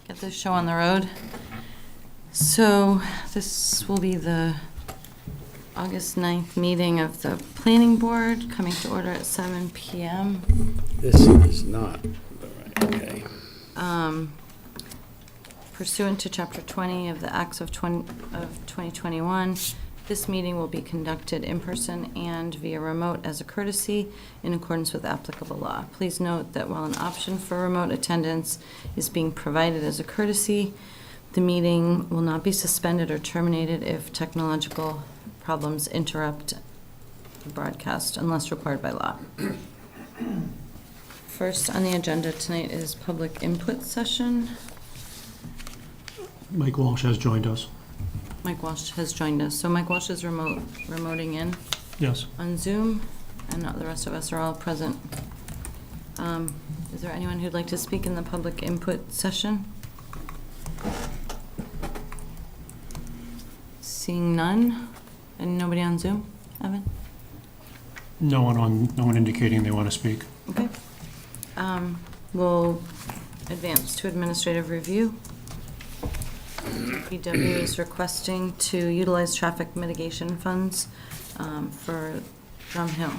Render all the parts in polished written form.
get this show on the road. So this will be the August 9th meeting of the Planning Board, coming to order at 7 p.m. This is not the right, okay. Pursuant to Chapter 20 of the Acts of 2021, this meeting will be conducted in person and via remote as a courtesy in accordance with applicable law. Please note that while an option for remote attendance is being provided as a courtesy, the meeting will not be suspended or terminated if technological problems interrupt the broadcast unless required by law. First on the agenda tonight is public input session. Mike Walsh has joined us. Mike Walsh has joined us. So Mike Walsh is remoting in Yes. on Zoom, and the rest of us are all present. Is there anyone who'd like to speak in the public input session? Seeing none, and nobody on Zoom, Evan? No one indicating they want to speak. Okay. We'll advance to administrative review. DPW is requesting to utilize traffic mitigation funds for Drum Hill.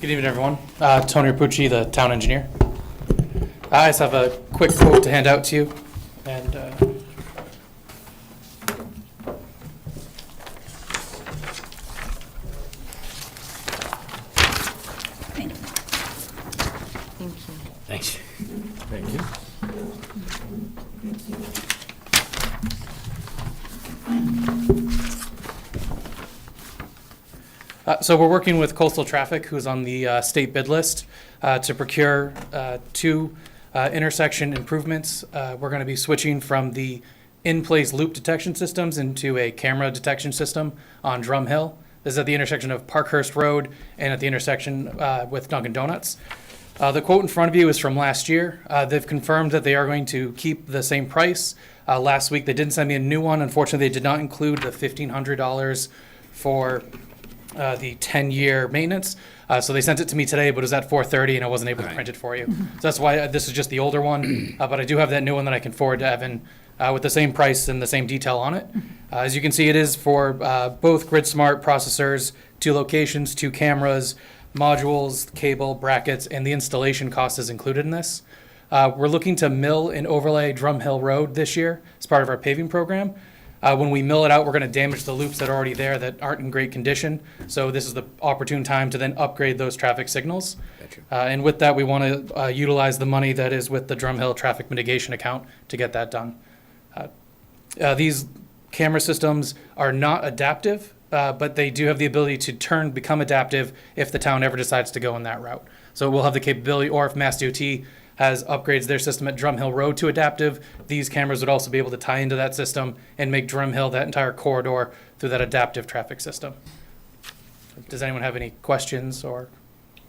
Good evening, everyone. Tony Rapucci, the town engineer. I just have a quick quote to hand out to you. And Thank you. Thanks. Thank you. So we're working with Coastal Traffic, who's on the state bid list, to procure two intersection improvements. We're going to be switching from the in-place loop detection systems into a camera detection system on Drum Hill. This is at the intersection of Parkhurst Road and at the intersection with Dunkin' Donuts. The quote in front of you is from last year. They've confirmed that they are going to keep the same price. Last week they didn't send me a new one. Unfortunately, they did not include the $1,500 for the 10-year maintenance. So they sent it to me today, but it was at 4:30 and I wasn't able to print it for you. So that's why this is just the older one. But I do have that new one that I can forward to Evan with the same price and the same detail on it. As you can see, it is for both GridSmart processors, 2 locations, 2 cameras, modules, cable, brackets, and the installation cost is included in this. We're looking to mill and overlay Drum Hill Road this year as part of our paving program. When we mill it out, we're going to damage the loops that are already there that aren't in great condition. So this is the opportune time to then upgrade those traffic signals. Gotcha. And with that, we want to utilize the money that is with the Drum Hill traffic mitigation account to get that done. These camera systems are not adaptive, but they do have the ability to become adaptive if the town ever decides to go in that route. So we'll have the capability, or if Mass DOT has upgrades their system at Drum Hill Road to adaptive, these cameras would also be able to tie into that system and make Drum Hill, that entire corridor, through that adaptive traffic system. Does anyone have any questions or?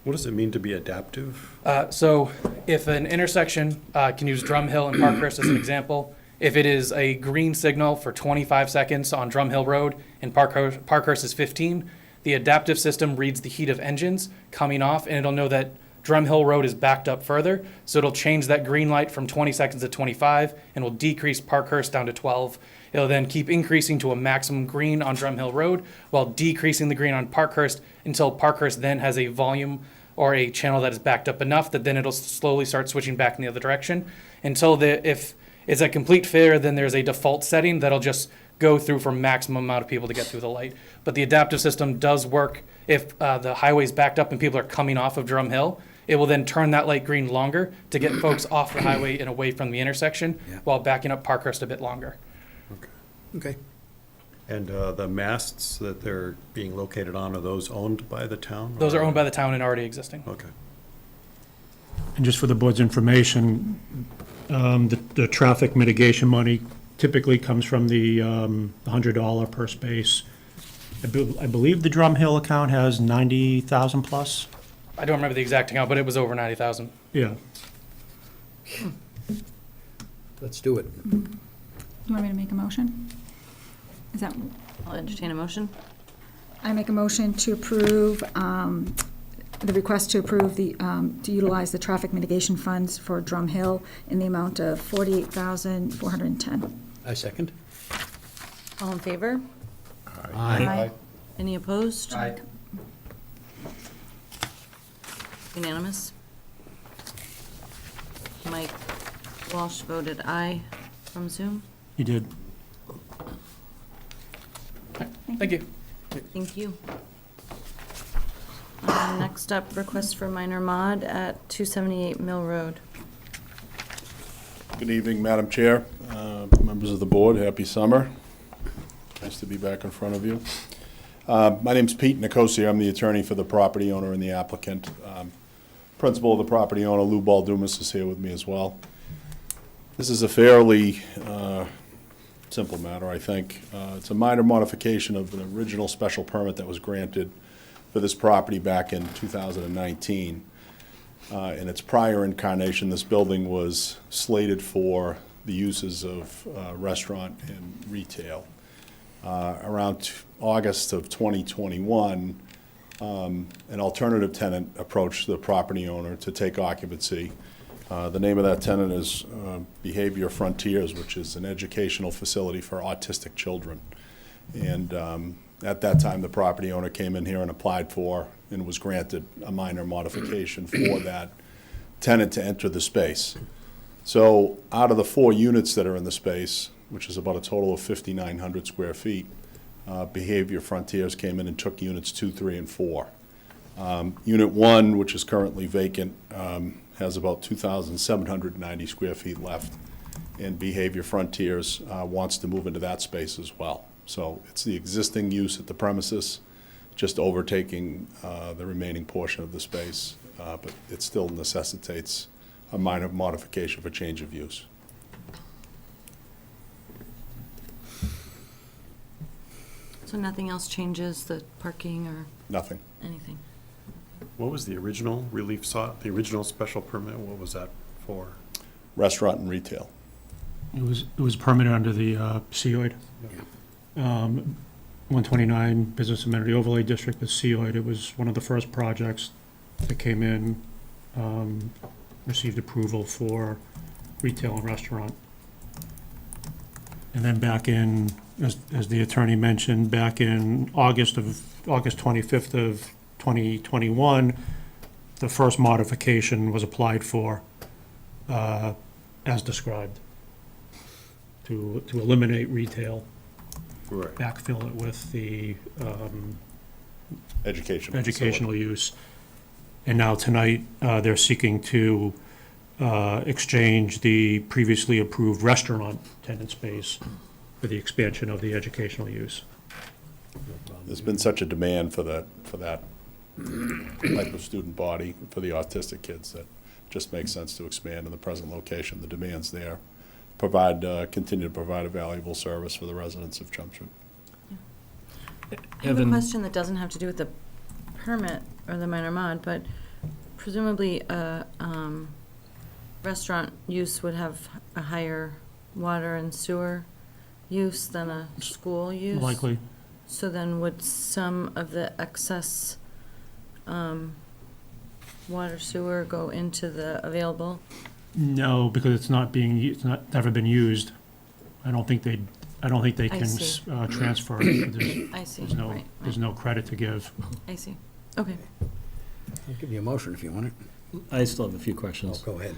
What does it mean to be adaptive? So if an intersection, can use Drum Hill and Parkhurst as an example, if it is a green signal for 25 seconds on Drum Hill Road and Parkhurst is 15, the adaptive system reads the heat of engines coming off, and it'll know that Drum Hill Road is backed up further, so it'll change that green light from 20 seconds to 25 and will decrease Parkhurst down to 12. It'll then keep increasing to a maximum green on Drum Hill Road while decreasing the green on Parkhurst until Parkhurst then has a volume or a channel that is backed up enough that then it'll slowly start switching back in the other direction until if it's a complete failure, then there's a default setting that'll just go through for maximum amount of people to get through the light. But the adaptive system does work if the highway's backed up and people are coming off of Drum Hill. It will then turn that light green longer to get folks off the highway and away from the intersection while backing up Parkhurst a bit longer. Okay. And the masts that they're being located on, are those owned by the town? Those are owned by the town and already existing. Okay. And just for the board's information, the traffic mitigation money typically comes from the $100 per space. I believe the Drum Hill account has 90,000 plus. I don't remember the exact account, but it was over 90,000. Yeah. Let's do it. You want me to make a motion? Is that, I'll entertain a motion. I make a motion to approve the request to approve to utilize the traffic mitigation funds for Drum Hill in the amount of $48,410. I second. All in favor? Aye. Any opposed? Aye. Unanimous. Mike Walsh voted aye from Zoom. You did. Thank you. Thank you. Next up, request for minor mod at 278 Mill Road. Good evening, Madam Chair, members of the board, happy summer. Nice to be back in front of you. My name's Pete Nicosia, I'm the attorney for the property owner and the applicant. Principal of the property owner, Lou Baldumas, is here with me as well. This is a fairly simple matter, I think. It's a minor modification of an original special permit that was granted for this property back in 2019. In its prior incarnation, this building was slated for the uses of restaurant and retail. Around August of 2021, an alternative tenant approached the property owner to take occupancy. The name of that tenant is Behavior Frontiers, which is an educational facility for autistic children. And at that time, the property owner came in here and applied for and was granted a minor modification for that tenant to enter the space. So out of the 4 units that are in the space, which is about a total of 5,900 square feet, Behavior Frontiers came in and took units 2, 3, and 4. Unit 1, which is currently vacant, has about 2,790 square feet left, and Behavior Frontiers wants to move into that space as well. So it's the existing use at the premises, just overtaking the remaining portion of the space, but it still necessitates a minor modification for change of use. So nothing else changes, the parking or Nothing. anything? What was the original relief sought, the original special permit? What was that for? Restaurant and retail. It was permitted under the COID. 129 Business Amenity Overlay District with COID. It was one of the first projects that came in, received approval for retail and restaurant. And then back in, as the attorney mentioned, back in August 25th of 2021, the first modification was applied for as described to eliminate retail, Right. backfill it with the Educational. use. And now tonight, they're seeking to exchange the previously approved restaurant tenant space for the expansion of the educational use. There's been such a demand for that type of student body, for the autistic kids, that just makes sense to expand in the present location. The demand's there. Continue to provide a valuable service for the residents of Chelmsford. I have a Evan- question that doesn't have to do with the permit or the minor mod, but presumably a restaurant use would have a higher water and sewer use than a school use? Likely. So then would some of the excess water sewer go into the available? No, because it's not never been used. I don't think they I can see. transfer it. There's- I see, There's right, no credit to give. I see. Okay. I'll give you a motion if you want it. I still have a few Oh, questions. go ahead.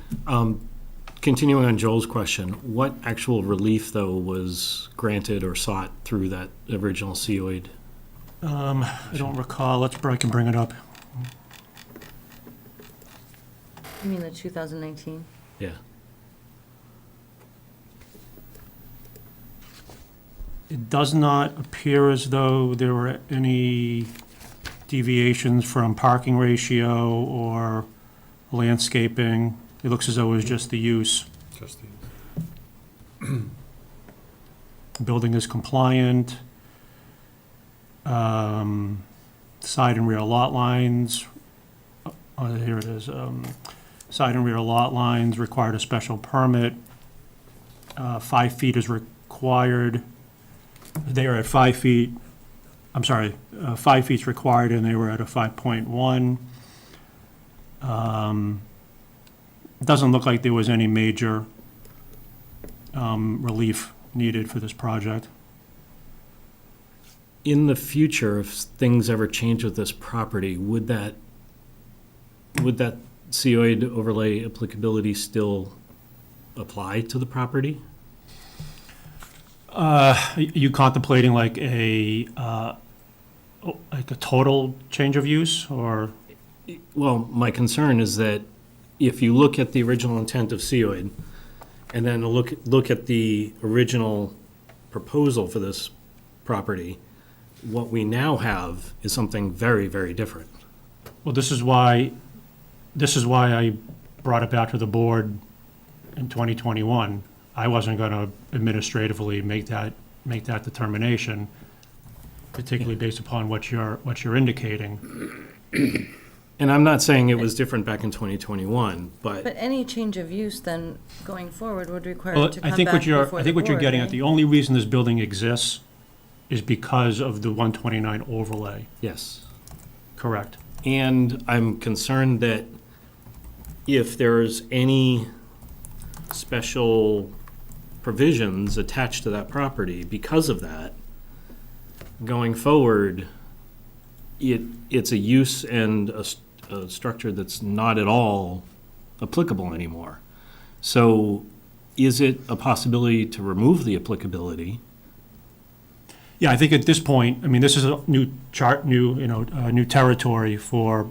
Continuing on Joel's question, what actual relief, though, was granted or sought through that original COID? I don't recall. I can bring it up. You mean the 2019? Yeah. It does not appear as though there were any deviations from parking ratio or landscaping. It looks as though it was just the use. Just the, Building is compliant. Side and rear lot lines, here it is. Side and rear lot lines required a special permit. 5 feet is required. They are at 5 feet. I'm sorry, 5 feet's required and they were at a 5.1. It doesn't look like there was any major relief needed for this project. In the future, if things ever change with this property, would that COA overlay applicability still apply to the property? Are you contemplating like a total change of use, or? Well, my concern is that if you look at the original intent of COID and then look at the original proposal for this property, what we now have is something very, very different. Well, this is why I brought it back to the board in 2021. I wasn't going to administratively make that determination, particularly based upon what you're indicating. And I'm not saying it was different back in 2021, But any change of use then going forward would require Well, it to I come think back what you're, before I the think what you're board, getting at, right? the only reason this building exists is because of the 129 overlay. yes. Correct. And I'm concerned that if there's any special provisions attached to that property because of that, going forward, it's a use and a structure that's not at all applicable anymore. So is it a possibility to remove the applicability? Yeah, I think at this point, I mean, this is a new new territory for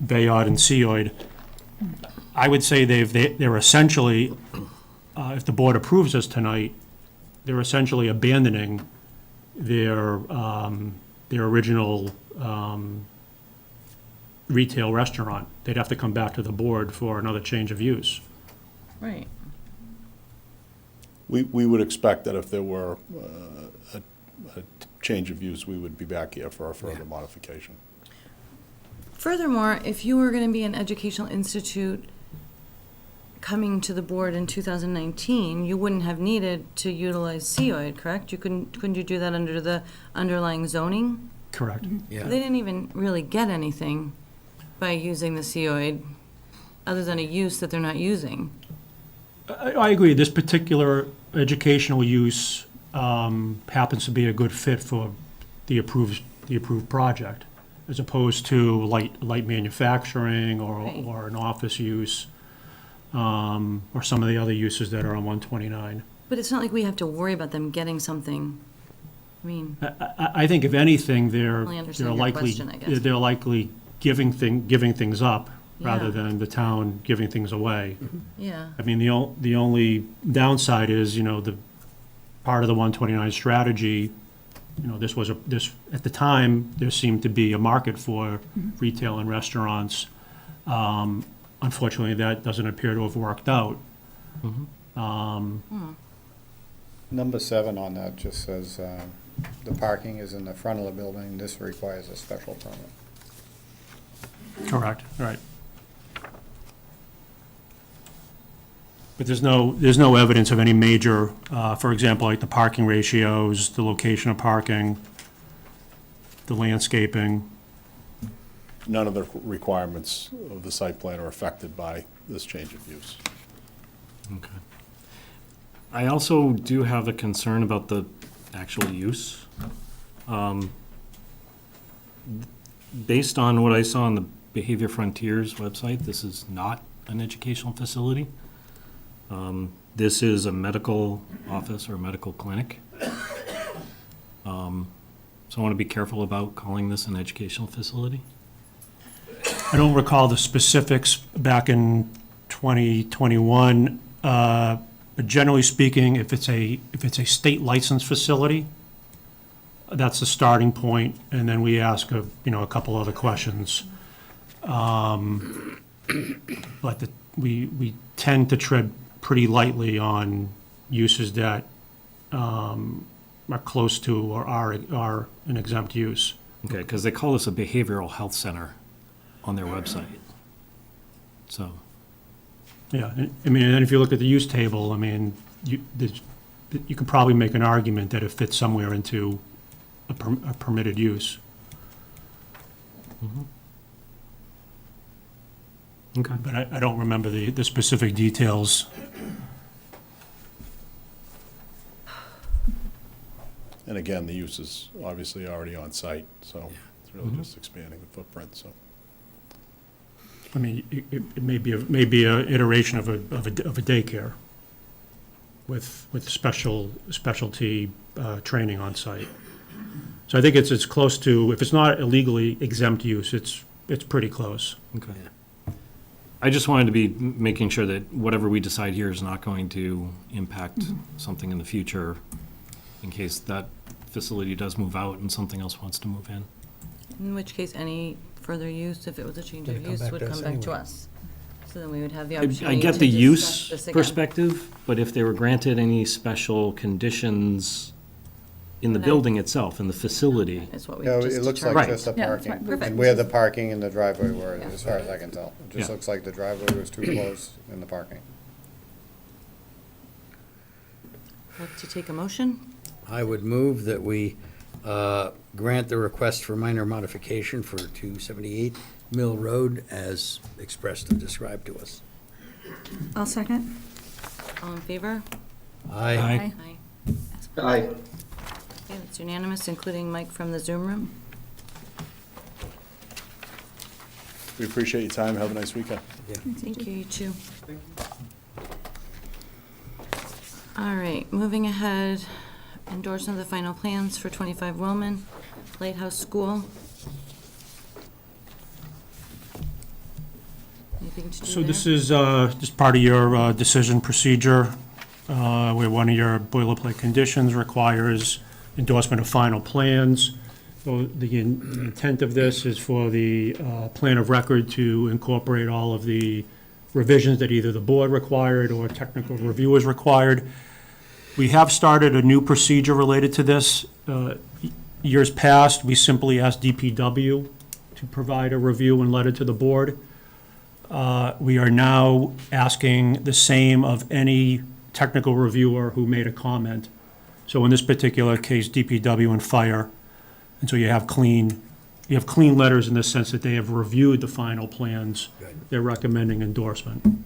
Bayard and Seoid. I would say they're essentially, if the board approves this tonight, they're essentially abandoning their original retail restaurant. They'd have to come back to the board for another change of use. Right. We would expect that if there were a change of use, we would be back here for a further modification. Furthermore, if you were going to be an educational institute coming to the board in 2019, you wouldn't have needed to utilize COID, correct? Couldn't you do that under the underlying zoning? Correct. They didn't even really get anything by using the COID, other than a use that they're not using. I agree. This particular educational use happens to be a good fit for the approved project, as opposed to light manufacturing Right. or an office use, or some of the other uses that are on 129. But it's not like we have to worry about them getting something. I mean, I think if anything, they're only understand your likely, question, I guess. they're likely giving things up rather Yeah. than the town giving things away. yeah. I mean, the only downside is, the part of the 129 strategy, this, at the time, there seemed to be a market for retail and restaurants. Unfortunately, that doesn't appear to have worked out. Number 7 on that just says, the parking is in the front of the building. This requires a special permit. Correct, right. But there's no evidence of any major, for example, like the parking ratios, the location of parking, the landscaping. None of the requirements of the site plan are affected by this change of use. Okay. I also do have a concern about the actual use. Based on what I saw on the Behavior Frontiers website, this is not an educational facility. This is a medical office or a medical clinic. So I want to be careful about calling this an educational facility. I don't recall the specifics back in 2021, but generally speaking, if it's a state licensed facility, that's the starting point, and then we ask a couple other questions. But we tend to tread pretty lightly on uses that are close to or are an exempt use. Okay, because they call this a behavioral health center on their website. So, Yeah, I mean, and if you look at the use table, I mean, you can probably make an argument that it fits somewhere into a permitted use. Okay. But I don't remember the specific details. And again, the use is obviously already on site, so it's really just expanding the footprint, so. I mean, it may be a iteration of a daycare with specialty training on site. So I think it's close to, if it's not illegally exempt use, it's pretty close. Okay. I just wanted to be making sure that whatever we decide here is not going to impact something in the future in case that facility does move out and something else wants to move in. In which case, any further use, if it was a change of Gonna come use, back would to come us back to anyway. us. So then we would have the I opportunity get to the discuss use this again. perspective, but if they were granted any special conditions in the Right. building itself, in the facility, Is what we Yeah, just it looks determined. like Right. just the Yeah, that's parking. fine. Perfect. And where the parking and the driveway were, Yeah. as far as I can tell. It just Yeah. looks like the driveway was too close in the parking. Like to take a motion? I would move that we grant the request for minor modification for 278 Mill Road as expressed and described to us. I'll second. All in favor? Aye. Aye. Aye. Okay, that's unanimous, including Mike from the Zoom room. We appreciate your time. Have a nice weekend. Thank you, you too. All right, moving ahead, endorsement of the final plans for 25 Wellman, Lighthouse School. Anything to do So this there? is just part of your decision procedure, where one of your boilerplate conditions requires endorsement of final plans. So the intent of this is for the plan of record to incorporate all of the revisions that either the board required or technical review is required. We have started a new procedure related to this. Years past, we simply asked DPW to provide a review and letter to the board. We are now asking the same of any technical reviewer who made a comment. So in this particular case, DPW and fire. And so you have clean letters in the sense that they have reviewed the final plans. Good. They're recommending endorsement.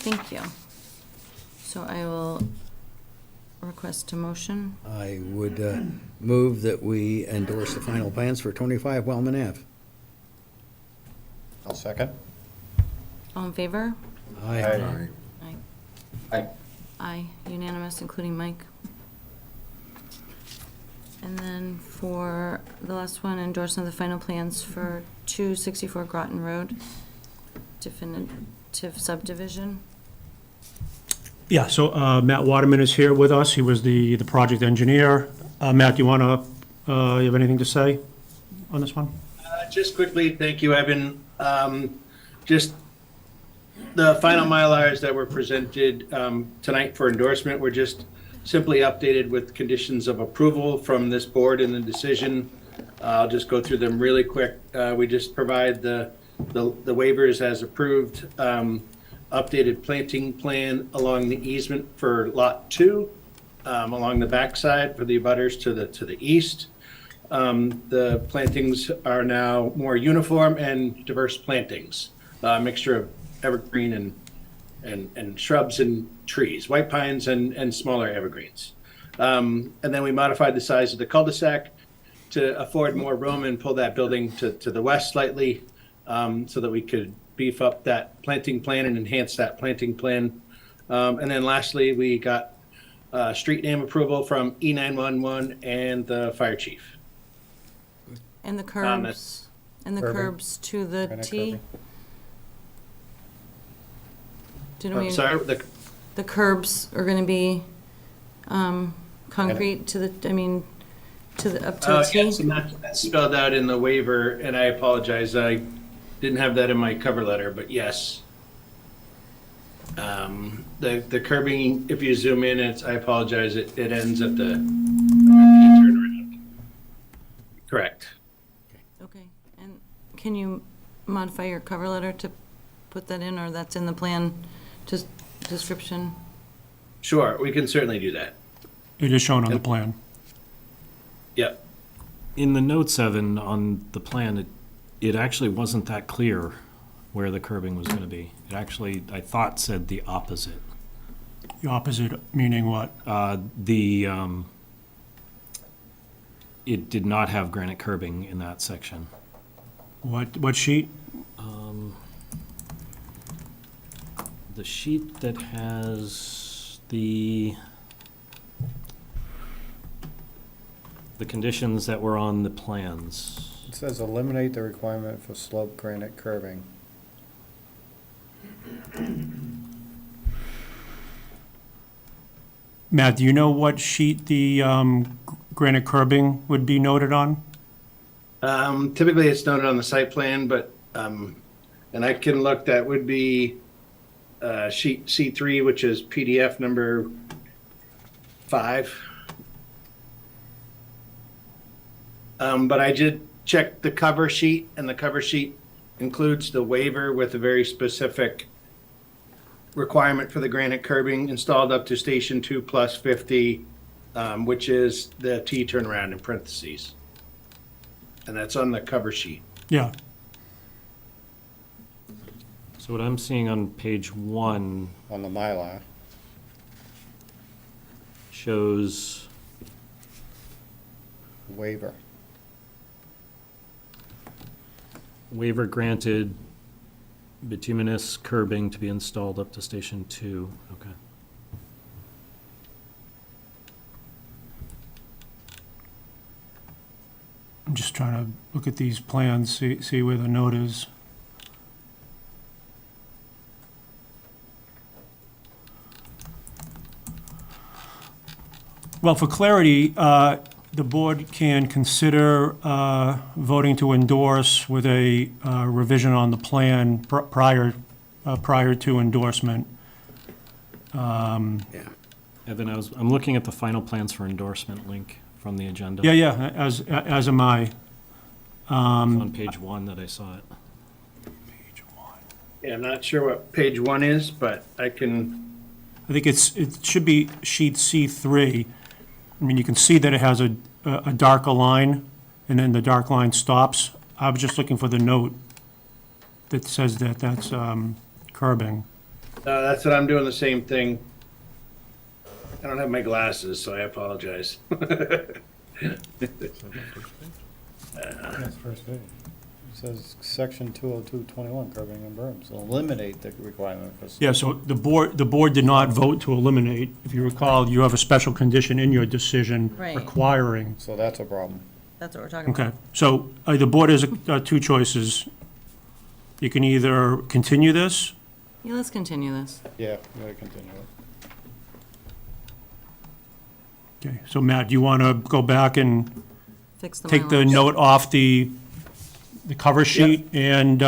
Thank you. So I will request a motion. I would move that we endorse the final plans for 25 Wellman Ave. I'll second. All in favor? Aye. Aye. Aye. Aye, unanimous, including Mike. And then for the last one, endorsement of the final plans for 264 Groton Road, definitive subdivision. Yeah, so Matt Waterman is here with us. He was the project engineer. Matt, do you want to, you have anything to say on this one? Just quickly, thank you, Evan. Just the final Mylars that were presented tonight for endorsement were just simply updated with conditions of approval from this board in the decision. I'll just go through them really quick. We just provide the waivers as approved, updated planting plan along the easement for Lot 2, along the backside for the abutters to the east. The plantings are now more uniform and diverse plantings, a mixture of evergreen and shrubs and trees, white pines and smaller evergreens. And then we modified the size of the cul-de-sac to afford more room and pull that building to the west slightly, so that we could beef up that planting plan and enhance that planting plan. And then lastly, we got street name approval from E911 and the fire chief. And the that's- curbs, Curbing. curbs to the Granite T? curbing. Didn't we, Sorry, the curbs are gonna be, concrete to the, I mean, up to the T? yes, and that's spelled out in the waiver, and I apologize, I didn't have that in my cover letter, but yes. The curbing, if you zoom in, I apologize, it ends at the turnaround. Correct. Okay, and can you modify your cover letter to put that in, or that's in the plan, just description? Sure, we can certainly do that. It is shown on the plan. Yep. in the note 7 on the plan, it actually wasn't that clear where the curbing was gonna be. It actually, I thought, said the opposite. The opposite, meaning what? It did not have granite curbing in that section. What sheet? The sheet that has the conditions that were on the plans. It says eliminate the requirement for slope granite curbing. Matt, do you know what sheet the granite curbing would be noted on? Typically, it's noted on the site plan, but, and I can look, that would be sheet C3, which is PDF number 5. But I did check the cover sheet, and the cover sheet includes the waiver with a very specific requirement for the granite curbing installed up to station 2 plus 50, which is the T turnaround in parentheses. And that's on the cover sheet. Yeah. So what I'm seeing on page 1 On the Mylar, shows waiver. waiver granted, bituminous curbing to be installed up to station 2. Okay. I'm just trying to look at these plans, see where the note is. Well, for clarity, the board can consider voting to endorse with a revision on the plan prior to endorsement. Yeah. Evan, I'm looking at the final plans for endorsement link from the agenda. Yeah, as am I. It's on page 1 that I saw it. Page 1. Yeah, I'm not sure what page 1 is, but I can, I think it should be sheet C3. I mean, you can see that it has a darker line, and then the dark line stops. I was just looking for the note that says that that's curbing. that's what I'm doing, the same thing. I don't have my glasses, so I apologize. That's first page. It says section 20221 curbing and berms, so eliminate the requirement for. Yeah, so the board did not vote to eliminate. If you recall, you have a special condition in your decision Right. requiring. So that's a problem. That's what we're talking about. Okay, so the board has two choices. You can either continue this. Yeah, let's continue this. Yeah, we gotta continue it. Okay, so Matt, do you want to go back and Fix the take the Mylars. note off the cover sheet and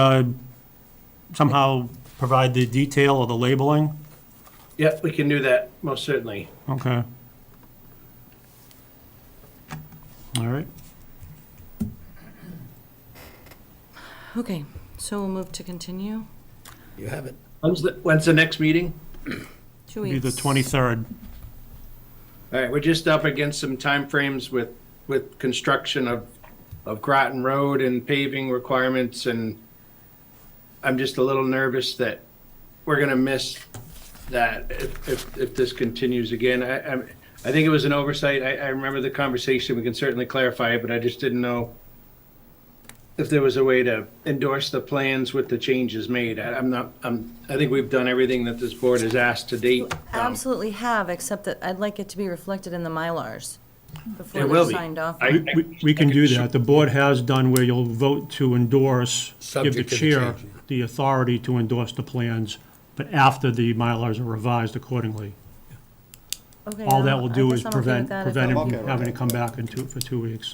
somehow provide the detail or the labeling? Yep, we can do that, most certainly. Okay. All right. Okay, so we'll move to continue. You have it. When's the next meeting? 2 Be weeks. the 23rd. All right, we're just up against some timeframes with construction of Groton Road and paving requirements, and I'm just a little nervous that we're gonna miss that if this continues again. I think it was an oversight. I remember the conversation. We can certainly clarify it, but I just didn't know if there was a way to endorse the plans with the changes made. I think we've done everything that this board has asked to date. Absolutely have, except that I'd like it to be reflected in the Mylars before It will they're be. signed off. We can do that. The board has done where you'll vote to endorse, give the Subject to the chair change. the authority to endorse the plans, but after the Mylars are revised accordingly. Okay, All that will I do guess is I'm okay with prevent that. him I'm okay from with having to that. come back for 2 weeks.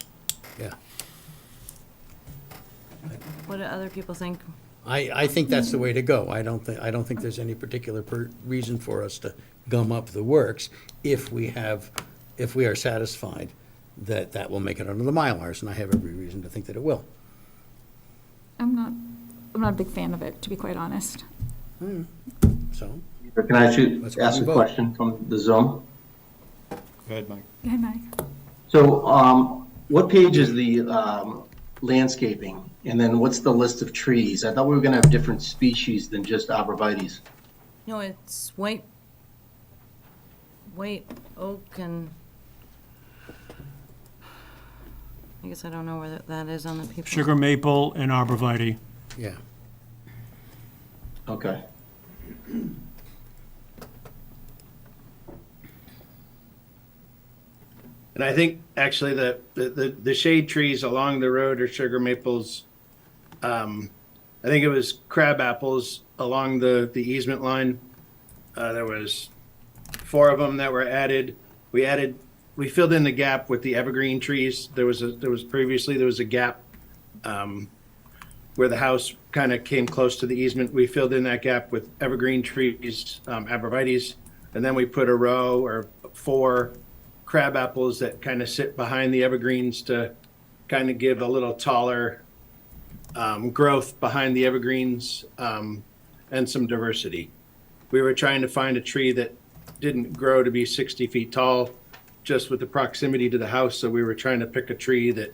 Yeah. What do other people think? I think that's the way to go. I don't think there's any particular reason for us to gum up the works if we are satisfied that will make it under the Mylars, and I have every reason to think that it will. I'm not a big fan of it, to be quite honest. So, Can I Let's ask a vote. question from the Zoom? Go ahead, Mike. Go ahead, Mike. So, what page is the landscaping And then what's the list of trees? I thought we were gonna have different species than just arborvitaes. No, it's white oak and, I guess I don't know where that is on the people. Sugar maple and arborvitae. Yeah. Okay. And I think actually the shade trees along the road are sugar maples. I think it was crab apples along the easement line. There was 4 of them that were added. We filled in the gap with the evergreen trees. There was previously a gap where the house kind of came close to the easement. We filled in that gap with evergreen trees, arborvitaes, and then we put a row or 4 crab apples that kind of sit behind the evergreens to kind of give a little taller growth behind the evergreens and some diversity. We were trying to find a tree that didn't grow to be 60 feet tall just with the proximity to the house. So we were trying to pick a tree that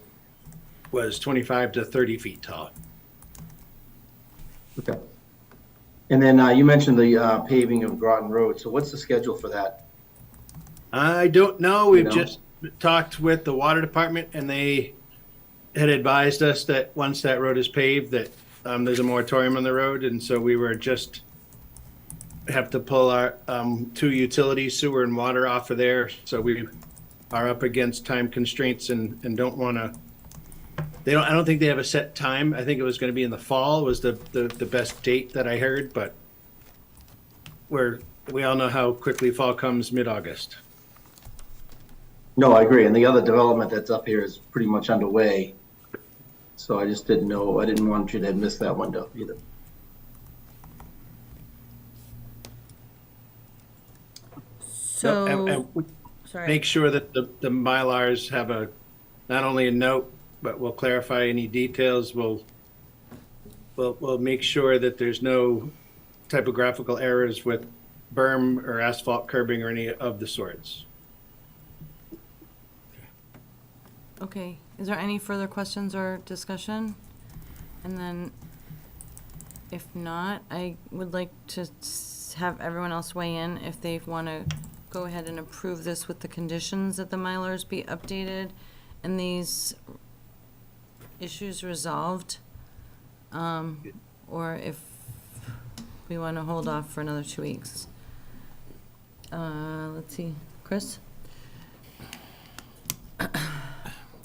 was 25 to 30 feet tall. Okay. And then you mentioned the paving of Groton Road. So what's the schedule for that? I don't know. We've know? just talked with the water department and they had advised us that once that road is paved, that there's a moratorium on the road. And so we were just have to pull our 2 utilities, sewer and water off of there. So we are up against time constraints and don't want to, I don't think they have a set time. I think it was going to be in the fall was the best date that I heard, but we all know how quickly fall comes mid-August. No, I agree. And the other development that's up here is pretty much underway. So I just didn't know, I didn't want you to miss that window either. So, And sorry. make sure that the Mylars have not only a note, but we'll clarify any details. We'll make sure that there's no typographical errors with berm or asphalt curbing or any of the sorts. Okay, is there any further questions or discussion? And then, if not, I would like to have everyone else weigh in if they want to go ahead and approve this with the conditions that the Mylars be updated and these issues resolved. Or if we want to hold off for another 2 weeks. Let's see, Chris?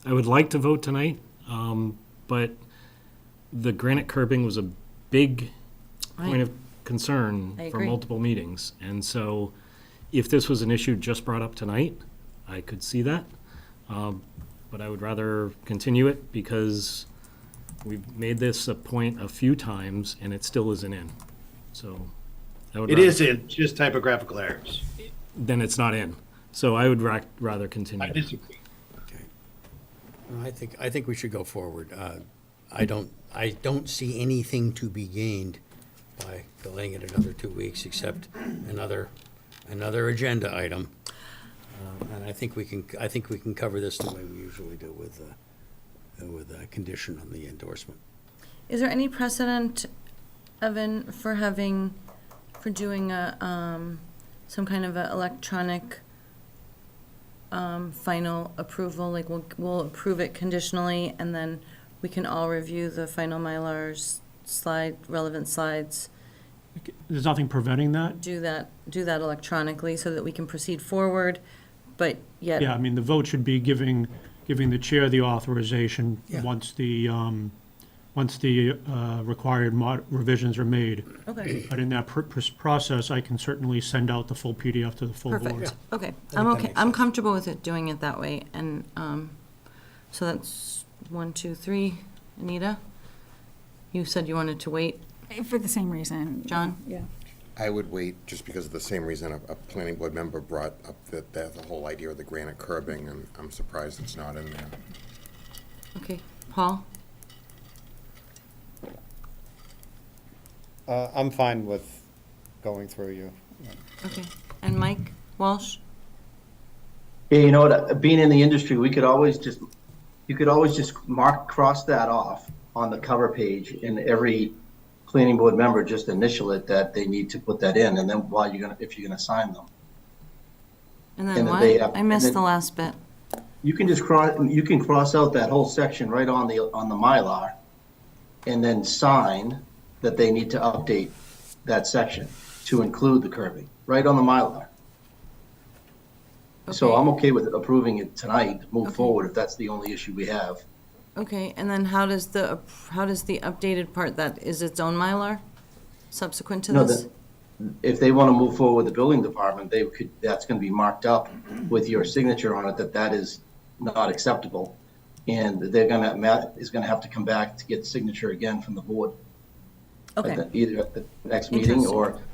I would like to vote tonight, but the granite curbing was a big point of concern I for agree. multiple meetings. And so if this was an issue just brought up tonight, I could see that. But I would rather continue it because we've made this a point a few times and it still isn't in. So I would It rather- is in, just typographical errors. Then it's not in. So I would rather continue. I disagree. Okay. Well, I think we should go forward. I don't see anything to be gained by delaying it another 2 weeks, except another agenda item. And I think we can cover this the way we usually do with a condition on the endorsement. Is there any precedent, Evan, for doing some kind of a electronic final approval? Like we'll approve it conditionally and then we can all review the final Mylar's relevant slides, There's nothing preventing that? do that electronically so that we can proceed forward, but yet. Yeah, I mean, the vote should be giving the chair the authorization Yeah. once the required revisions are made. Okay, But in that process, I can certainly send out the full PDF to the full board. perfect. Okay, think I'm that okay. makes I'm sense. comfortable with it, doing it that way. And so that's 1, 2, 3. Anita? You said you wanted to wait. For the same reason. John? Yeah. I would wait just because of the same reason a planning board member brought up that the whole idea of the granite curbing, and I'm surprised it's not in there. Okay, Paul? I'm fine with going through you. Okay. And Mike Walsh? Yeah, you know what, being in the industry, you could always just cross that off on the cover page, and every planning board member just initial it that they need to put that in, and then if you're gonna sign them. And And then then what? they have- I missed and the then- last bit. You can cross out that whole section right on the Mylar, and then sign that they need to update that section to include the curbing, right on the Mylar. So Okay. I'm okay with approving it tonight, move Okay. forward if that's the only issue we have. Okay, and then how does the updated part, that is its own Mylar subsequent to No, this? If they want to move forward with the building department, that's going to be marked up with your signature on it, that is not acceptable. And Matt is going to have to come back to get the signature again from the board. Okay, Either at the next meeting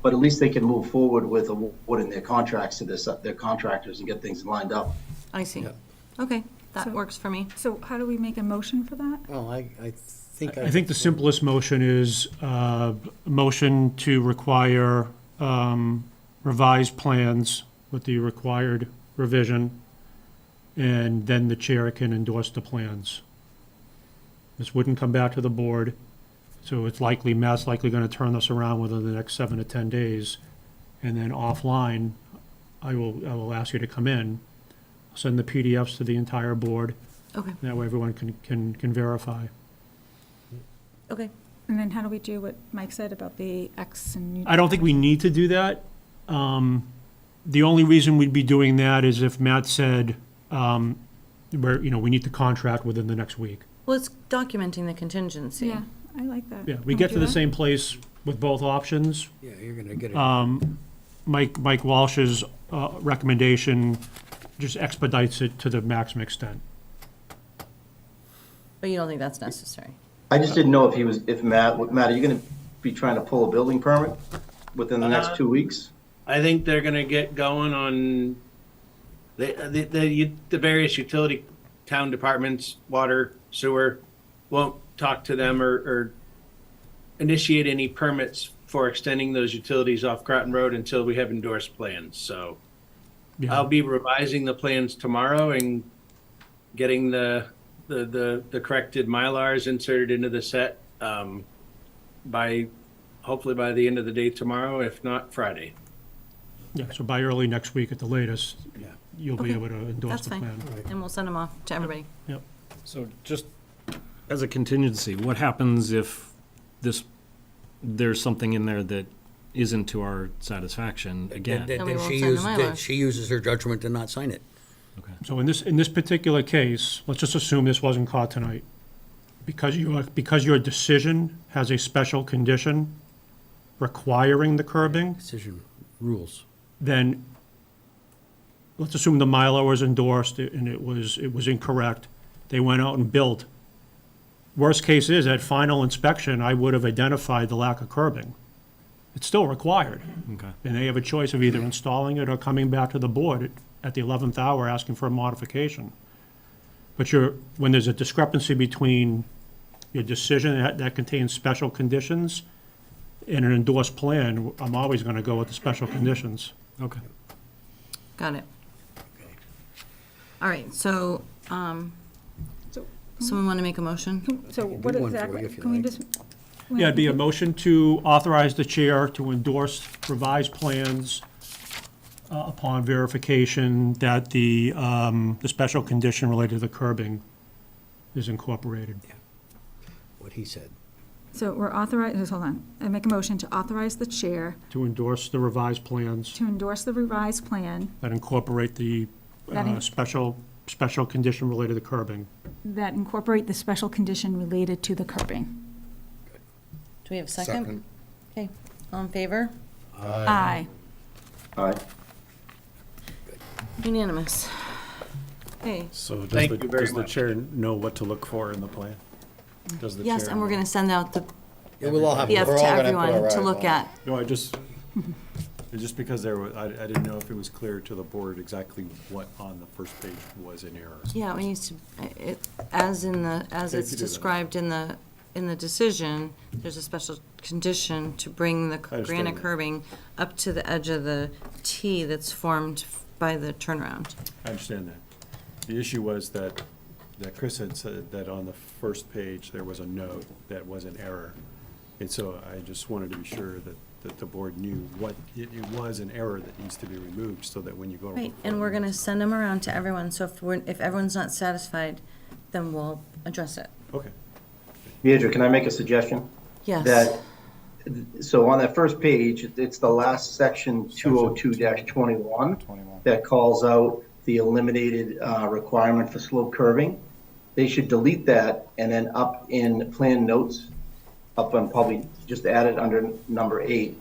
but at least they can move forward with awarding their contracts to their contractors and get things lined up. I see. Yeah. Okay, that So- works for me. So how do we make a motion for that? Well, I think. I think the simplest motion is a motion to require revised plans with the required revision, and then the chair can endorse the plans. This wouldn't come back to the board, so Matt's likely going to turn this around within the next 7 to 10 days. And then offline, I will ask you to come in, send the PDFs to the entire board. Okay, That way everyone can verify. okay. And then how do we do what Mike said about the X and? I don't think we need to do that. The only reason we'd be doing that is if Matt said, we need to contract within the next week. Well, it's documenting the contingency. Yeah, I like that. Yeah, we Can get do to the that? same place with both options. Yeah, you're gonna get it. Mike Walsh's recommendation just expedites it to the maximum extent. But you don't think that's necessary? I just didn't know if Matt, are you going to be trying to pull a building permit within the next 2 weeks? I think they're gonna get going on the various utility town departments, water, sewer, won't talk to them or initiate any permits for extending those utilities off Groton Road until we have endorsed plans. So Yeah. I'll be revising the plans tomorrow and getting the corrected Mylars inserted into the set hopefully by the end of the day tomorrow, if not Friday. Yeah, so by early next week at the latest, Yeah. you'll be Okay, able to endorse That's the fine. plan. And we'll send them off to everybody. Yep. So just as a contingency, what happens if there's something in there that isn't to our satisfaction again? Then we won't send the Mylar. She uses her judgment to not sign it. So in this particular case, let's just assume this wasn't caught tonight. Because your decision has a special condition requiring the curbing, Decision rules. then let's assume the Mylar was endorsed and it was incorrect. They went out and built. Worst case is, at final inspection, I would have identified the lack of curbing. It's still required. Okay. And they have a choice of either installing it or coming back to the board at the 11th hour asking for a modification. But when there's a discrepancy between your decision that contains special conditions and an endorsed plan, I'm always going to go with the special conditions. Okay. Got it. All right, so, So- someone want to make a motion? So can what do one for exactly, you if you can we like. just? Yeah, it'd be a motion to authorize the chair to endorse revised plans upon verification that the special condition related to the curbing is incorporated. What he said. So we're authorized, just hold on. I make a motion to authorize the chair To endorse the revised plans to endorse the revised plan that incorporate the special condition related to curbing. that incorporate the special condition related to the curbing. Do we have a second? Okay, all in favor? Aye. All right. Unanimous. Okay, So Thank you very does the much. chair know what to look for in the plan? Does the yes, chair and we're know? going to send out the Yeah, we'll all have. PDF We're to all gonna put everyone our to eyes look on at. No, just because I didn't know if it was clear to the board exactly what on the first page was in error. Yeah, it needs to, as If it's you do that. described in the decision, there's a special condition to bring the understand granite that. curbing up to the edge of the T that's formed by the turnaround. I understand that. The issue was that that Chris had said that on the first page, there was a note that was an error. And so I just wanted to be sure that the board knew what, it was an error that needs to be removed, so that when you go to. Right, and we're gonna send them around to everyone, so if everyone's not satisfied, then we'll address it. Okay. Deirdre, can I make a suggestion? Yes. That, so on that first page, it's the last section 202-21 21. that calls out the eliminated requirement for slope curving. They should delete that, and then up in plan notes, up on probably just add it under number 8.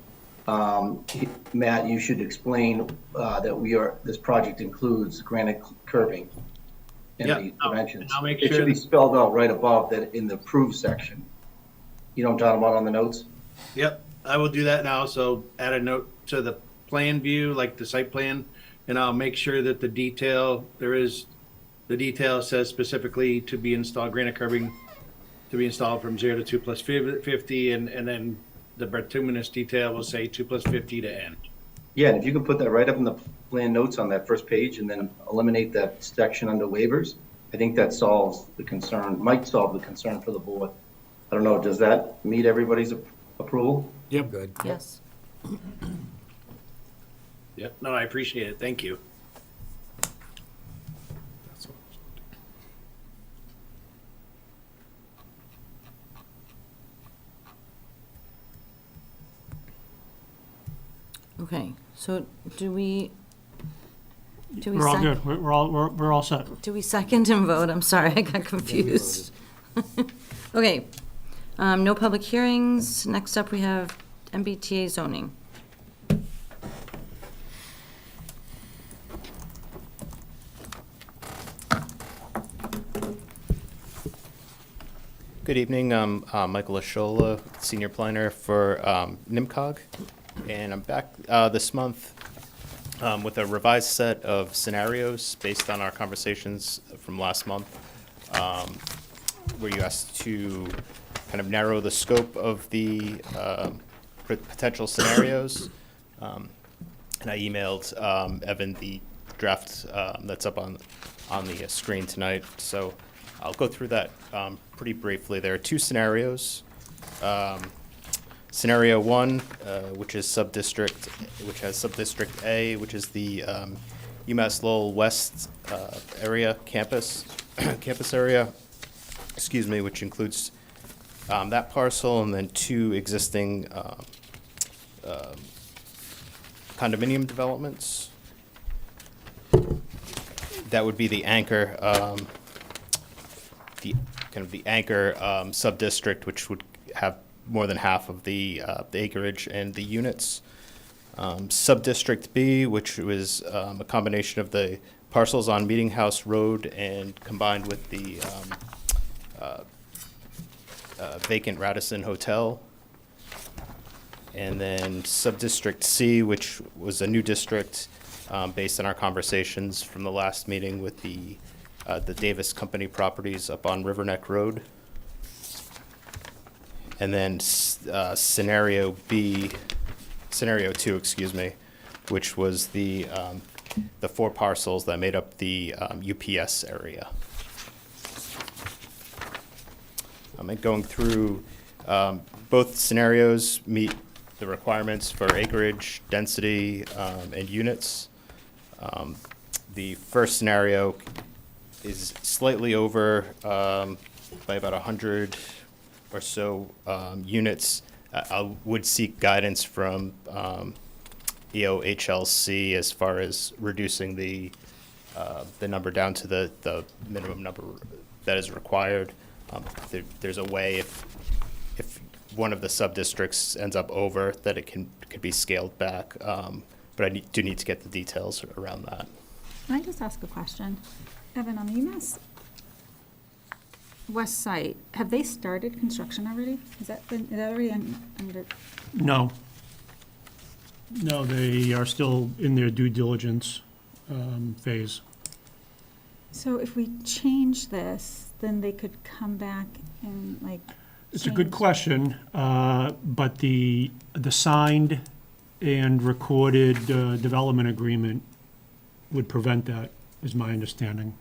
Matt, you should explain that this project includes granite curving in Yeah, the dimensions. I'll make It should sure be that- spelled out right above that in the approved section. You know what I'm talking about on the notes? Yep, I will do that now, so add a note to the plan view, like the site plan, and I'll make sure that the detail says specifically to be installed, granite curbing to be installed from 0 to 2 plus 50, and then the bituminous detail will say 2 plus 50 to end. Yeah, and if you can put that right up in the plan notes on that first page and then eliminate that section under waivers, I think that solves the concern, might solve the concern for the board. I don't know, does that meet everybody's approval? Yep. Good. Yes. Yep, no, I appreciate it, thank you. That's what I was Okay, so do we We're all sec- good. We're all set. Do we second and vote? I'm sorry, I got confused. Okay, no public hearings. Next up, we have MBTA zoning. Good evening. I'm Michael Ashola, senior planner for NIMCOG, and I'm back this month with a revised set of scenarios based on our conversations from last month, where you asked to kind of narrow the scope of the potential scenarios. And I emailed Evan the draft that's up on the screen tonight. So I'll go through that pretty briefly. There are two scenarios. Scenario 1, which has subdistrict A, which is the UMass Lowell West area campus area, which includes that parcel and then 2 existing condominium developments. That would be the anchor, the anchor sub-district, which would have more than half of the acreage and the units. Sub-district B, which was a combination of the parcels on Meeting House Road and combined with the vacant Radisson Hotel. And then Sub-district C, which was a new district based on our conversations from the last meeting with the Davis Company properties up on River Neck Road. And then scenario 2, which was the 4 parcels that made up the UPS area. And going through, both scenarios meet the requirements for acreage, density, and units. The first scenario is slightly over by about 100 or so units. I would seek guidance from EOHLC as far as reducing the number down to the minimum number that is required. There's a way if one of the sub-districts ends up over, that it could be scaled back, but I do need to get the details around that. Can I just ask a question? Evan, on the UMass West site, have they started construction already? Is that already under? No. No, they are still in their due diligence phase. So if we change this, then they could come back and like. It's a good change- question, but the signed and recorded development agreement would prevent that, is my understanding.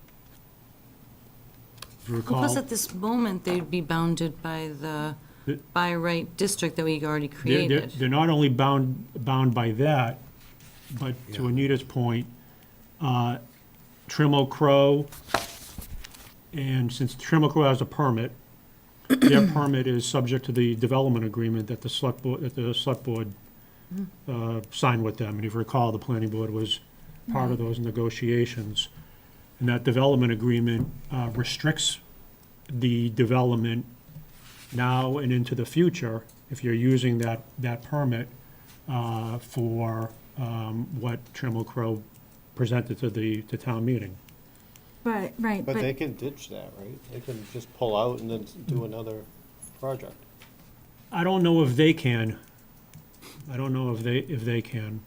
If you recall. Plus, at this moment, they'd be bounded by the The- by right district that we already They're created. not only bound by that, but to Anita's point, Trammell Crow, and since Trammell Crow has a permit, their permit is subject to the development agreement that the select board signed with them. And if you recall, the planning board was part of those negotiations. And that development agreement restricts the development now and into the future, if you're using that permit for what Trammell Crow presented to the town meeting. Right, right, But they can ditch that, right? They can just pull out and then do another project. I don't know if they can. I don't know if they can.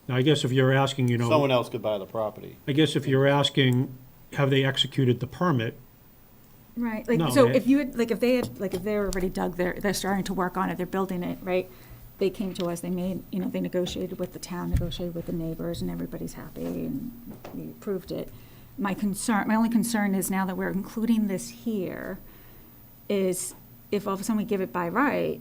Now, I guess if you're asking, Someone else could buy the property. I guess if you're asking, have they executed the permit? Right, No, like, so they- if you had, like, if they had, like, if they're already dug, they're starting to work on it, they're building it, right? They came to us, they made, they negotiated with the town, negotiated with the neighbors, and everybody's happy, and we approved it. My only concern is now that we're including this here, is if all of a sudden we give it by right,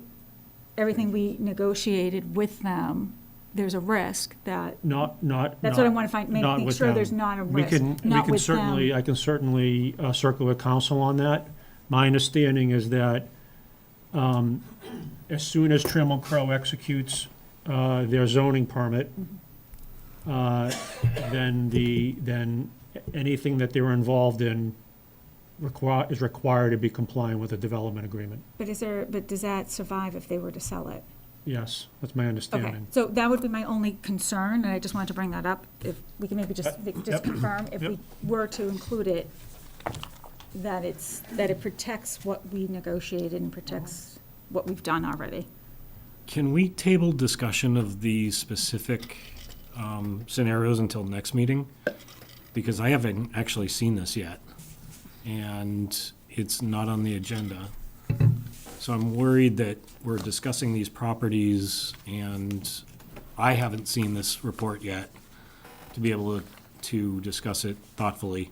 everything we negotiated with them, there's a risk that, Not. that's what I want to find, not make with sure them. there's not a We risk, can not with certainly, them. I can certainly circle with counsel on that. My understanding is that as soon as Trammell Crow executes their zoning permit, then anything that they're involved in is required to be compliant with the development agreement. But does that survive if they were to sell it? Yes, that's my Okay, understanding. so that would be my only concern, and I just wanted to bring that up. If we can maybe just Yep. confirm, if we Yep. were to include it, that it protects what we negotiated and protects what we've done already. Can we table discussion of the specific scenarios until next meeting? Because I haven't actually seen this yet, and it's not on the agenda. So I'm worried that we're discussing these properties, and I haven't seen this report yet to be able to discuss it thoughtfully.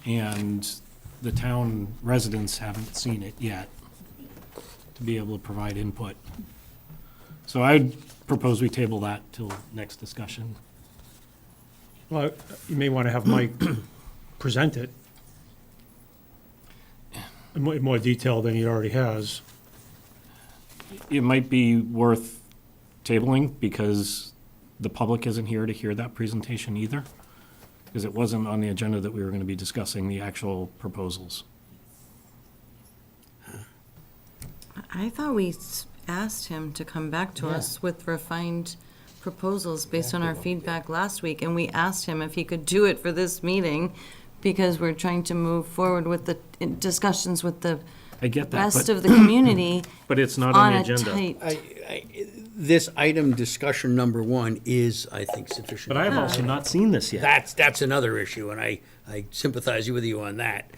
And the town residents haven't seen it yet to be able to provide input. So I'd propose we table that till next discussion. Well, you may want to have Mike present it in more detail than he already has. It might be worth tabling because the public isn't here to hear that presentation either, because it wasn't on the agenda that we were going to be discussing the actual proposals. I thought we asked him to come back to us with refined proposals based on our feedback last week, and we asked him if he could do it for this meeting, because we're trying to move forward with the discussions with the I get that, rest but, of the community but it's not on on the a agenda. tight. This item, discussion number one, is, I think, sufficient. But I've also not seen this yet. That's another issue, and I sympathize with you on that,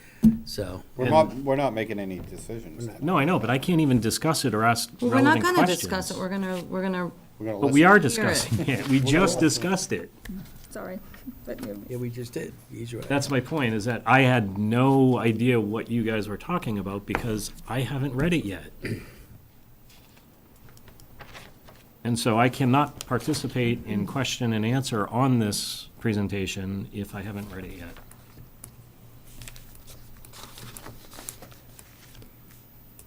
so. We're not making any decisions. No, I know, but I can't even discuss it or ask Well, we're not relevant gonna questions. discuss it, we're gonna, We're gonna But listen. we are Hear it. discussing it. We just discussed it. Sorry, but Yeah, we just did. He's right. That's my point, is that I had no idea what you guys were talking about because I haven't read it yet. And so I cannot participate in question and answer on this presentation if I haven't read it yet.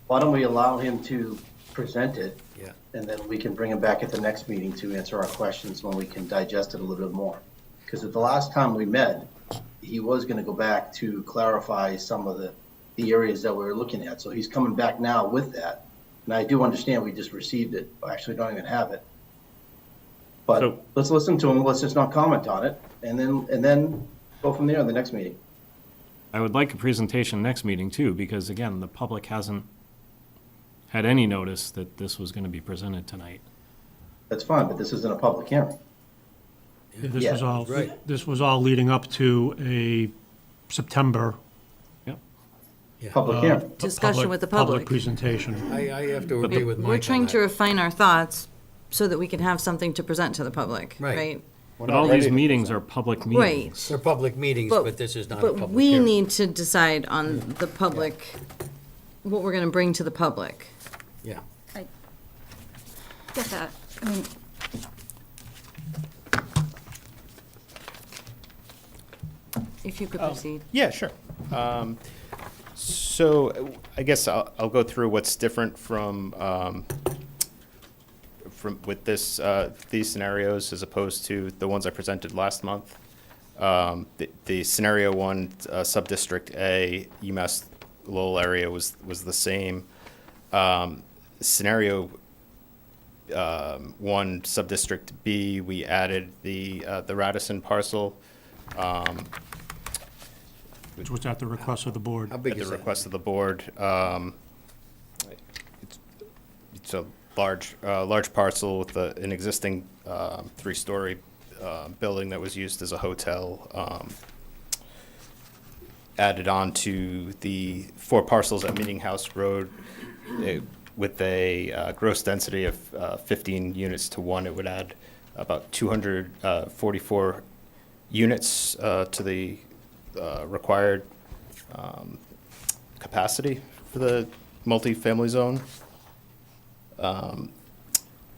Why don't we allow him to present it? Yeah. And then we can bring him back at the next meeting to answer our questions when we can digest it a little bit more. Because at the last time we met, he was gonna go back to clarify some of the areas that we were looking at. So he's coming back now with that. And I do understand we just received it, I actually don't even have it. But So- let's listen to him, let's just not comment on it, and then go from there in the next meeting. I would like a presentation next meeting too, because again, the public hasn't had any notice that this was going to be presented tonight. That's fine, but this isn't a public hearing. This Yeah, was all, right. this was all leading up to a September. Public uh, hearing. Discussion with the public. Presentation. I have to agree with Mike We're on trying to that. refine our thoughts so that we can have something to present to the public, Right. right? We're But not all ready these to meetings are present. public Right. meetings. They're public meetings, but this is not a But public we hearing. need to decide on the public, what we're gonna bring to the public. Yeah. I get that. I mean, If you could proceed. Yeah, sure. So I guess I'll go through what's different from with these scenarios as opposed to the ones I presented last month. The scenario one, sub-district A, UMass Lowell area was the same. Scenario one, sub-district B, we added the Radisson parcel. Which was at the request of the board. How big At is the that? request of the board. It's a large parcel with an existing three-story building that was used as a hotel. Added on to the 4 parcels at Meeting House Road with a gross density of 15 units to 1. It would add about 244 units to the required capacity for the multifamily zone.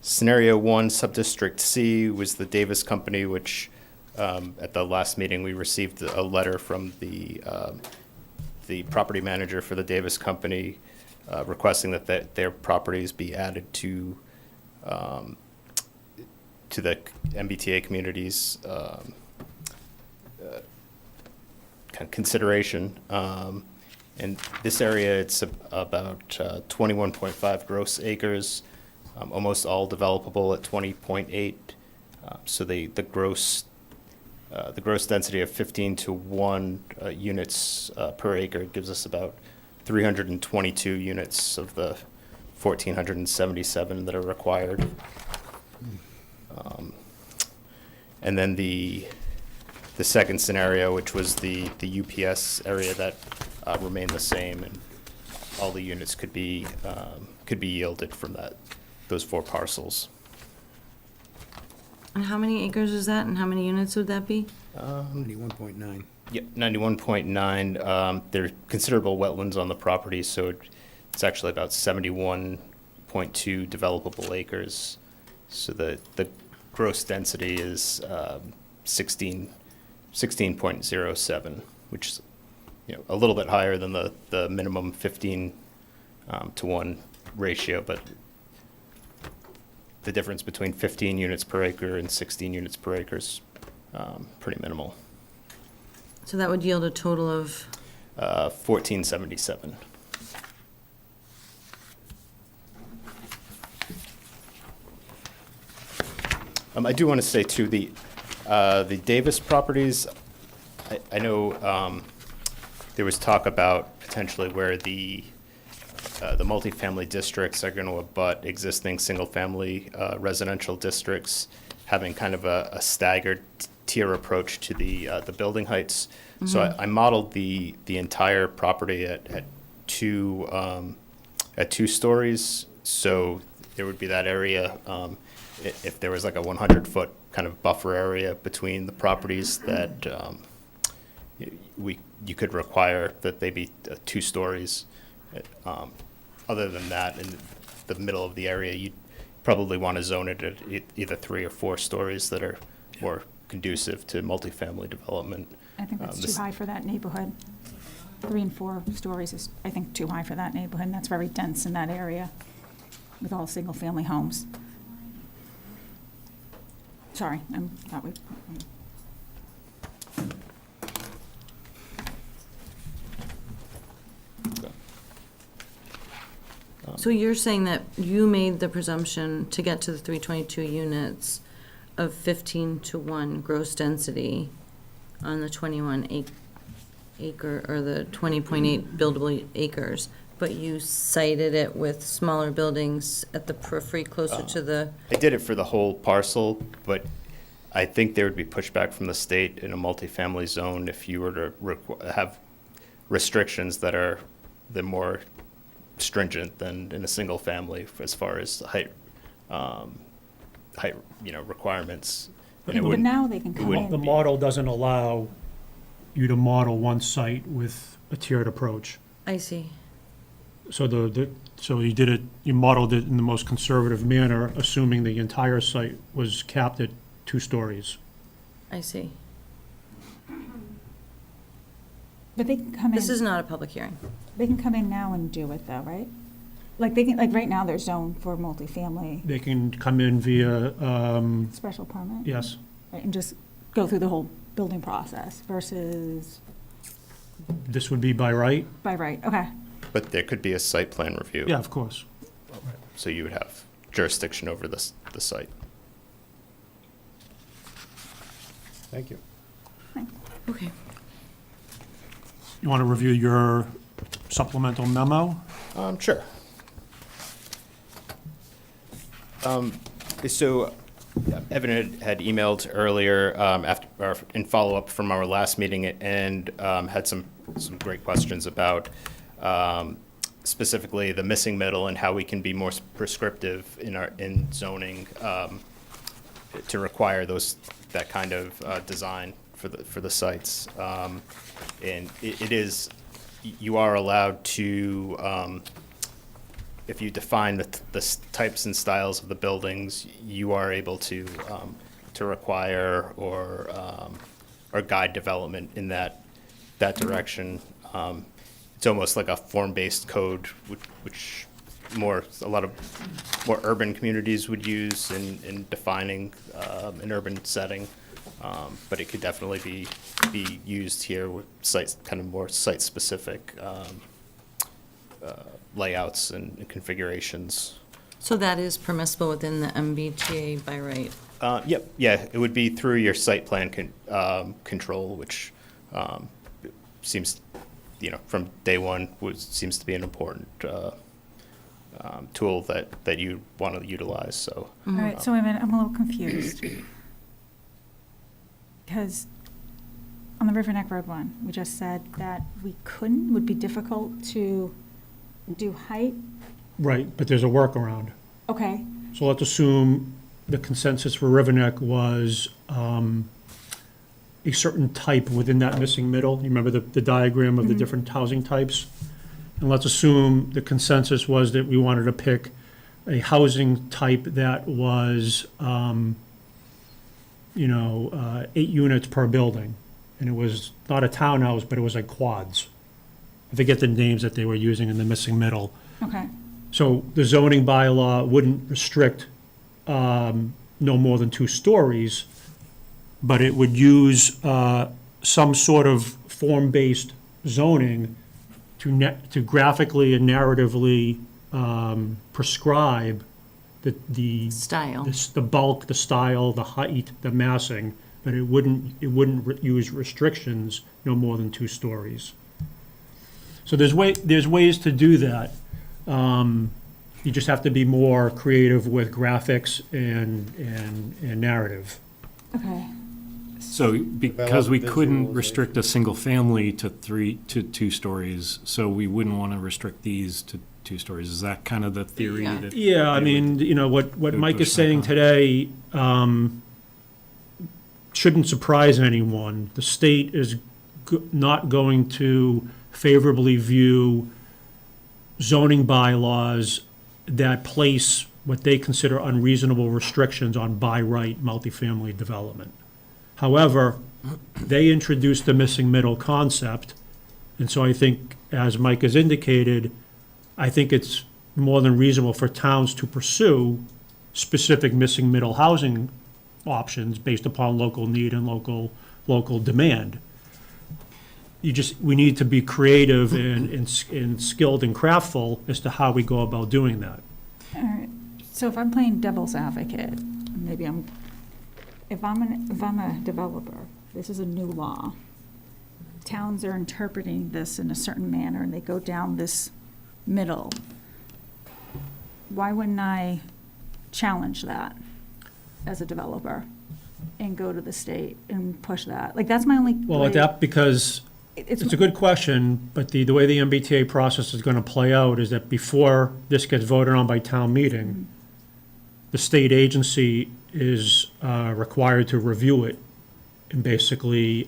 Scenario 1, Subdistrict C, was the Davis Company, which at the last meeting we received a letter from the property manager for the Davis Company requesting that their properties be added to the MBTA community's kind of consideration. In this area, it's about 21.5 gross acres, almost all developable at 20.8. So the gross density of 15 to 1 units per acre gives us about 322 units of the 1,477 that are required. And then the second scenario, which was the UPS area, that remained the same, and all the units could be yielded from those 4 parcels. And how many acres is that, and how many units would that be? 91.9. Yep, 91.9. There are considerable wetlands on the property, so it's actually about 71.2 developable acres. So the gross density is 16.07, which is a little bit higher than the minimum 15 to 1 ratio, but the difference between 15 units per acre and 16 units per acre is pretty minimal. So that would yield a total of, 1477. I do want to say too, the Davis properties, I know there was talk about potentially where the multifamily districts are going to abut existing single-family residential districts, having kind of a staggered tier approach to the building heights. Mm-hmm. So I modeled the entire property at 2 stories. So there would be that area. If there was like a 100-foot kind of buffer area between the properties, that you could require that they be 2 stories. Other than that, in the middle of the area, you'd probably want to zone it at either 3 or 4 stories that are more conducive to multifamily development. I think that's too high for that neighborhood. 3 and 4 stories is, I think, too high for that neighborhood, and that's very dense in that area with all single-family homes. Sorry, thought we. so you're saying that you made the presumption to get to the 322 units of 15 to 1 gross density on the 21 acre, or the 20.8 buildable acres, but you cited it with smaller buildings at the periphery closer to the... I did it for the whole parcel, but I think there would be pushback from the state in a multifamily zone if you were to have restrictions that are more stringent than in a single family as far as height requirements. And it But wouldn't- now they can come wouldn't The in. model doesn't allow you to model one site with a tiered approach. I see. So so you did it, you modeled it in the most conservative manner, assuming the entire site was capped at 2 stories. I see. But they can come in. This is not a public hearing. They can come in now and do it though, right? Like they can, like right now they're zoned for multifamily They can come in via, special permit. yes, Right, and just go through the whole building process versus this would be by right? by right, okay. But there could be a site plan review. Yeah, of course. So you would have jurisdiction over the site. Thank you. Okay. You want to review your supplemental memo? Sure. So Evan had emailed earlier after, or in follow-up from our last meeting, and had some great questions about specifically the missing middle and how we can be more prescriptive in zoning to require that kind of design for the sites. And it is, you are allowed to, if you define the types and styles of the buildings, you are able to require or guide development in that direction. It's almost like a form-based code, which a lot of more urban communities would use in defining an urban setting. But it could definitely be used here with sites, kind of more site-specific layouts and configurations. So that is permissible within the MBTA by right? Yep, yeah, it would be through your site plan control, which seems, from day one, seems to be an important tool that you want to utilize, so. All right, so wait a minute, I'm a little confused. Because on the River Neck Road one, we just said that would be difficult to do height. Right, but there's a workaround. Okay, So let's assume the consensus for Riverneck was a certain type within that missing middle. You remember the diagram of the different housing types? And let's assume the consensus was that we wanted to pick a housing type that was, 8 units per building. And it was not a townhouse, but it was like quads. I forget the names that they were using in the missing middle. okay, So the zoning bylaw wouldn't restrict no more than 2 stories, but it would use some sort of form-based zoning to graphically and narratively prescribe the Style. the bulk, the style, the height, the massing, but it wouldn't use restrictions no more than 2 stories. So there's ways to do that. You just have to be more creative with graphics and narrative. okay. So because we Develop couldn't visualization. restrict a single family to 2 stories, so we wouldn't want to restrict these to 2 stories. Is that kind of the theory? Yeah. that- Yeah, I mean, what would Mike push is back saying on. today shouldn't surprise anyone. The state is not going to favorably view zoning bylaws that place what they consider unreasonable restrictions on by right multifamily development. However, they introduced the missing middle concept, and so I think, as Mike has indicated, I think it's more than reasonable for towns to pursue specific missing middle housing options based upon local need and local demand. We need to be creative and skilled and craftful as to how we go about doing that. All right, so if I'm playing devil's advocate, maybe if I'm a developer, this is a new law. Towns are interpreting this in a certain manner, and they go down this middle. Why wouldn't I challenge that as a developer and go to the state and push that? Like, that's my only. Well, because it's a good question, but the way the MBTA process is going to play out is that before this gets voted on by town meeting, the state agency is required to review it and basically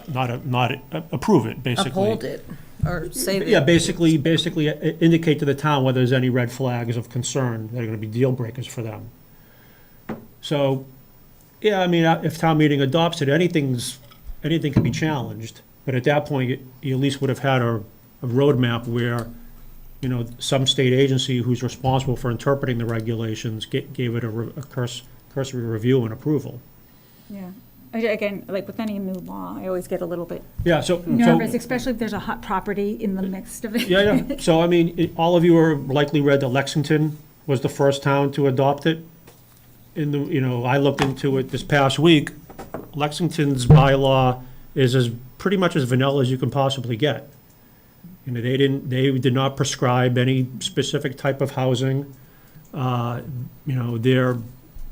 not approve it, basically. Uphold it, or say that. Yeah, basically indicate to the town whether there's any red flags of concern that are gonna be deal breakers for them. So, yeah, I mean, if town meeting adopts it, anything can be challenged, but at that point, you at least would have had a roadmap where, you know, some state agency who's responsible for interpreting the regulations gave it a cursory review and approval. Yeah. Again, like with any new law, I always get a little bit Yeah, so. nervous, especially if there's a hot property in the midst of it. Yeah, yeah. So, I mean, all of you are likely read that Lexington was the first town to adopt it. I looked into it this past week. Lexington's bylaw is pretty much as vanilla as you can possibly get. They did not prescribe any specific type of housing. Their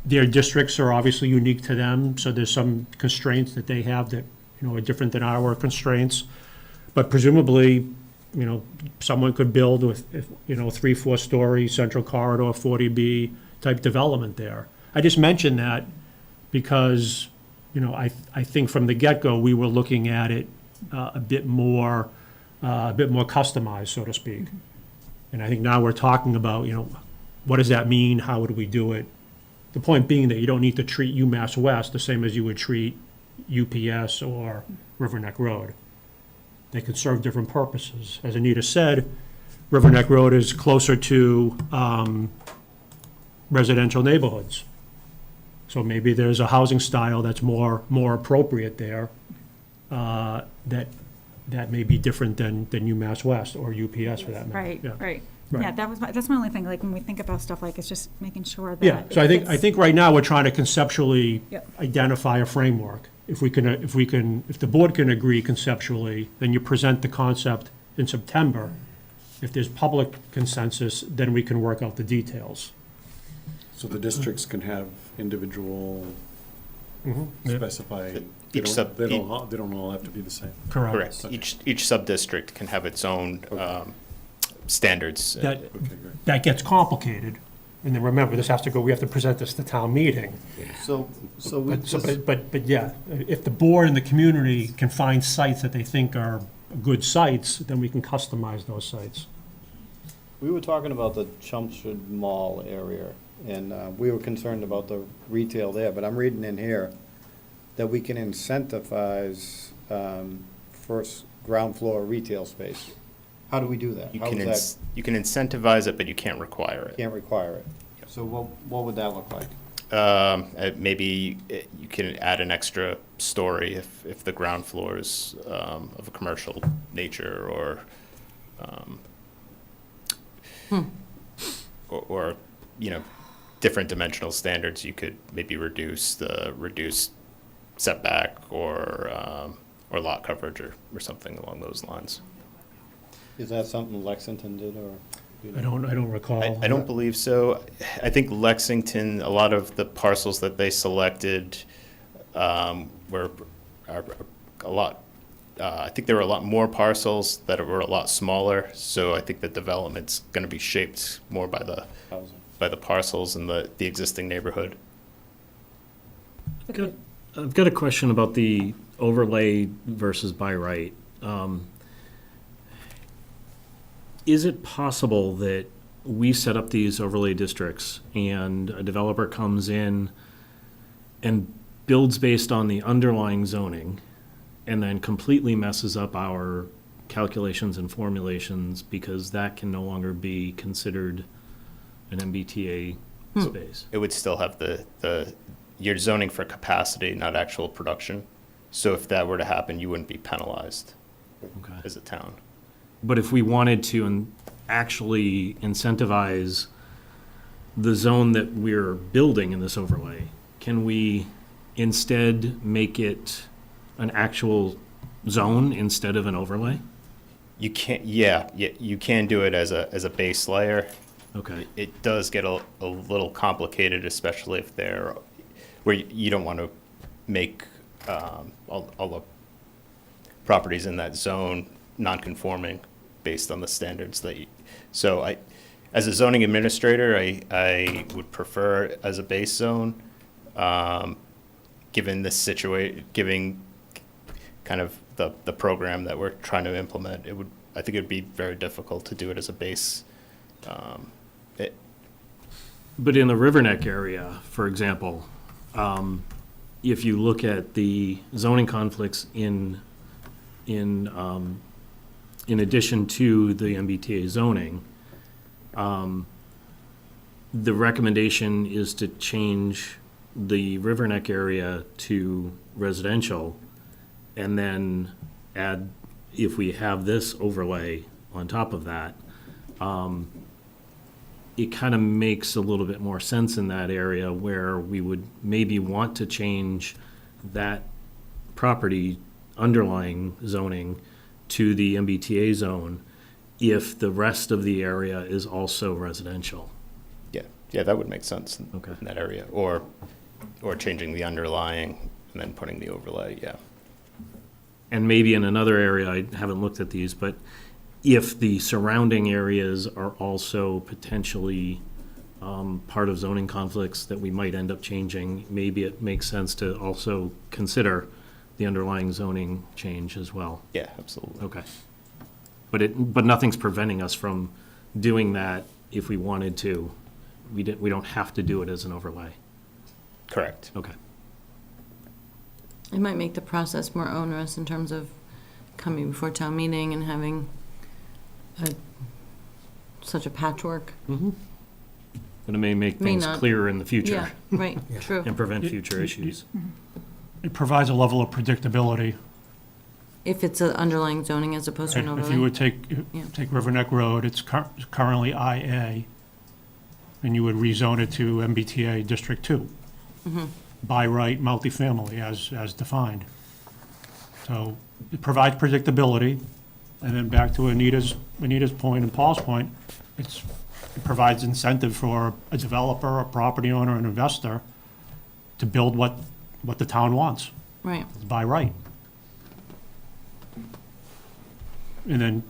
districts are obviously unique to them, so there's some constraints that they have that, are different than our constraints. But presumably, someone could build with, 3-4 story central corridor, 40B type development there. I just mentioned that because, I think from the get-go, we were looking at it a bit more customized, so to speak. And I think now we're talking about, what does that mean? How would we do it? The point being that you don't need to treat UMass West the same as you would treat UPS or River Neck Road. They could serve different purposes. As Anita said, River Neck Road is closer to residential neighborhoods. So maybe there's a housing style that's more appropriate there that may be different than UMass West or UPS for that matter. Right, Yeah. right. Right. Yeah, that's my only thing, like, when we think about stuff like, it's just making sure that. Yeah, so I think right now we're trying to conceptually Yep. identify a framework. If the board can agree conceptually, then you present the concept in September. If there's public consensus, then we can work out the details. So the districts can have individual specified, they Each don't all have to be the same. Correct. Each sub-district can have its own standards. That gets complicated. And then remember, we have to present this to town meeting. So we just, But yeah, if the board and the community can find sites that they think are good sites, then we can customize those sites. we were talking about the Chelmsford Mall area, and we were concerned about the retail there, but I'm reading in here that we can incentivize first ground floor retail space. How do we do that? You How can is that, you can incentivize it, but you can't require it. can't require it. So what would that look like? Maybe you can add an extra story if the ground floor is of a commercial nature or different dimensional standards. You could maybe reduce setback or lot coverage or something along those lines. Is that something Lexington did, or? I don't recall. I don't believe so. I think Lexington, a lot of the parcels that they selected were a lot. I think there were a lot more parcels that were a lot smaller. So I think the development's going to be shaped more by the parcels in the existing neighborhood. I've got a question about the overlay versus by right. Is it possible that we set up these overlay districts and a developer comes in and builds based on the underlying zoning and then completely messes up our calculations and formulations because that can no longer be considered an MBTA space? It would still have you're zoning for capacity, not actual production. So if that were to happen, you wouldn't be penalized as a town. But if we wanted to actually incentivize the zone that we're building in this overlay, can we instead make it an actual zone instead of an overlay? You can't. Yeah, you can do it as a base layer. Okay. It does get a little complicated, especially if where you don't want to make all the properties in that zone non-conforming based on the standards so I as a zoning administrator, I would prefer as a base zone, given this given kind of the program that we're trying to implement. I think it would be very difficult to do it as a base. But in the Riverneck area, for example, if you look at the zoning conflicts in addition to the MBTA zoning, the recommendation is to change the Riverneck area to residential, and then add, if we have this overlay on top of that, it kind of makes a little bit more sense in that area where we would maybe want to change that property underlying zoning to the MBTA zone if the rest of the area is also residential. Yeah, that would make sense in Okay. that area, or changing the underlying and then putting the overlay, yeah. And maybe in another area, I haven't looked at these, but if the surrounding areas are also potentially part of zoning conflicts that we might end up changing, maybe it makes sense to also consider the underlying zoning change as well. Yeah, absolutely. Okay. But nothing's preventing us from doing that if we wanted to. We don't have to do it as an overlay. Correct. Okay. It might make the process more onerous in terms of coming before town meeting and having such a patchwork. Mm-hmm. But it may make May things not. clearer in the future. Yeah, right, true. And prevent future issues. It provides a level of predictability. If it's an underlying zoning as opposed to an If overlay. you would Yeah. take Riverneck Road, it's currently IA, and you would rezone it to MBTA District 2. By right multifamily as defined. So it provides predictability, and then back to Anita's point and Paul's point, it provides incentive for a developer, a property owner, an investor to build what the town wants. Right. By right. And then,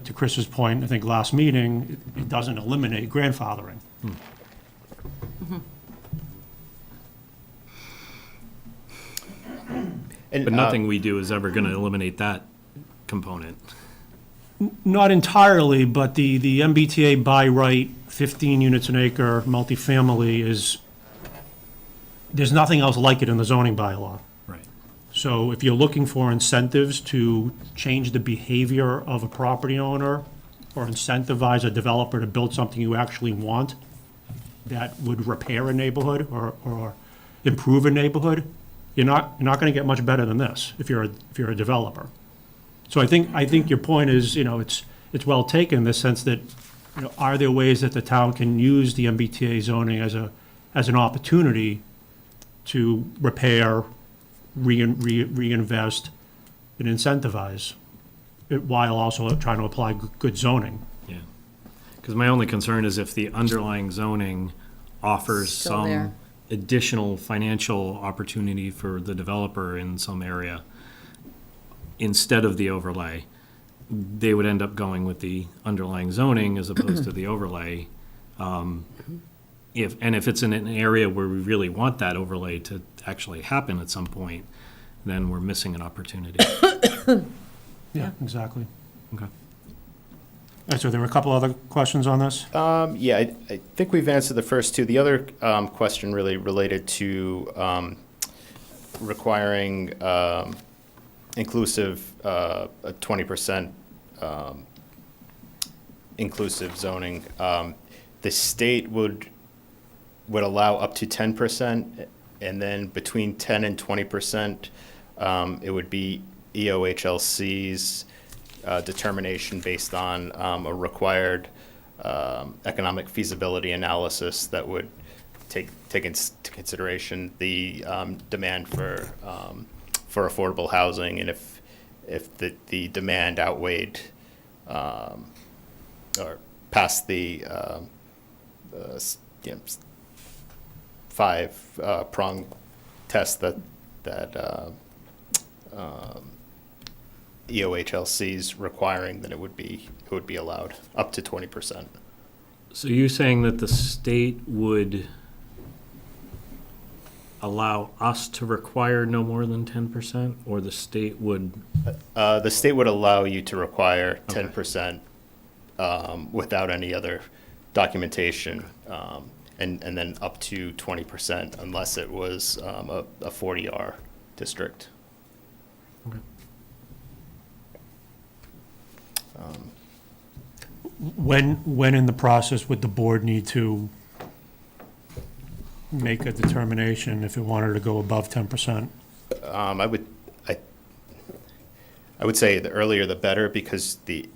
to Chris's point, I think last meeting, it doesn't eliminate grandfathering. And, But nothing we do is ever going to eliminate that component. Not entirely, but the MBTA by right, 15 units an acre, multifamily is, there's nothing else like it in the zoning bylaw. Right. So if you're looking for incentives to change the behavior of a property owner or incentivize a developer to build something you actually want that would repair a neighborhood or improve a neighborhood, you're not going to get much better than this if you're a developer. So I think your point is, it's well taken in the sense that, are there ways that the town can use the MBTA zoning as an opportunity to repair, reinvest, and incentivize, while also trying to apply good zoning? Yeah. Because my only concern is if the underlying zoning offers Still there. some additional financial opportunity for the developer in some area instead of the overlay, they would end up going with the underlying zoning as opposed to the overlay. If it's in an area where we really want that overlay to actually happen at some point, then we're missing an opportunity. Yeah, exactly. Okay. All right, so there were a couple other questions on this? Yeah, I think we've answered the first two. The other question really related to requiring inclusive, a 20% inclusive zoning. The state would allow up to 10%, and then between 10 and 20%, it would be EOHLC's determination based on a required economic feasibility analysis that would take into consideration the demand for affordable housing, and if the demand outweighed or passed the five-prong test that EOHLC's requiring, then it would be allowed up to 20%. So you're saying that the state would allow us to require no more than 10%, or the state would? The state would allow you to require 10% without any other documentation, and then up to 20% unless it was a 40R district. Okay. When in the process would the board need to make a determination if it wanted to go above 10%? I would say the earlier the better, because the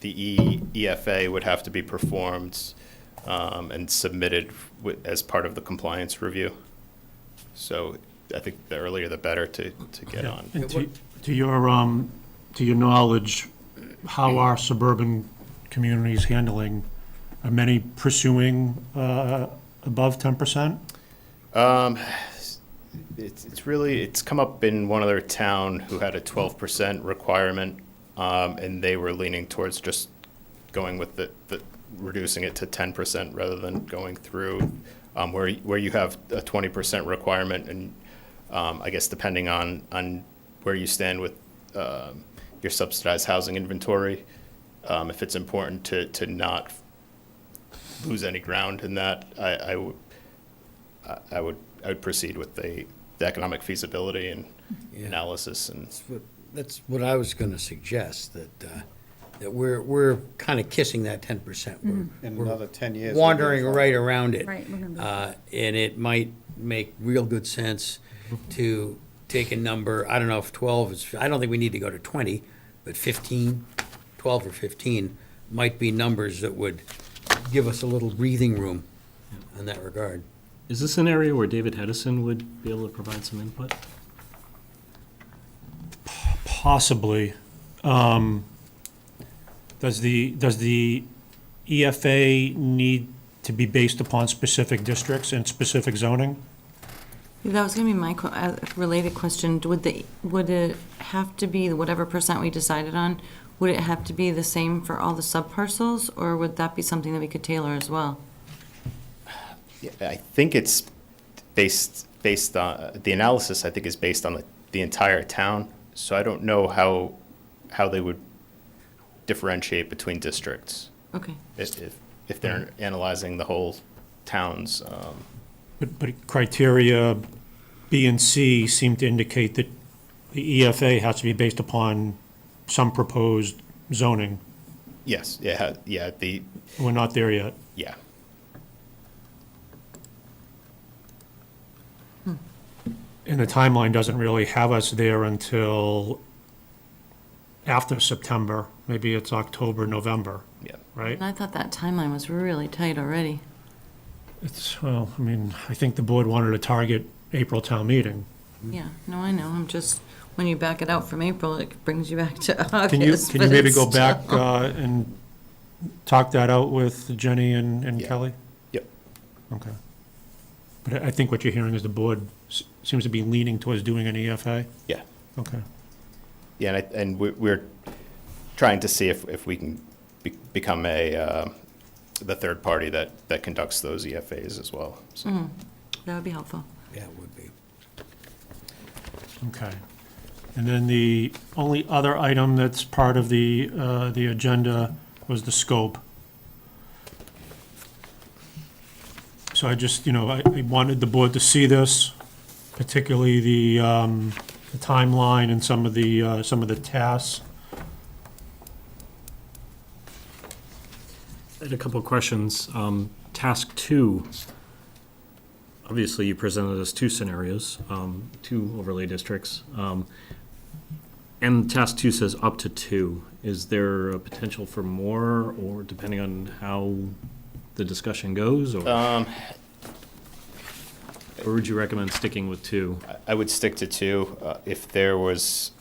EFA would have to be performed and submitted as part of the compliance review. So I think the earlier the better to get on. And to your knowledge, how are suburban communities handling, are many pursuing above 10%? It's come up in one other town who had a 12% requirement, and they were leaning towards just going with the reducing it to 10% rather than going through, where you have a 20% requirement, and I guess depending on where you stand with your subsidized housing inventory, if it's important to not lose any ground in that, I would proceed with the economic feasibility and analysis. And That's what I was going to suggest, that we're kind of kissing that 10%. In another 10 years. Wandering right around it. Right, we're gonna And it might make real good sense to take a number, I don't know if 12 is, I don't think we need to go to 20, but 15, 12 or 15 might be numbers that would give us a little breathing room in that regard. Is this an area where David Hedison would be able to provide some input? Possibly. Does the EFA need to be based upon specific districts and specific zoning? That was gonna be my related question. Would it have to be whatever percent we decided on? Would it have to be the same for all the subparcels, or would that be something that we could tailor as well? I think it's based on, the analysis I think is based on the entire town. So I don't know how they would differentiate between districts. Okay. If they're analyzing the whole towns. But criteria B and C seem to indicate that the EFA has to be based upon some proposed zoning. Yes, yeah, We're not there yet. yeah. And the timeline doesn't really have us there until after September. Maybe it's October, November, Yeah. right? And I thought that timeline was really tight already. Well, I mean, I think the board wanted to target April town meeting. Yeah, no, I know. I'm just, when you back it out from April, it brings you back to August. Can you but maybe it's go still- back and talk that out with Jenny and Yeah. Kelly? Yep. Okay. But I think what you're hearing is the board seems to be leaning towards doing an EFA? Yeah. Okay. Yeah, and we're trying to see if we can become the third party that conducts those EFAs as well. So. That would be helpful. Yeah, it would be. Okay. And then the only other item that's part of the agenda was the scope. So I just, I wanted the board to see this, particularly the timeline and some of the tasks. I had a couple of questions. Task 2, obviously you presented us 2 scenarios, 2 overlay districts. And task 2 says up to 2. Is there a potential for more, or depending on how the discussion goes, or would you recommend sticking with 2? I would stick to 2. If there was,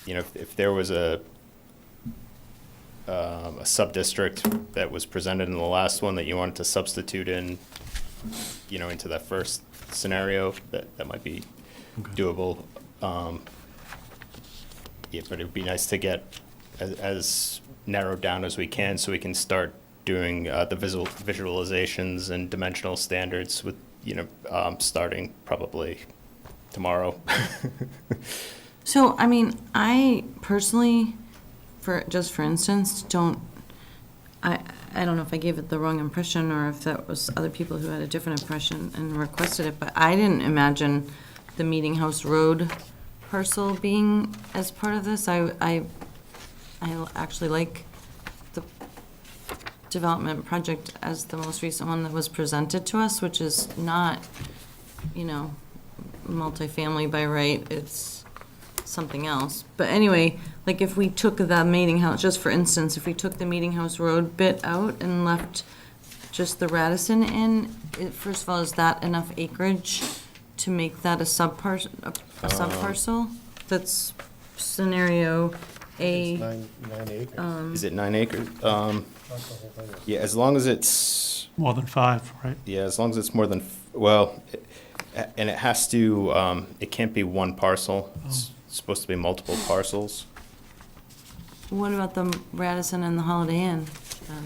if there was a sub-district that was presented in the last one that you wanted to substitute in, into that first scenario, that might be doable. Yeah, but it'd be nice to get as narrowed down as we can, so we can start doing the visualizations and dimensional standards with, starting probably tomorrow. So, I mean, I personally, for instance, I don't know if I gave it the wrong impression or if that was other people who had a different impression and requested it, but I didn't imagine the Meeting House Road parcel being as part of this. I actually like the development project as the most recent one that was presented to us, which is not, multifamily by right. It's something else. But anyway, like if we took the Meeting House, just for instance, if we took the Meeting House Road bit out and left just the Radisson in, first of all, is that enough acreage to make that a subparcel? That's scenario A. It's nine acres. Is it 9 acres? Yeah, as long as it's, More than 5, right? yeah, as long as it's more than, and it has to, it can't be one parcel. It's supposed to be multiple parcels. What about the Radisson and the Holiday Inn? then?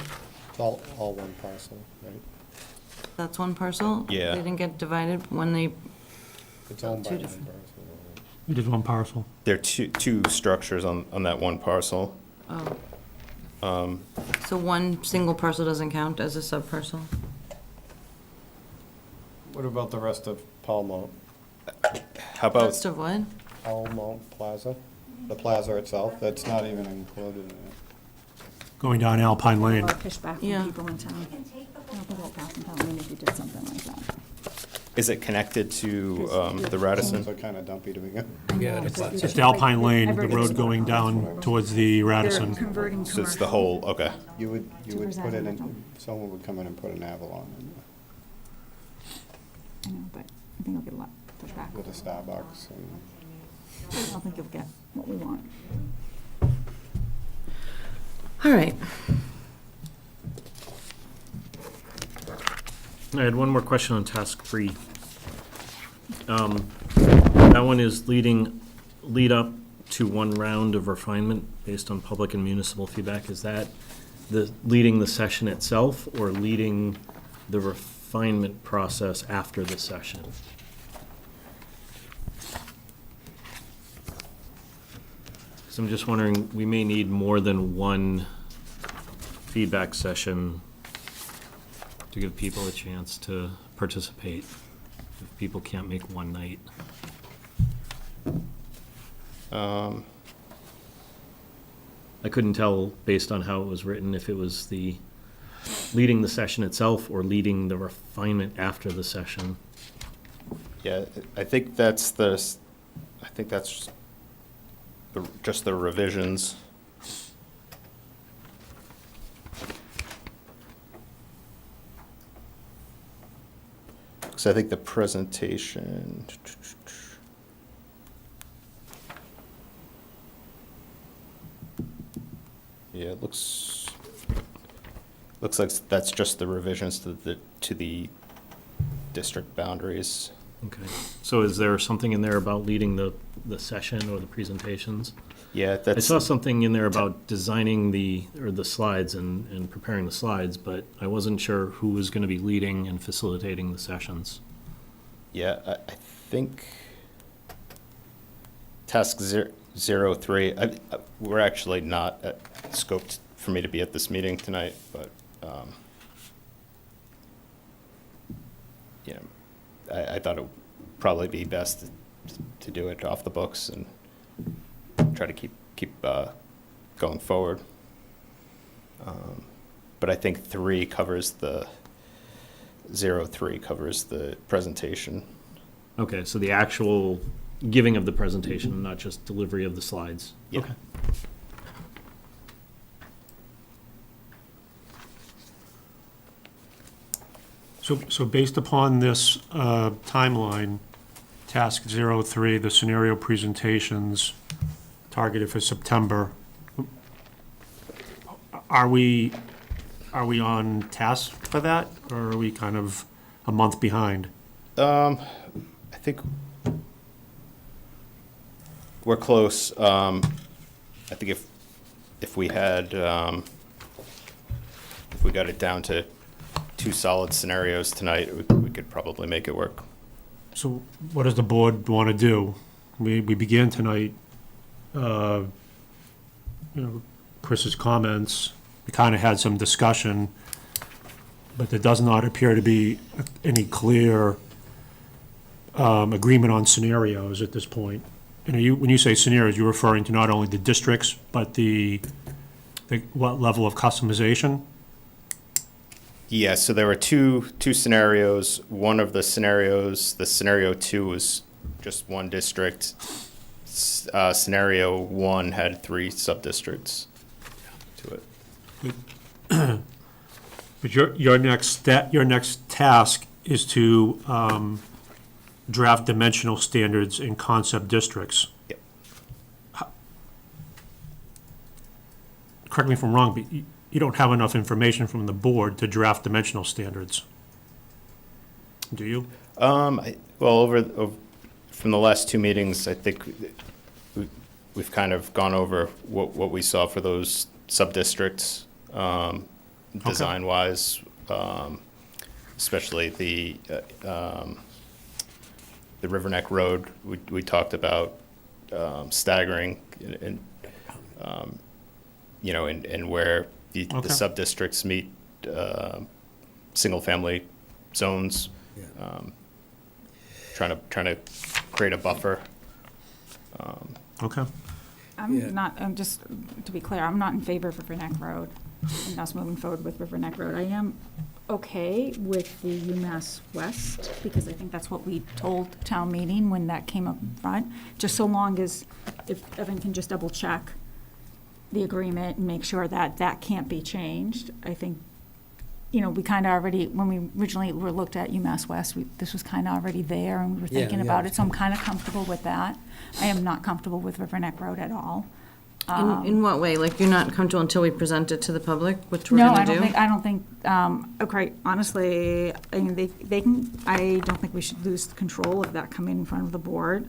It's all one parcel, right? That's one parcel? Yeah. They didn't get divided when they, It's owned by Two one different- parcel. We did one parcel. There are two structures on that one parcel. so one single parcel doesn't count as a subparcel? What about the rest of Palmo, How about, Rest of what? Palmo Plaza? The plaza itself, that's not even included in it. Going down Alpine Lane. Or pushback Yeah. from people in town. I don't think that passed in town, maybe if you did something like that. is it connected to the Radisson? So kind of dumpy to begin. Yeah, No, it's but you Just should- Alpine Lane, the everybody's- road going down towards the They're Radisson. converting So it's the commercial. whole, okay. You would To put present it it. in, someone would come in and put an Avalon in I know, but I think you'll get a lot pushback. with a Starbucks and. I don't think you'll get what we want. All right. I had one more question on task 3. That one is lead up to one round of refinement based on public and municipal feedback. Is that leading the session itself or leading the refinement process after the session? So I'm just wondering, we may need more than one feedback session to give people a chance to participate, if people can't make one night. I couldn't tell, based on how it was written, if it was the leading the session itself or leading the refinement after the session. Yeah, I think that's just the revisions. Because I think the presentation. Yeah, it looks like that's just the revisions to the district boundaries. Okay, so is there something in there about leading the session or the presentations? Yeah, I that's. saw something in there about designing the slides and preparing the slides, but I wasn't sure who was gonna be leading and facilitating the sessions. Yeah, I think task 03, we're actually not scoped for me to be at this meeting tonight, but, I thought it would probably be best to do it off the books and try to keep going forward. But I think 03 covers the presentation. Okay, so the actual giving of the presentation, not just delivery of the slides? Yeah. Okay. So based upon this timeline, task 03, the scenario presentations targeted for September, are we on task for that, or are we kind of a month behind? I think we're close. I think if we had we got it down to 2 solid scenarios tonight, we could probably make it work. So what does the board want to do? We began tonight, Chris's comments, we kind of had some discussion, but there does not appear to be any clear agreement on scenarios at this point. And when you say scenarios, you're referring to not only the districts, but what level of customization? Yeah, so there were two scenarios. One of the scenarios, the scenario 2 was just one district. Scenario 1 had 3 sub-districts to it. But your next task is to draft dimensional standards in concept districts. Yep. Correct me if I'm wrong, but you don't have enough information from the board to draft dimensional standards, do you? From the last 2 meetings, I think we've kind of gone over what we saw for those sub-districts, design-wise, especially the River Neck Road. We talked about staggering and where the sub-districts meet single-family zones, trying to create a buffer. Okay. Just to be clear, I'm not in favor of River Neck Road and us moving forward with River Neck Road. I am okay with the UMass West, because I think that's what we told town meeting when that came up front, just so long as, if Evan can just double check the agreement and make sure that that can't be changed. I think, we kind of already, when we originally looked at UMass West, this was kind of already there, and we were thinking about it, so I'm kind of comfortable with that. I am not comfortable with River Neck Road at all. In what way? Like, you're not comfortable until we present it to the public, which we're gonna do? No, I don't think, okay, honestly, I mean, they can, I don't think we should lose control of that coming in front of the board.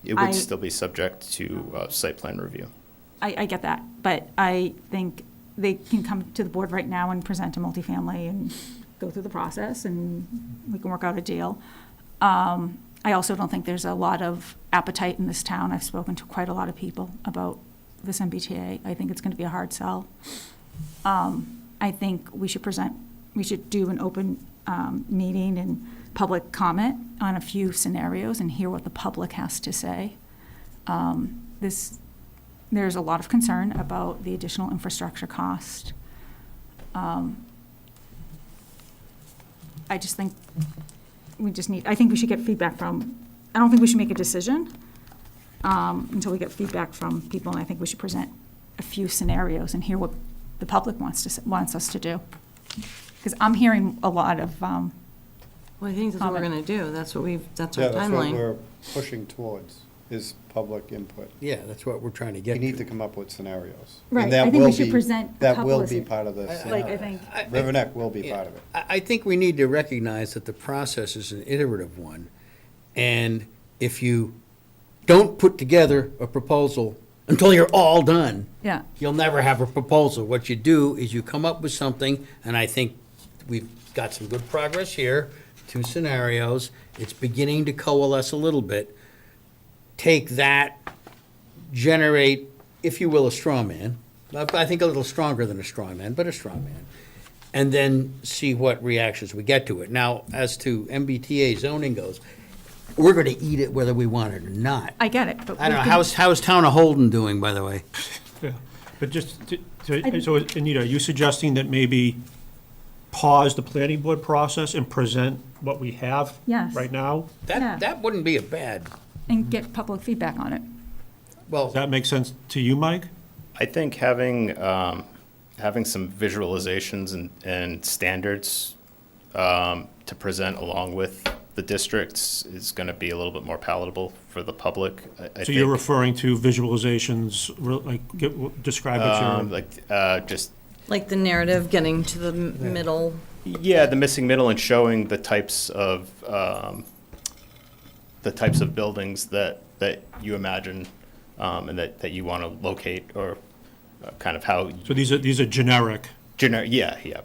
It would still be subject to site plan review. I get that, but I think they can come to the board right now and present a multifamily and go through the process, and we can work out a deal. I also don't think there's a lot of appetite in this town. I've spoken to quite a lot of people about this MBTA. I think it's going to be a hard sell. I think we should do an open meeting and public comment on a few scenarios and hear what the public has to say. There's a lot of concern about the additional infrastructure cost. I just think I think we should get feedback I don't think we should make a decision until we get feedback from people, and I think we should present a few scenarios and hear what the public wants us to do. Because I'm hearing a lot of Well, I think that's what we're gonna do. That's our That's what timeline. we're pushing towards, is public input. Yeah, that's what we're trying to get We to. need to come up with scenarios. Right, And that I think we will should be- present a That couple will of be sce- part of this. like, I think, River Neck will be part of it. I think we need to recognize that the process is an iterative one, and if you don't put together a proposal until you're all done, yeah. you'll never have a proposal. What you do is you come up with something, and I think we've got some good progress here, 2 scenarios. It's beginning to coalesce a little bit. Take that, generate, if you will, a straw man. I think a little stronger than a straw man, but a straw man. And then see what reactions we get to it. Now, as to MBTA zoning goes, we're going to eat it whether we want it or not. I get it, but I don't know, we can- how's Town of Holden doing, by the way? Yeah, but just, so Anita, are you suggesting that maybe pause the planning board process and present what we have Yes. right now? Yeah. That wouldn't be a bad, and get public feedback on it. well, Does that make sense to you, Mike? I think having some visualizations and standards to present along with the districts is going to be a little bit more palatable for the public. I So you're think, referring to visualizations, describe what you're. just Like the narrative, getting to the middle. yeah, the missing middle and showing the types of buildings that you imagine and that you want to locate, or kind of how So these are generic. Yeah.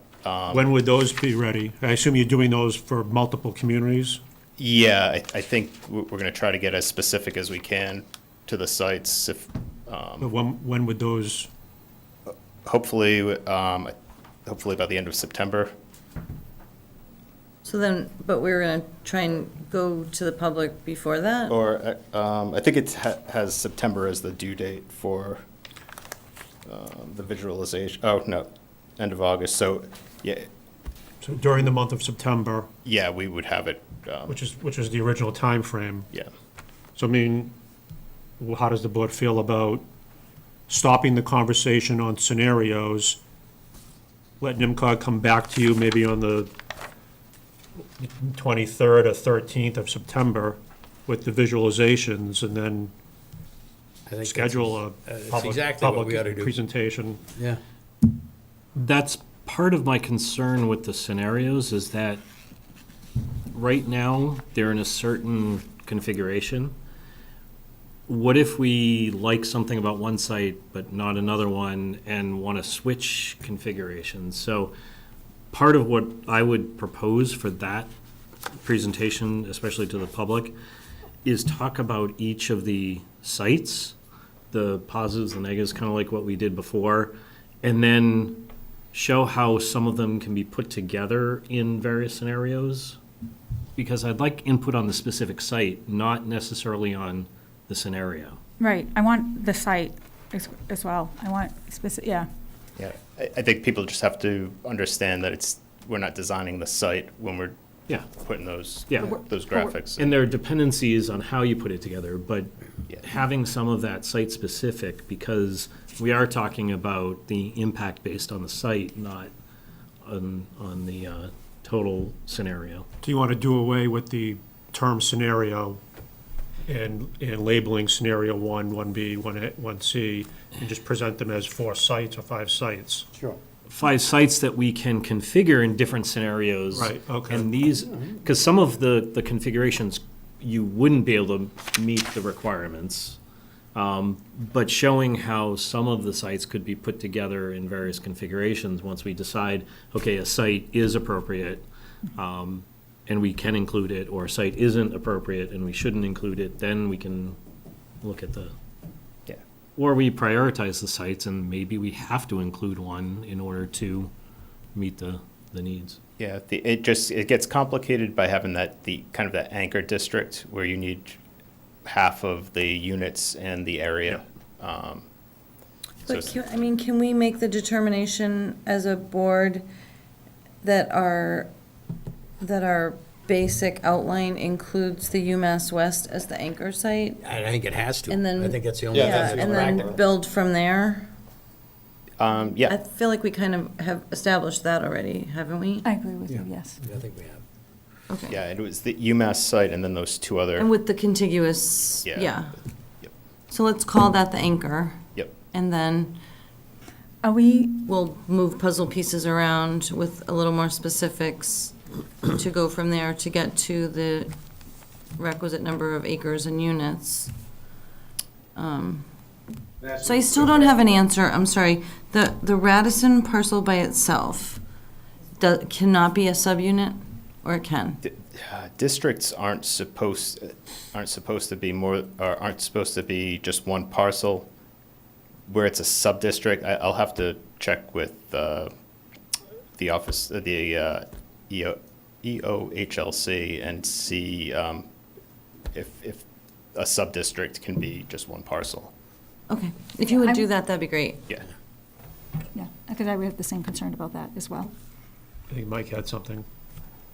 When would those be ready? I assume you're doing those for multiple communities? Yeah, I think we're going to try to get as specific as we can to the sites. If But when would those, hopefully by the end of September. So then, but we're going to try and go to the public before that? Or I think it has September as the due date for the visualization. Oh, no, end of August. So, yeah, so during the month of September, yeah, we would have it. which is the original time frame. Yeah. So I mean, how does the board feel about stopping the conversation on scenarios, letting NIMCOG come back to you maybe on the 23rd or 13th of September with the visualizations, and then I think schedule a that's public, exactly what we ought to public do. presentation? Yeah. That's part of my concern with the scenarios, is that right now, they're in a certain configuration. What if we like something about one site but not another one and want to switch configurations? So part of what I would propose for that presentation, especially to the public, is talk about each of the sites, the positives, the negatives, kind of like what we did before, and then show how some of them can be put together in various scenarios. Because I'd like input on the specific site, not necessarily on the scenario. Right, I want the site as well. I want specific, yeah. Yeah, I think people just have to understand that we're not designing the site when we're Yeah. putting those Yeah. those graphics. And there are dependencies on how you put it together, but Yeah. having some of that site-specific, because we are talking about the impact based on the site, not on the total scenario. Do you want to do away with the term scenario and labeling scenario 1, 1B, 1C, and just present them as 4 sites or 5 sites? Sure. 5 sites that we can configure in different scenarios. Right, okay. And these, because some of the configurations, you wouldn't be able to meet the requirements. But showing how some of the sites could be put together in various configurations once we decide, okay, a site is appropriate, and we can include it, or a site isn't appropriate and we shouldn't include it, then we can look at the, Yeah. or we prioritize the sites and maybe we have to include one in order to meet the needs. Yeah, it gets complicated by having the anchor district where you need half of the units and the area. So But it's- can we make the determination as a board that our basic outline includes the UMass West as the anchor site? I think it has to. And then- I think that's the only Yeah, thing that's that's And practical. then build from there? I yeah, feel like we kind of have established that already, haven't we? I agree with you, yes. I think we have. Okay. yeah, it was the UMass site and then those two other. And with the contiguous, Yeah. yeah. Yep. So let's call that the anchor, Yep. and then Are we, we'll move puzzle pieces around with a little more specifics to go from there to get to the requisite number of acres and units. So I still don't have an answer, I'm sorry. The Radisson parcel by itself cannot be a subunit, or it can? Districts aren't supposed to be more, or aren't supposed to be just one parcel. Where it's a sub-district, I'll have to check with the office, the EOHLC, and see if a sub-district can be just one parcel. Okay, if you would do that, that'd be great. Yeah. yeah, because I would have the same concern about that as well. I think Mike had something.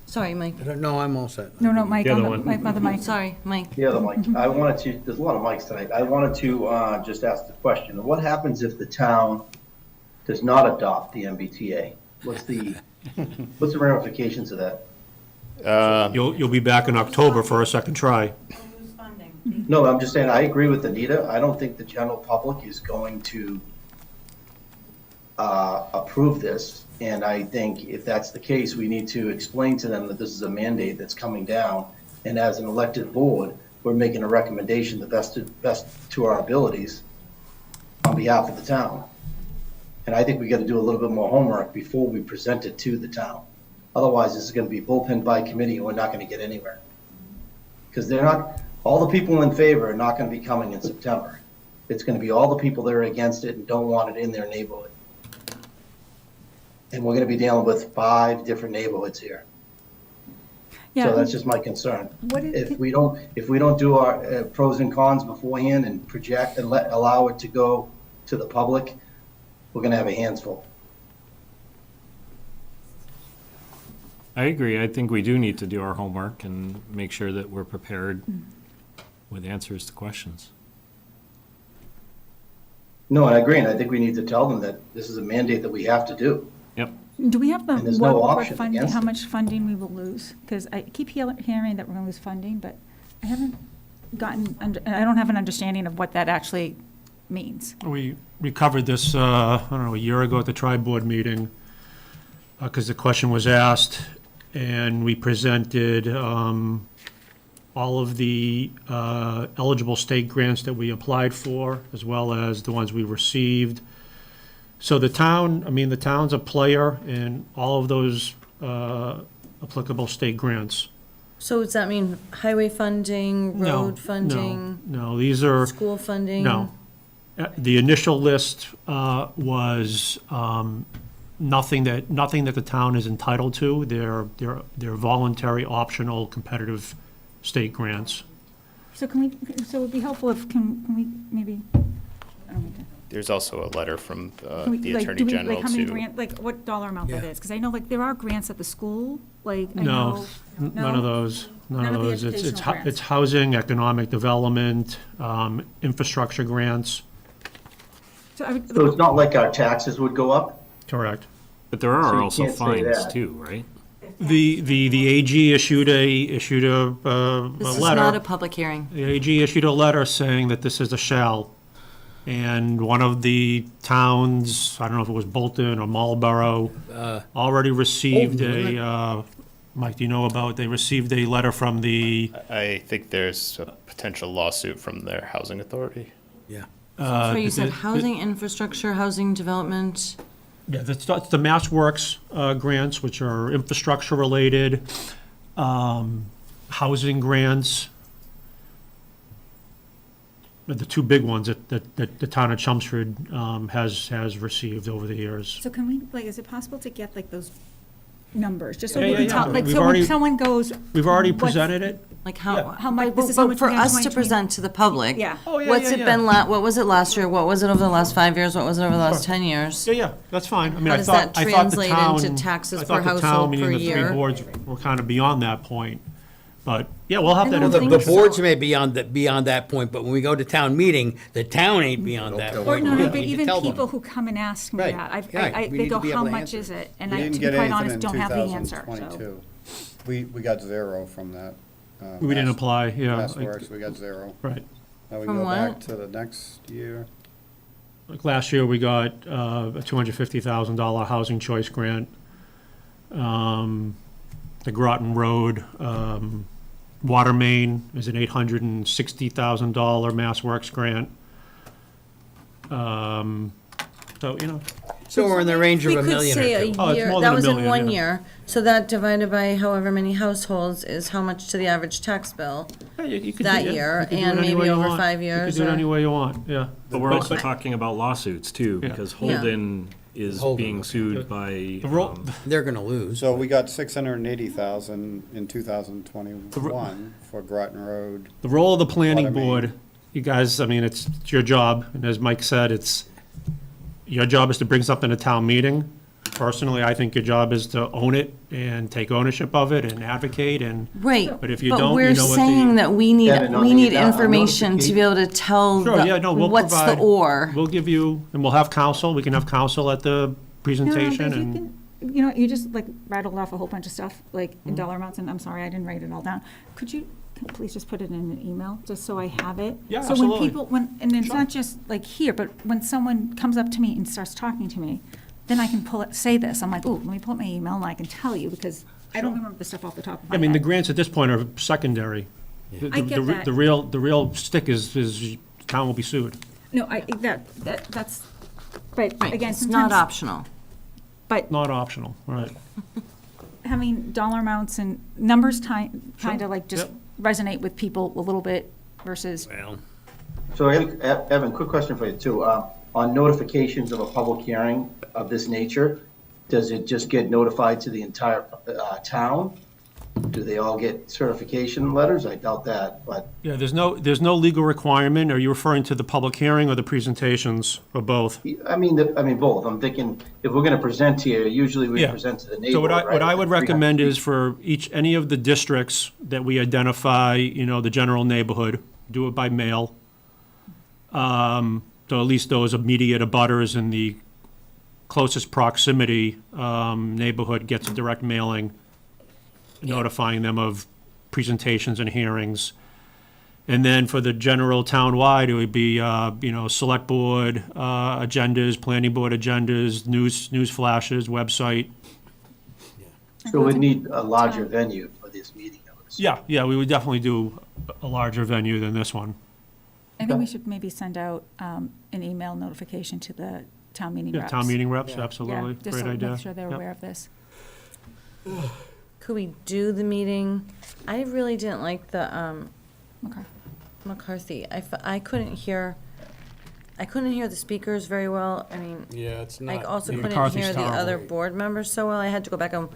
Sorry, Mike. No, I'm all set. No, Mike, The other on one. my other mic. Sorry, Mike. Yeah, the mic. I wanted to, there's a lot of mics tonight. I wanted to just ask the question, what happens if the town does not adopt the MBTA? What's the ramifications of that? You'll be back in October for a second try. No, I'm just saying, I agree with Anita. I don't think the general public is going to approve this. And I think if that's the case, we need to explain to them that this is a mandate that's coming down. And as an elected board, we're making a recommendation the best to our abilities on behalf of the town. And I think we gotta do a little bit more homework before we present it to the town. Otherwise, this is gonna be bullpen by committee, and we're not gonna get anywhere. Because they're not, all the people in favor are not gonna be coming in September. It's gonna be all the people that are against it and don't want it in their neighborhood. And we're gonna be dealing with 5 different neighborhoods here. Yeah. So that's just my concern. What is- If we don't do our pros and cons beforehand and project and allow it to go to the public, we're gonna have a hands full. I agree. I think we do need to do our homework and make sure that we're prepared with answers to questions. No, and I agree, and I think we need to tell them that this is a mandate that we have to do. Yep. Do we have the, And there's no what option funding, against how it. much funding we will lose? Because I keep hearing that we're gonna lose funding, but I haven't gotten, I don't have an understanding of what that actually means. We covered this, I don't know, a year ago at the tri-board meeting, because the question was asked, and we presented all of the eligible state grants that we applied for, as well as the ones we received. So the town, the town's a player in all of those applicable state grants. So does that mean highway funding, No, road funding, No, these are. school funding? No. The initial list was nothing that the town is entitled to. They're voluntary, optional, competitive state grants. So so it'd be helpful if, can we maybe, I don't mean to. There's also a letter from Can we, the like, Attorney do we, General like, how many to. grant, like, what dollar amount that Yeah. is? Because I know, like, there are grants at the school, like, I No, know. none of those, none of None of the those. educational grants. It's housing, economic development, infrastructure grants, So I would, So it's not like our taxes would go up? correct. But there So are you also can't say fines that. too, right? The AG issued a This is not a letter. public hearing. The AG issued a letter saying that this is a shall. And one of the towns, I don't know if it was Bolton or Marlboro, already received Bolton, wasn't Mike, do you know about, they received a letter from the, I think there's a potential lawsuit from their housing authority. Yeah. So you said the- housing infrastructure, housing development. yeah, that's the Mass Works grants, which are infrastructure-related, housing grants. The 2 big ones that the town of Chelmsford has received over the years. so can we, like, is it possible to get, like, those numbers, just so Yeah, we yeah, can yeah. tell, like, We've so when already- someone goes. We've already what's- presented it. Like how, Yeah. How much- but- this is how but much for we got in us to 2020. present to the public. Yeah. Oh, yeah, What's yeah, it yeah. been what was it last year? What was it over the last 5 years? What was it over the last 10 years? Yeah, that's fine. I mean, How I does thought, that I thought the translate town. into taxes I per thought the town, household meaning per the 3 year? boards were kind of beyond that point. But, yeah, we'll have I that don't The think information. boards may be beyond that point, but when we go to town meeting, the town ain't beyond that Or Or point. no, We no, need but to even tell them. people who come and ask me Right, that, right. We they need go, to be able how to much answer is it. it? And We I, didn't to be get quite anything honest, in don't have the answer, so. 2022. We got 0 from that. We didn't apply, yeah. Mass like- Works, we got 0. Right. Now we From go back what? to the next year. Like last year, we got a $250,000 housing choice grant. The Groton Road water main is an $860,000 Mass Works grant. So, So we're in the range of We a could million say or a two. Oh, it's year, more that than a was in million, 1 yeah. year. So that divided by however many households is how much to the average tax bill yeah, you could do that it. year, You could do it and any way maybe you over want. 5 You years. could do it or- any way you want, yeah. But we're also talking about lawsuits too, Yeah. because Yeah. Holden is Holden, being okay. sued by, The ro- They're gonna lose. So we got 680,000 in 2021 for Groton Road. The role of the planning Water main. board, you guys, it's your job, and as Mike said, your job is to bring something to town meeting. Personally, I think your job is to own it and take ownership of it and advocate and, Right. But if you But don't, we're you know what the- saying that we need, Yeah, but we not need that, information to be able to tell Sure, yeah, no, we'll what's the provide- or. we'll give you, and we'll have counsel, we can have counsel at the No, no, but presentation if you and, can, you just like rattled off a whole bunch of stuff, like in dollar amounts, and I'm sorry, I didn't write it all down. Could you please just put it in an email, just so I have it? Yeah, So absolutely. when people, and it's not just like here, but when someone comes up to me and starts talking to me, then I can say this, I'm like, ooh, let me pull up my email and I can tell you, because I don't remember the stuff off the top of my I head. mean, the grants at this point are secondary. I get that. The real stick is town will be sued. No, that's, But Right, again, it's not sometimes, optional. but Not optional, right. having dollar amounts and numbers kind of like just Yep. resonate with people a little bit versus, Well, So Evan, quick question for you too. On notifications of a public hearing of this nature, does it just get notified to the entire town? Do they all get certification letters? I doubt that, but Yeah, there's no legal requirement. Are you referring to the public hearing or the presentations, or both? I mean, both. I'm thinking if we're going to present here, usually we Yeah. present to the So neighborhood, right? what I would Within 300 recommend is feet. for any of the districts that we identify, the general neighborhood, do it by mail. So at least those immediate abutters in the closest proximity neighborhood gets a direct mailing notifying them of presentations and hearings. And then for the general townwide, it would be, select board agendas, planning board agendas, news flashes, website. So we'd need a larger venue for this meeting. I would assume. Yeah, we would definitely do a larger venue than this one. I think we should maybe send out an email notification to the town meeting Yeah, reps. town meeting reps, Yeah, absolutely, just great to idea. make sure they're Yep. aware of this. Could we do the meeting? I really didn't like the Okay. McCarthy. I couldn't hear the speakers very well. I mean, yeah, it's I not. also Yeah, couldn't McCarthy's hear the terrible. other board members so well. I had to go back and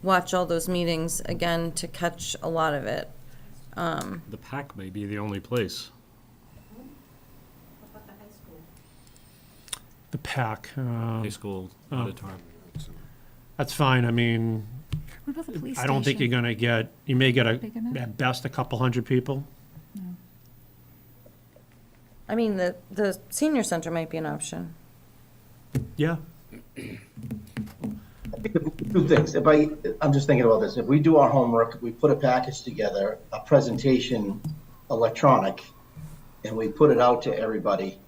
watch all those meetings again to catch a lot of it. The PAC may be the only place. The PAC, High school auditorium. that's fine, I mean, What about the police I don't think you're station? gonna get, you may get Big enough? at best, a couple hundred people. I mean, the senior center might be an option. Yeah, Two things. I'm just thinking about this. If we do our homework, we put a package together, a presentation, electronic, and we put it out to everybody,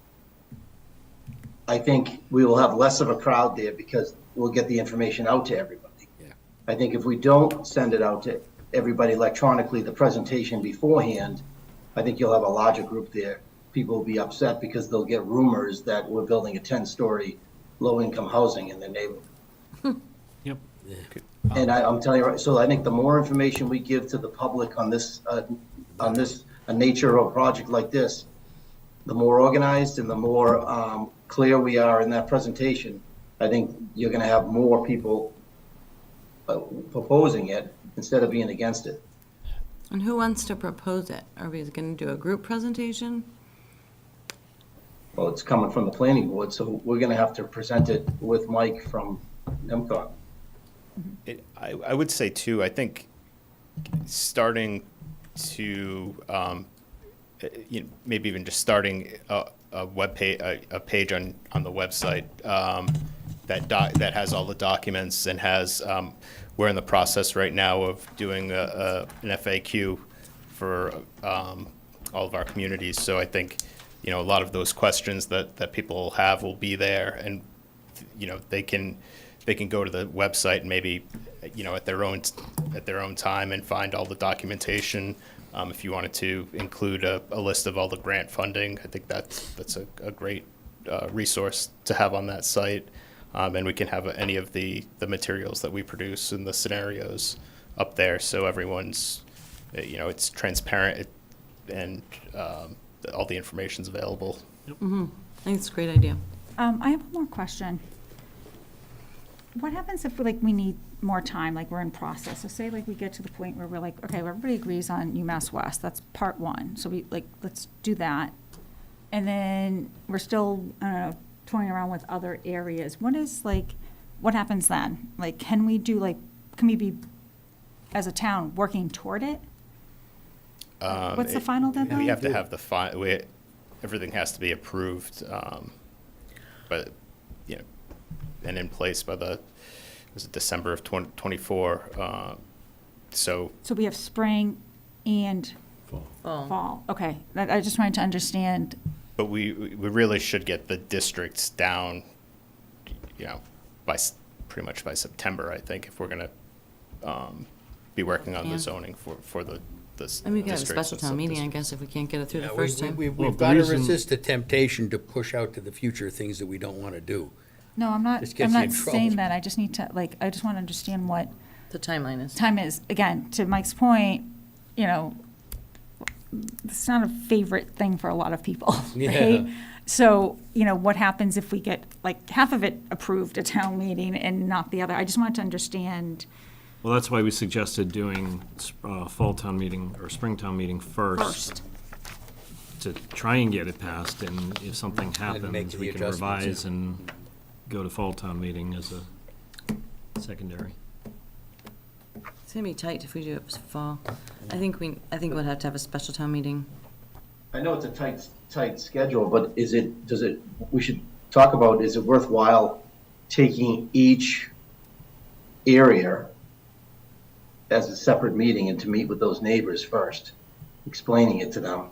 I think we will have less of a crowd there because we'll get the information out to everybody. Yeah. I think if we don't send it out to everybody electronically, the presentation beforehand, I think you'll have a larger group there. People will be upset because they'll get rumors that we're building a 10-story low-income housing in their neighborhood. Yep. And I'm telling you, right, so I think the more information we give to the public on this, a nature of a project like this, the more organized and the more clear we are in that presentation, I think you're gonna have more people proposing it instead of being against it. And who wants to propose it? Are we going to do a group presentation? Well, it's coming from the planning board, so we're gonna have to present it with Mike from MCOG. I would say too, I think starting to, maybe even just starting a web page, a page on the website that has all the documents and has, we're in the process right now of doing an FAQ for all of our communities. So I think, a lot of those questions that people have will be there, and, they can go to the website and maybe, at their own time and find all the documentation. If you wanted to include a list of all the grant funding, I think that's a great resource to have on that site. And we can have any of the materials that we produce and the scenarios up there, so everyone's, it's transparent and all the information's available. I think it's a great idea. I have one more question. What happens if we need more time, like we're in process? So say we get to the point where we're like, okay, everybody agrees on UMass West, that's part one. So let's do that. And then we're still, I don't know, toying around with other areas. What happens then? Can we be, as a town, working toward it? What's the final deadline? We have to have everything has to be approved, but, and in place by was it December of 2024, so. So we have spring and fall. Okay, I just wanted to understand. But we really should get the districts down, pretty much by September, I think, if we're gonna be working on Yeah. the zoning for the this. I mean, we could have a districts special and town meeting, I sub-districts. guess, if we can't get it through the Yeah, first time. Well, We've the got to reason- resist the temptation to push out to the future things that we don't want to do. No, I'm not, This I'm gets you not in trouble. saying that, I just need to, like, I just want to understand what The timeline is. time is. Again, to Mike's point, you know, it's not a favorite thing for a lot of people, right? Yeah. So, you know, what happens if we get, like, half of it approved at town meeting and not the other? I just wanted to understand Well, that's why we suggested doing fall town meeting or spring town meeting first. to try and get it passed, and if something make happens, the we can adjustments, revise and go to fall town meeting as a secondary. It's gonna be tight if we do it fall. I think we'll have to have a special town meeting. I know it's a tight schedule, but we should talk about, is it worthwhile taking each area as a separate meeting and to meet with those neighbors first, explaining it to them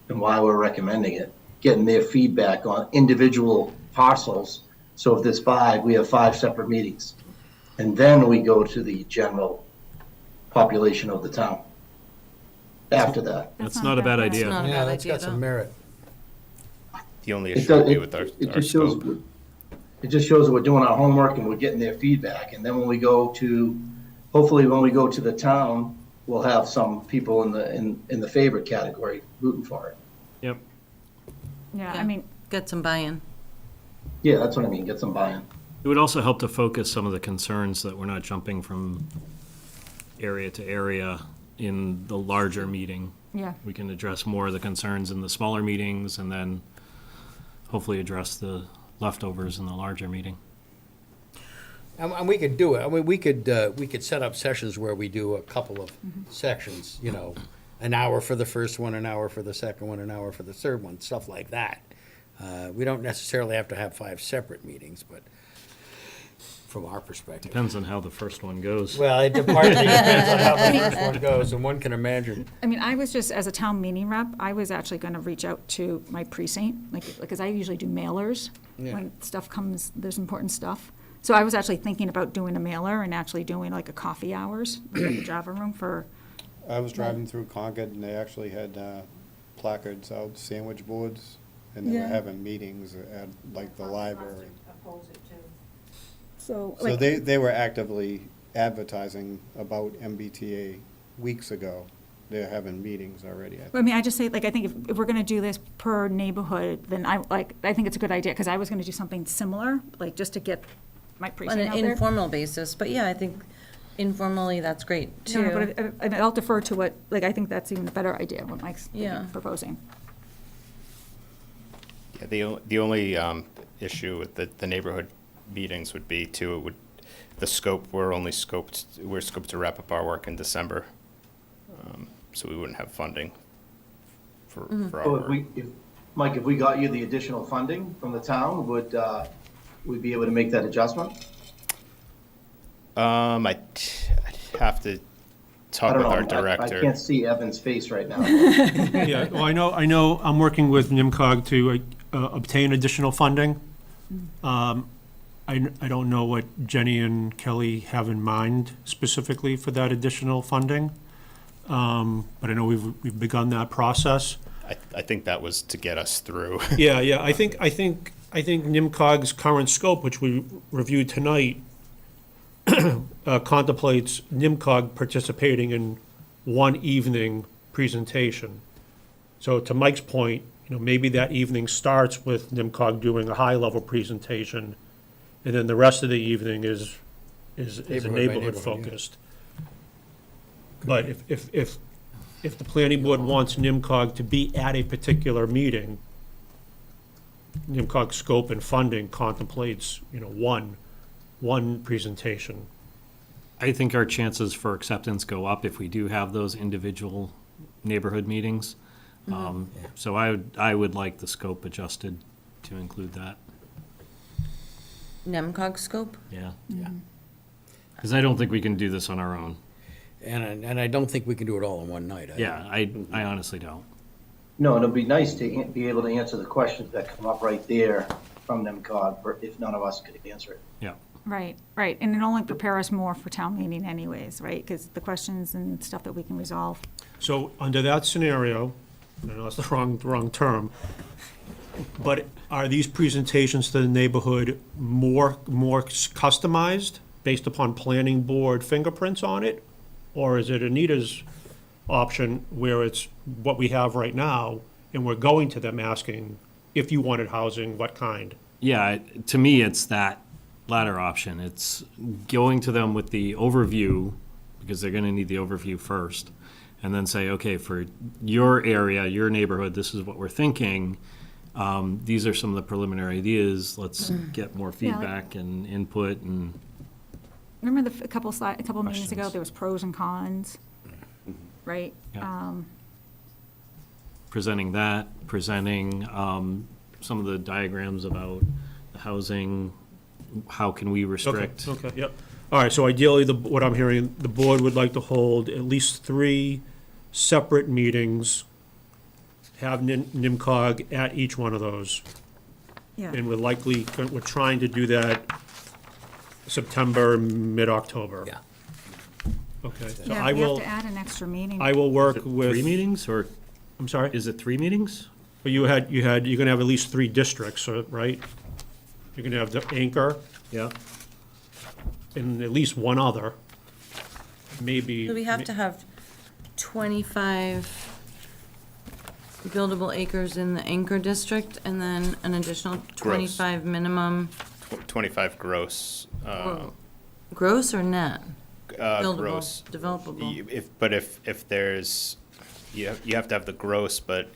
and why we're recommending it, getting their feedback on individual parcels. So if there's 5, we have 5 separate meetings. And then we go to the general population of the town after that. That's not a bad idea. Not a Yeah, bad that's idea got at some all. merit. The only It issue does- would be it- with our it just shows scope. It just shows that we're doing our homework and we're getting their feedback. And then when we go to, hopefully when we go to the town, we'll have some people in the favorite category rooting for it. Yep. Yeah, I Yeah. mean, Get some buy-in. Yeah, that's what I mean, get some buy-in. It would also help to focus some of the concerns that we're not jumping from area to area in the larger meeting. yeah. We can address more of the concerns in the smaller meetings and then hopefully address the leftovers in the larger meeting. And we could do it. I mean, we could set up sessions where we do a couple of sections, you know, an hour for the first one, an hour for the second one, an hour for the third one, stuff like that. We don't necessarily have to have 5 separate meetings, but from our perspective. Depends on how the first one goes. Well, it partly depends on how the first one goes, and one can imagine. I mean, I was just, as a town meeting rep, I was actually gonna reach out to my precinct, like, because I usually do mailers Yeah. when stuff comes, there's important stuff. So I was actually thinking about doing a mailer and actually doing like a coffee hours, like at the Java Room for, I was driving through Concord and they actually had placards out, sandwich boards, and they Yeah. were having meetings at like the library. so, So like, they were actively advertising about MBTA weeks ago. They're having meetings already. I I mean, I just say, like, I think if we're gonna do this per neighborhood, then I think it's a good idea, because I was gonna do something similar, like, just to get my On precinct an out there. informal basis, but yeah, I think informally, that's great No, no, too. but I'll defer to what, like, I think that's even a better idea, what Mike's Yeah. proposing. Yeah, the only issue with the neighborhood meetings would be the scope, we're scoped to wrap up our work in December. So we wouldn't have funding for our So work. Mike, if we got you the additional funding from the town, would we be able to make that adjustment? I'd have to I talk don't with our know. director. I can't see Evan's face right now. Yeah, well, I know, I'm working with NIMCOG to obtain additional funding. I don't know what Jenny and Kelly have in mind specifically for that additional funding. But I know we've begun that process. I think that was to get us through. Yeah, I think NIMCOG's current scope, which we reviewed tonight, contemplates NIMCOG participating in one evening presentation. So to Mike's point, maybe that evening starts with NIMCOG doing a high-level presentation, and then the rest of the evening is a Neighborhood by neighborhood neighborhood, yeah. focused. But if the planning board wants NIMCOG to be at a particular meeting, NIMCOG scope and funding contemplates, one presentation. I think our chances for acceptance go up if we do have those individual neighborhood meetings. So I would like the scope adjusted to include that. NEMCOG scope? Yeah. Because I don't think we can do this on our own. And I don't think we can do it all in one night. Yeah, I honestly don't. No, it'd be nice to be able to answer the questions that come up right there from them, COG, if none of us could answer it. Yeah. Right, right, and it only prepare us more for town meeting anyways, right? Because the questions and stuff that we can resolve. So under that scenario, I know that's the wrong term, but are these presentations to the neighborhood more customized based upon planning board fingerprints on it? Or is it Anita's option where it's what we have right now and we're going to them asking if you wanted housing, what kind? Yeah, to me, it's that latter option. It's going to them with the overview, because they're gonna need the overview first, and then say, okay, for your area, your neighborhood, this is what we're thinking. These are some of the preliminary ideas. Let's get more Yeah, like- feedback and input and, Remember a couple meetings ago, Questions. there was pros and cons, right? Yeah. presenting that, presenting some of the diagrams about the housing, how can we restrict? Okay, yep. All right, so ideally, what I'm hearing, the board would like to hold at least 3 separate meetings, have NIMCOG at each one of those. Yeah, And we're trying to do that September, mid-October. Yeah. Okay, so yeah, I we have will, to add an extra meeting. I will work with. 3 meetings, or I'm sorry? is it 3 meetings? But you're gonna have at least 3 districts, right? You're gonna have the anchor Yeah. and at least one other, maybe. So we have to have 25 buildable acres in the anchor district, and then an additional 25 minimum, 25 gross, gross or net? Buildable, gross. developable. If there's, you have to have the gross, but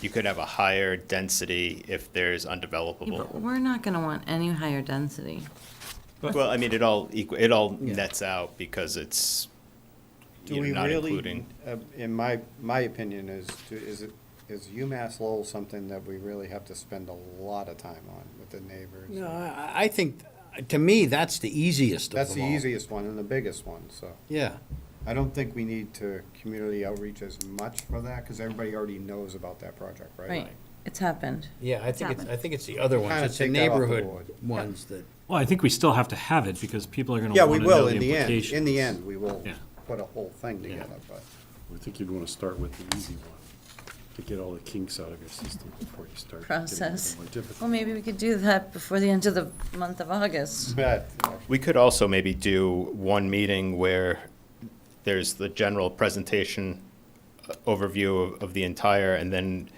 you could have a higher density if there's Yeah, undevelopable. but we're not gonna want any higher density. Well, I mean, it all nets out because it's, Do you know, we not really, including. in my opinion, is UMass Lowell something that we really have to spend a lot of time on with the neighbors? No, I think, to me, that's the easiest of That's them the all. easiest one and the biggest one, so. Yeah. I don't think we need to community outreach as much for that, because everybody already knows about that project, right? Right, it's happened. Yeah, I think it's the other ones. Kinda It's the take that off the neighborhood board. ones that, Well, I think we still have to have it, because people are gonna Yeah, wanna we know will, the in the end, implications. in the end, we will Yeah. put a whole thing together, but. I think you'd want to start with the easy one, to get all the kinks out of your system before you start. getting into the Process. more difficult. Well, maybe we could do that before the end of the month of August. We could also maybe do one meeting where there's the general presentation overview of the entire, and then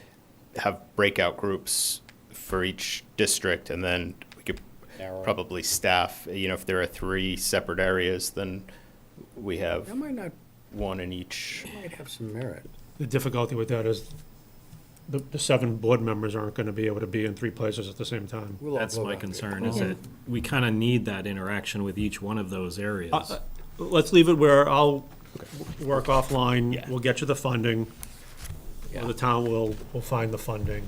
have breakout groups for each district, and then we could Narrow it. probably staff, if there are 3 separate areas, then we have that might not, one in each. might have some merit. The difficulty with that is the 7 board members aren't gonna be able to be in 3 places at the same time. We'll all That's vote my on it. concern, is Yeah. that we kinda need that interaction with each one of those areas. Let's leave it where I'll work offline, Yeah. we'll get you the funding. Yeah. The town will find the funding.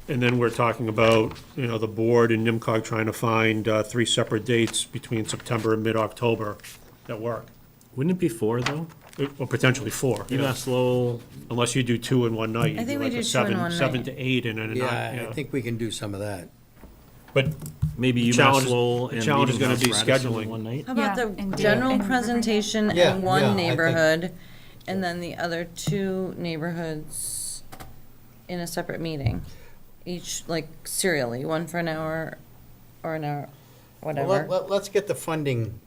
And then we're talking about, the board and NIMCOG trying to find 3 separate dates between September and mid-October that work. Wouldn't it be 4, though? Or potentially 4. UMass Lowell, Unless you do 2 in one night. I You think we like do a 2 in one 7 night. to 8 in a night. Yeah, I think we can do some of that. But maybe The UMass challenge- Lowell the and challenge is Meeting gonna House be Radisson scheduling. one night? How about Yeah, the and general and presentation Yeah, in yeah, one I think- neighborhood, and then the other 2 neighborhoods in a separate meeting? Each, like, serially, one for an hour or an hour, Well, whatever. let's get the funding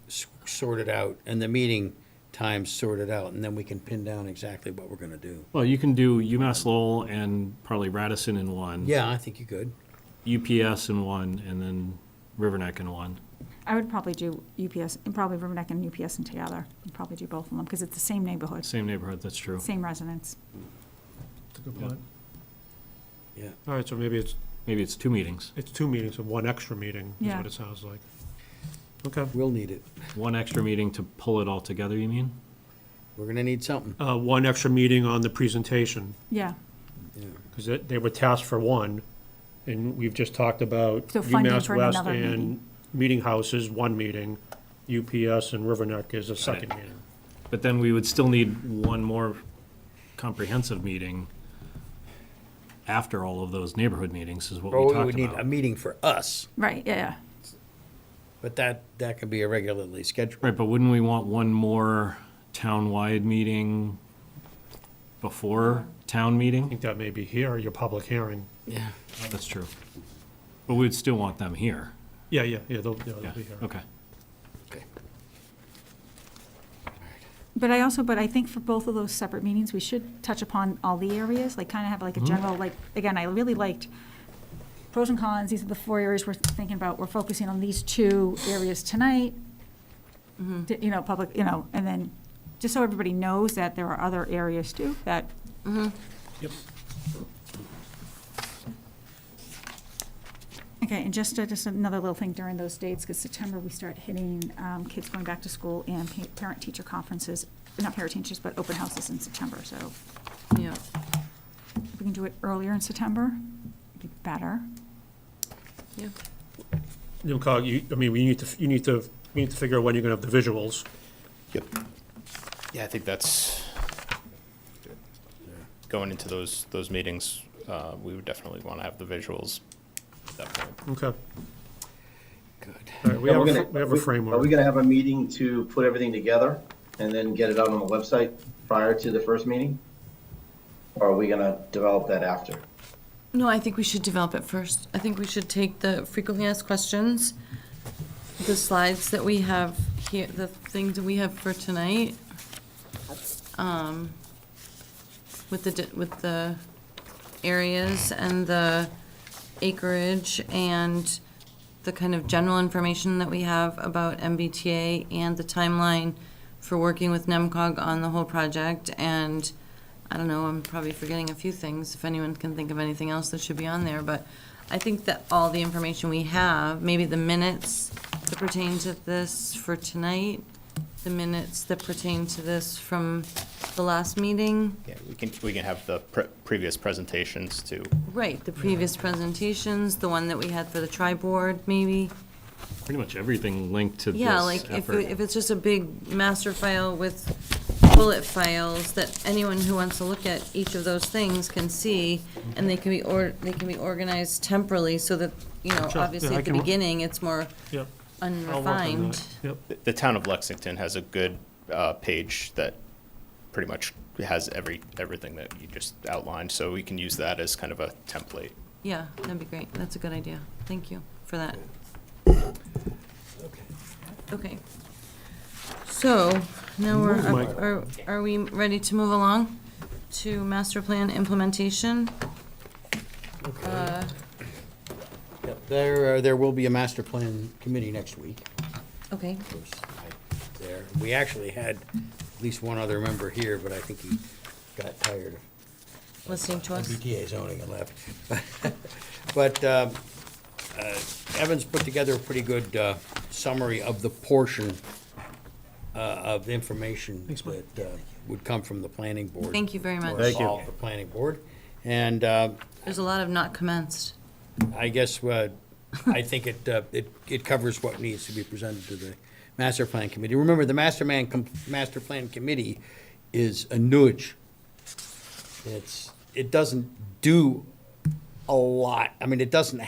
sorted out and the meeting times sorted out, and then we can pin down exactly what we're gonna do. Well, you can do UMass Lowell and probably Radisson in one. Yeah, I think you could. UPS in one, and then Riverneck in one. I would probably do UPS, and probably Riverneck and UPS and together. I'd probably do both of them, because it's the same neighborhood, Same neighborhood, that's true. same residents. That's a good point. Yeah. All right, so maybe Maybe it's 2 meetings. it's 2 meetings and 1 extra meeting, is Yeah. what it sounds like. Okay. We'll need it. 1 extra meeting to pull it all together, you mean? We're gonna need something. 1 extra meeting on the presentation, Yeah, because they were tasked for 1, and we've just talked about So funding UMass for West another and meeting. Meeting House is 1 meeting, UPS and Riverneck is a second meeting. But then we would still need 1 more comprehensive meeting after all of those neighborhood meetings, is what we Or we talked would need a about. meeting for us. right, yeah, But that can be irregularly scheduled. Right, but wouldn't we want one more town-wide meeting before town I meeting? think that may be here, your public hearing. Yeah. That's true. But we'd still want them here. Yeah, they'll Yeah, be here. okay. Okay. But I think for both of those separate meetings, we should touch upon all the areas, like kind of have like a general, like, again, I really liked pros and cons, these are the 4 areas we're thinking about, we're focusing on these 2 areas tonight. You know, public, you know, and then, just so everybody knows that there are other areas too, that. Yep. Okay, and just another little thing during those dates, because September, we start hitting kids going back to school and parent-teacher conferences, not parent-teachers, but open houses in September, so Yeah. if we can do it earlier in September, it'd be better. Yeah. We need to figure out when you're gonna have the visuals. Yep. Yeah, I think that's, going into those meetings, we would definitely want to have the visuals at that point. Okay. Good. All right, we Are have we a gonna- we have a Are we framework. gonna have a meeting to put everything together and then get it out on the website prior to the first meeting? Or are we gonna develop that after? No, I think we should develop it first. I think we should take the frequently asked questions, the slides that we have here, the things that we have for tonight, with the areas and the acreage and the kind of general information that we have about MBTA and the timeline for working with NEMCOG on the whole project. And I don't know, I'm probably forgetting a few things, if anyone can think of anything else that should be on there, but I think that all the information we have, maybe the minutes that pertain to this for tonight, the minutes that pertain to this from the last meeting, Yeah, we can have the previous presentations too. right, the previous presentations, the one that we had for the tri-board, maybe. Pretty much everything linked to this Yeah, like effort. if it's just a big master file with bullet files that anyone who wants to look at each of those things can see, and they can be organized temporally so that, you know, Sure, obviously yeah, I at the can- beginning, it's more Yep. I'll work on unrefined. that. Yep. The town of Lexington has a good page that pretty much has everything that you just outlined, so we can use that as kind of a template. Yeah, that'd be great. That's a good idea. Thank you for that. Okay. So, now Mike. are we ready to move along to master plan implementation? Yep, there will be a master plan committee next week. Okay, Of course, we actually had at least one other member here, but I think he got tired of listening to us. MBTA zoning and left. But Evan's put together a pretty good summary of the portion of information that would come from the planning board. Thank you very much. or Thank you. involve the planning board. And There's a lot of not commenced. I guess I think it covers what needs to be presented to the master plan committee. Remember, the master plan committee is a nudge. It doesn't do a lot. I mean, it doesn't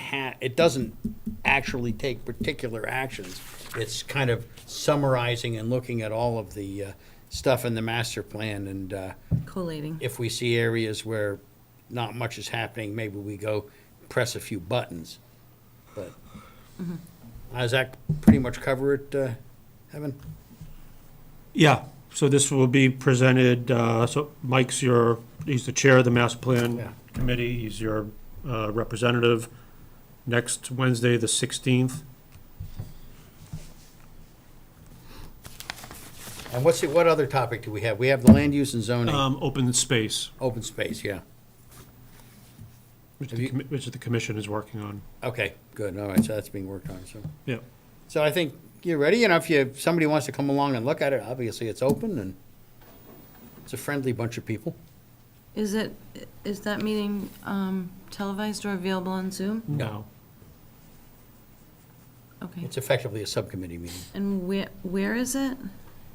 actually take particular actions. It's kind of summarizing and looking at all of the stuff in the master plan, and Collating. if we see areas where not much is happening, maybe we go press a few buttons. But does that pretty much cover it, Evan? Yeah, so this will be presented, so Mike's he's the chair of the master plan Yeah. committee, he's your representative. Next Wednesday, the 16th. And what other topic do we have? We have the land use and zoning, Open space, open space, yeah. which Have you- which the commission is working on. Okay, good, all right, so that's being worked on, so. Yeah. So I think you're ready, you know, if somebody wants to come along and look at it, obviously it's open, and it's a friendly bunch of people. Is that meeting televised or available on Zoom? No. Okay. It's effectively a subcommittee meeting. And where is it?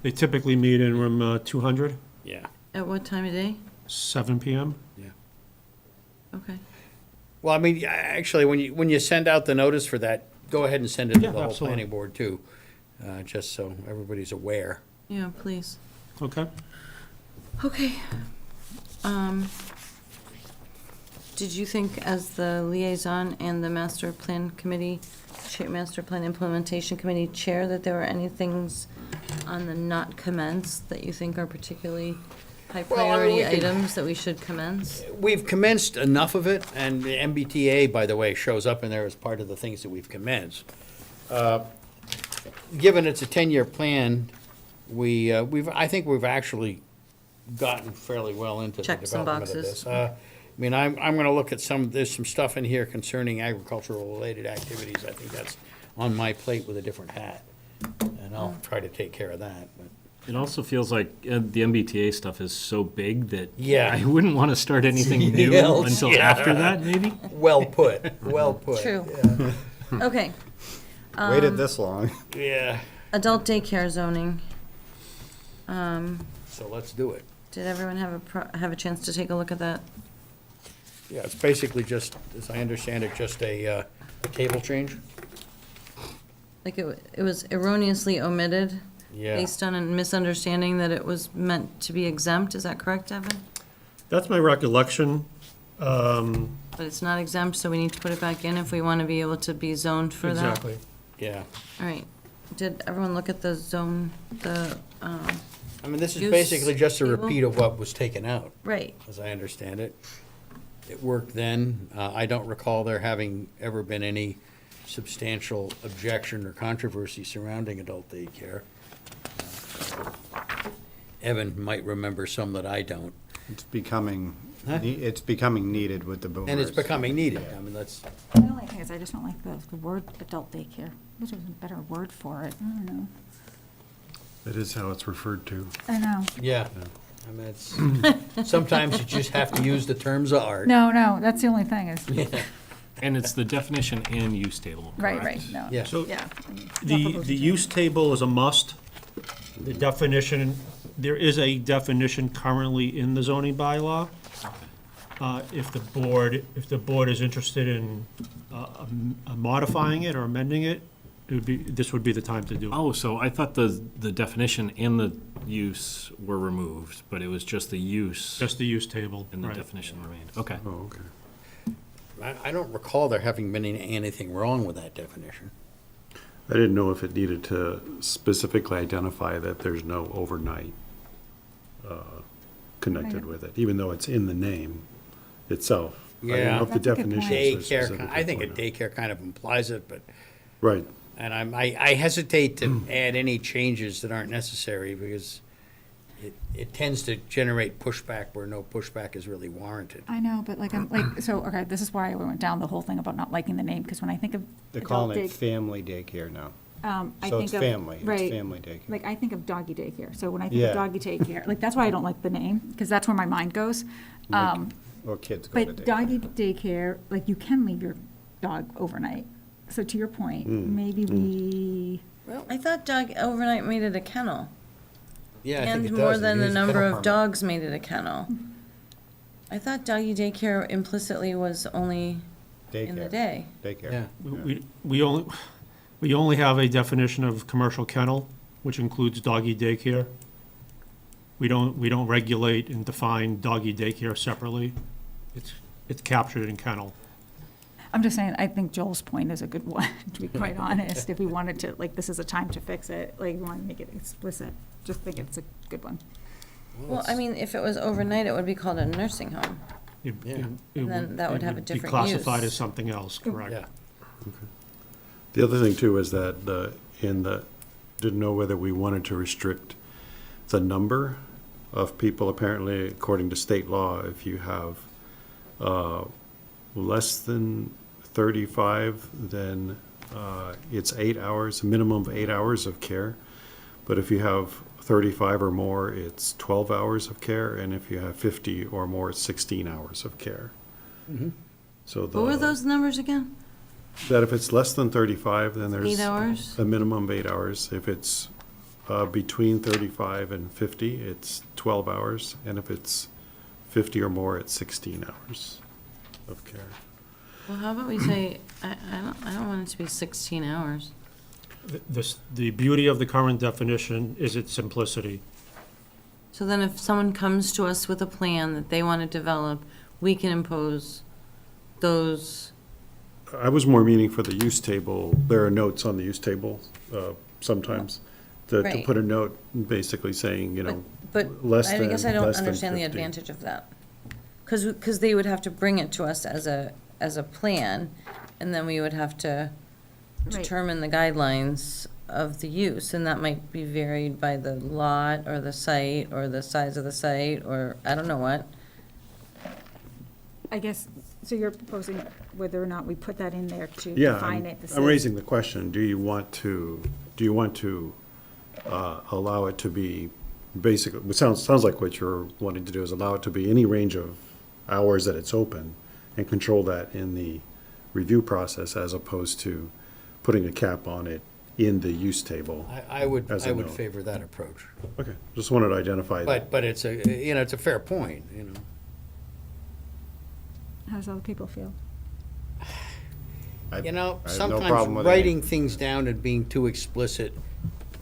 They typically meet in room 200, Yeah. At what time of day? 7 PM. Okay. Well, I mean, actually, when you send out the notice for that go ahead and send it to Yeah, the whole absolutely. planning board too, just so everybody's aware. Yeah, please. Okay. Okay. Did you think, as the liaison and the master plan committee, master plan implementation committee chair, that there were any things on the not commence that you think are particularly high Well, I mean, priority we can- items that we should commence? We've commenced enough of it, and the MBTA, by the way, shows up in there as part of the things that we've commenced. Given it's a 10-year plan, I think we've actually gotten fairly well into the Checked some development of boxes. this. I mean, I'm gonna look at there's some stuff in here concerning agricultural-related activities. I think that's on my plate with a different hat, and I'll try to take care of that, but. It also feels like the MBTA stuff is so big that Yeah. I wouldn't want to start anything new Else, until yeah. after that, maybe? Well put, well put. True. Yeah. Okay. Waited this long. Yeah, Adult daycare zoning. so let's do it. Did everyone have a chance to take a look at that? Yeah, it's basically just, as I understand it, just a table change? Like it was erroneously omitted Yeah. based on a misunderstanding that it was meant to be exempt. Is that correct, Evan? That's my recollection. But it's not exempt, so we need to put it back in if we want to be able to be zoned for that. Exactly. Yeah. All right. Did everyone look at the zone, I mean, this is Use basically just a table? repeat of what was taken out, right? as I understand it. It worked then. I don't recall there having ever been any substantial objection or controversy surrounding adult daycare. Evan might remember some that I don't. It's becoming, Huh? it's becoming needed with the boomers. And it's becoming needed. I mean, that's, The only thing is, I just don't like the word adult daycare. Which is a better word for it? I don't know. That is how it's referred to. I know. yeah. I mean, it's, sometimes you just have to use the terms of art. No, that's the only thing is, And it's the definition and use table, right, correct? no. Yeah. So Yeah. the use table is a must. The definition, there is a definition currently in the zoning bylaw. If the board is interested in modifying it or amending it, this would be the time to do it. Oh, so I thought the definition and the use were removed, but it was just the use Just the use table, and the right. definition remained. Okay. Oh, okay. I don't recall there having been anything wrong with that definition. I didn't know if it needed to specifically identify that there's no overnight connected with it, even though it's in the name itself. I don't Yeah. know if the That's a good definitions point. are Daycare, specifically I think a pointed out. daycare kind of implies it, but, Right. and I hesitate to add any changes that aren't necessary because it tends to generate pushback where no pushback is really warranted. I know, but okay, this is why I went down the whole thing about not liking the name, because when I think of They're adult calling it day, family daycare now. I So think it's of. family, it's right, family daycare. Like, I think of doggy daycare, so when I think Yeah. of doggy daycare, like, that's why I don't like the name, because that's where my mind goes. Or kids go to But daycare. doggy daycare, like, you can leave your dog overnight. So to your point, maybe we, Well, I thought dog overnight made it a kennel. Yeah, I think And it more does. It than the is a number kennel of permit. dogs made it a kennel. I thought doggy daycare implicitly was only in the Daycare. day. Daycare. Yeah. We only have a definition of commercial kennel, which includes doggy daycare. We don't regulate and define doggy daycare separately. It's captured in kennel. I'm just saying, I think Joel's point is a good one, to be quite honest. If we wanted to, like, this is a time to fix it, like, we want to make it explicit, just think it's a good one. Well, I mean, if it was overnight, it would be called a nursing home. It- Yeah. it- it And then that would have a different Be classified use. as something else, correct? Yeah. The other thing too is that didn't know whether we wanted to restrict the number of people. Apparently, according to state law, if you have less than 35, then it's 8 hours, a minimum of 8 hours of care. But if you have 35 or more, it's 12 hours of care, and if you have 50 or more, it's 16 hours of care. So What were those numbers again? that if it's less than 35, then there's 8 hours? a minimum of 8 hours. If it's between 35 and 50, it's 12 hours, and if it's 50 or more, it's 16 hours of care. Well, how about we say, I don't want it to be 16 hours. The beauty of the current definition is its simplicity. So then if someone comes to us with a plan that they want to develop, we can impose those. I was more meaning for the use table. There are notes on the use table sometimes. To Right. put a note basically saying, But less I than, guess I don't less than understand the 50. advantage of that. Because they would have to bring it to us as a plan, and then we would have to Right. determine the guidelines of the use, and that might be varied by the lot, or the site, or the size of the site, or I don't know what. I guess, so you're proposing whether or not we put that in there to Yeah, define it. I'm raising the question, do you want to allow it to be basically, it sounds like what you're wanting to do is allow it to be any range of hours that it's open and control that in the review process as opposed to putting a cap on it in the use table. I would As a note. favor that approach. Okay, just wanted to identify that. But it's it's a fair point, How does other people feel? I have no Sometimes problem with any- writing things down and being too explicit,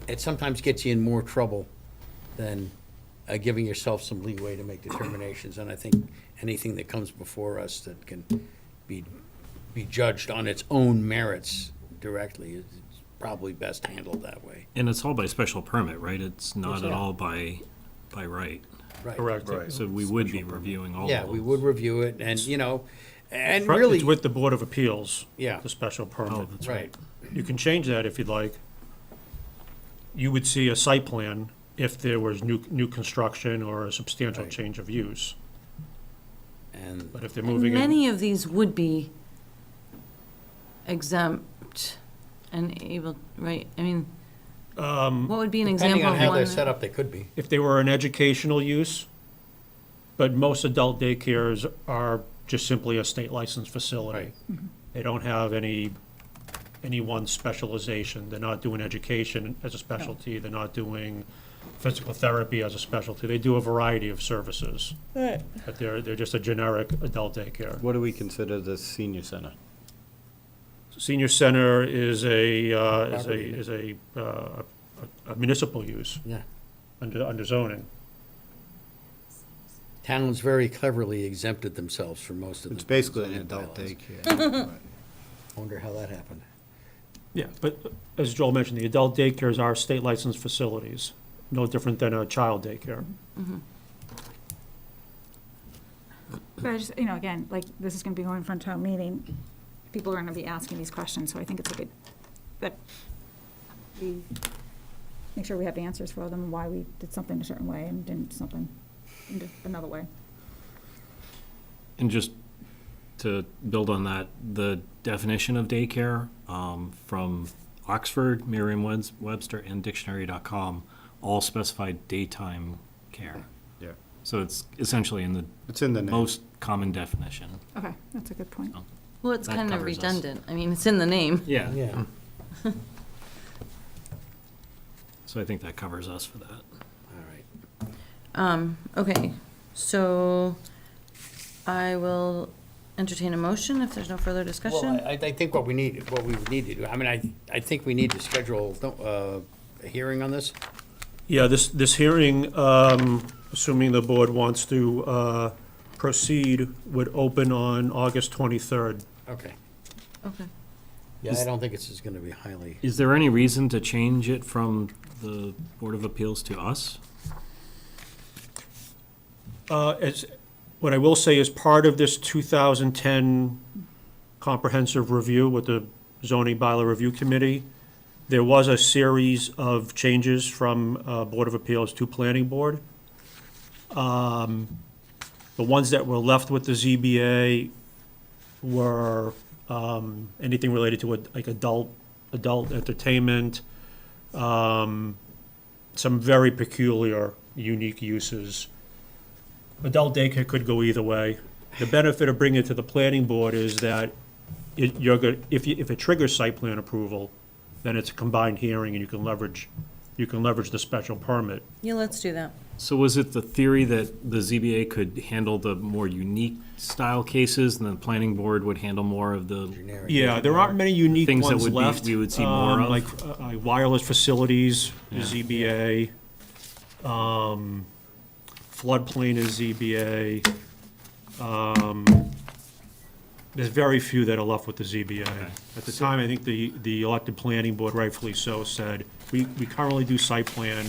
it sometimes gets you in more trouble than giving yourself some leeway to make determinations. And I think anything that comes before us that can be judged on its own merits directly is probably best handled that way. And it's all by special permit, right? It's not at Yeah. all by right. Right. Correct. Right. So we would be reviewing all of Yeah, we would those. review it and, and Right, really, It's with the Board of Appeals. Yeah. The special Oh, permit. that's right. You can change that if you'd like. You would see a site plan if there was new construction or a substantial Right. change of use. And But if they're moving in, Many of these would be exempt and able, right? I mean, what would be an depending example on of how one? they're set up, they could be. if they were an educational use, but most adult daycares are just simply a state licensed facility. Right. They don't have any one specialization. They're not doing education as a specialty. They're not doing physical therapy as a specialty. They do a variety of services. Right. But they're just a generic adult daycare. What do we consider the senior center? Senior center is a municipal use Yeah. under zoning. Towns very cleverly exempted themselves from most of the. It's basically an zoning adult bylaws. daycare. Wonder how that happened. Yeah, but as Joel mentioned, the adult daycares are state licensed facilities, no different than a child daycare. But I just, again, like, this is gonna be going in front of town meeting, people are gonna be asking these questions, so I think it's a good, that we make sure we have the answers for them, and why we did something a certain way and didn't something another way. And just to build on that, the definition of daycare from Oxford, Merriam-Webster, and dictionary.com all specified daytime care. Yeah. So it's essentially in the It's in the name. most common definition. Okay, that's a good point. Well, it's That kind of covers us. redundant. I mean, it's in the name. Yeah. Yeah. So I think that covers us for that. All right. Okay, so I will entertain a motion if there's no further discussion. Well, I think what we would need to do, I mean, I think we need to schedule a hearing on this. Yeah, this hearing, assuming the board wants to proceed, would open on August 23rd. Okay. Okay. Yeah, I don't think it's just gonna be highly, Is there any reason to change it from the Board of Appeals to us? What I will say is part of this 2010 comprehensive review with the zoning bylaw review committee, there was a series of changes from Board of Appeals to Planning Board. The ones that were left with the ZBA were anything related to like adult entertainment, some very peculiar, unique uses. Adult daycare could go either way. The benefit of bringing it to the planning board is that if it triggers site plan approval, then it's a combined hearing and you can leverage the special permit. Yeah, let's do that. So was it the theory that the ZBA could handle the more unique style cases and the planning board would handle more of the, Generic. Yeah, there aren't many unique Things that ones would be- left. we would see more of? Like wireless facilities Yeah. is ZBA. Floodplain is ZBA. There's very few that are left with the ZBA. At the time, I think the elected planning board, rightfully so, said, we currently do site plan,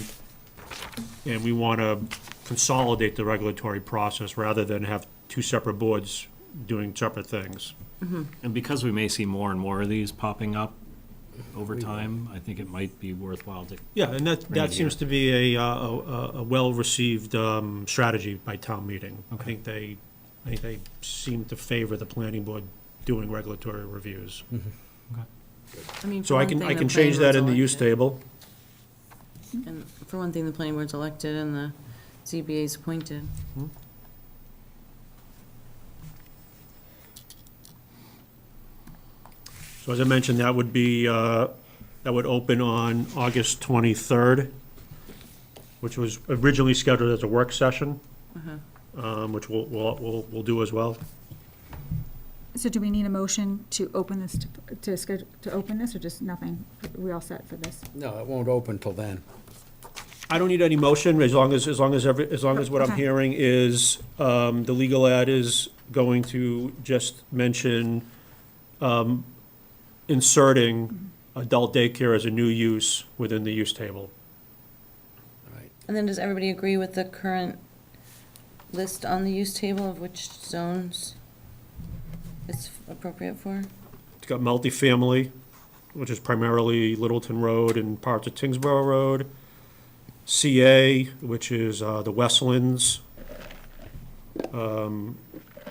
and we want to consolidate the regulatory process rather than have two separate boards doing separate things. and because we may see more and more of these popping up over time, I think it might be worthwhile to, Yeah, and that Right seems to be a well-received strategy by town meeting. I think they seem to favor the planning board doing regulatory reviews. I mean, So for I one can, thing, I the can planning change that in board's the use elected. table. And for one thing, the planning board's elected and the ZBA's appointed. So as I mentioned, that would be, that would open on August 23rd, which was originally scheduled as a work session, which we'll do as well. So do we need a motion to open this, to schedule, to open this, or just nothing? We all set for this? No, it won't open till then. I don't need any motion, as long as what I'm Okay. hearing is, the legal ad is going to just mention, inserting adult daycare as a new use within the use table. All right. And then does everybody agree with the current list on the use table of which zones it's appropriate for? It's got multifamily, which is primarily Littleton Road and parts of Tingsboro Road. CA, which is the Westlands.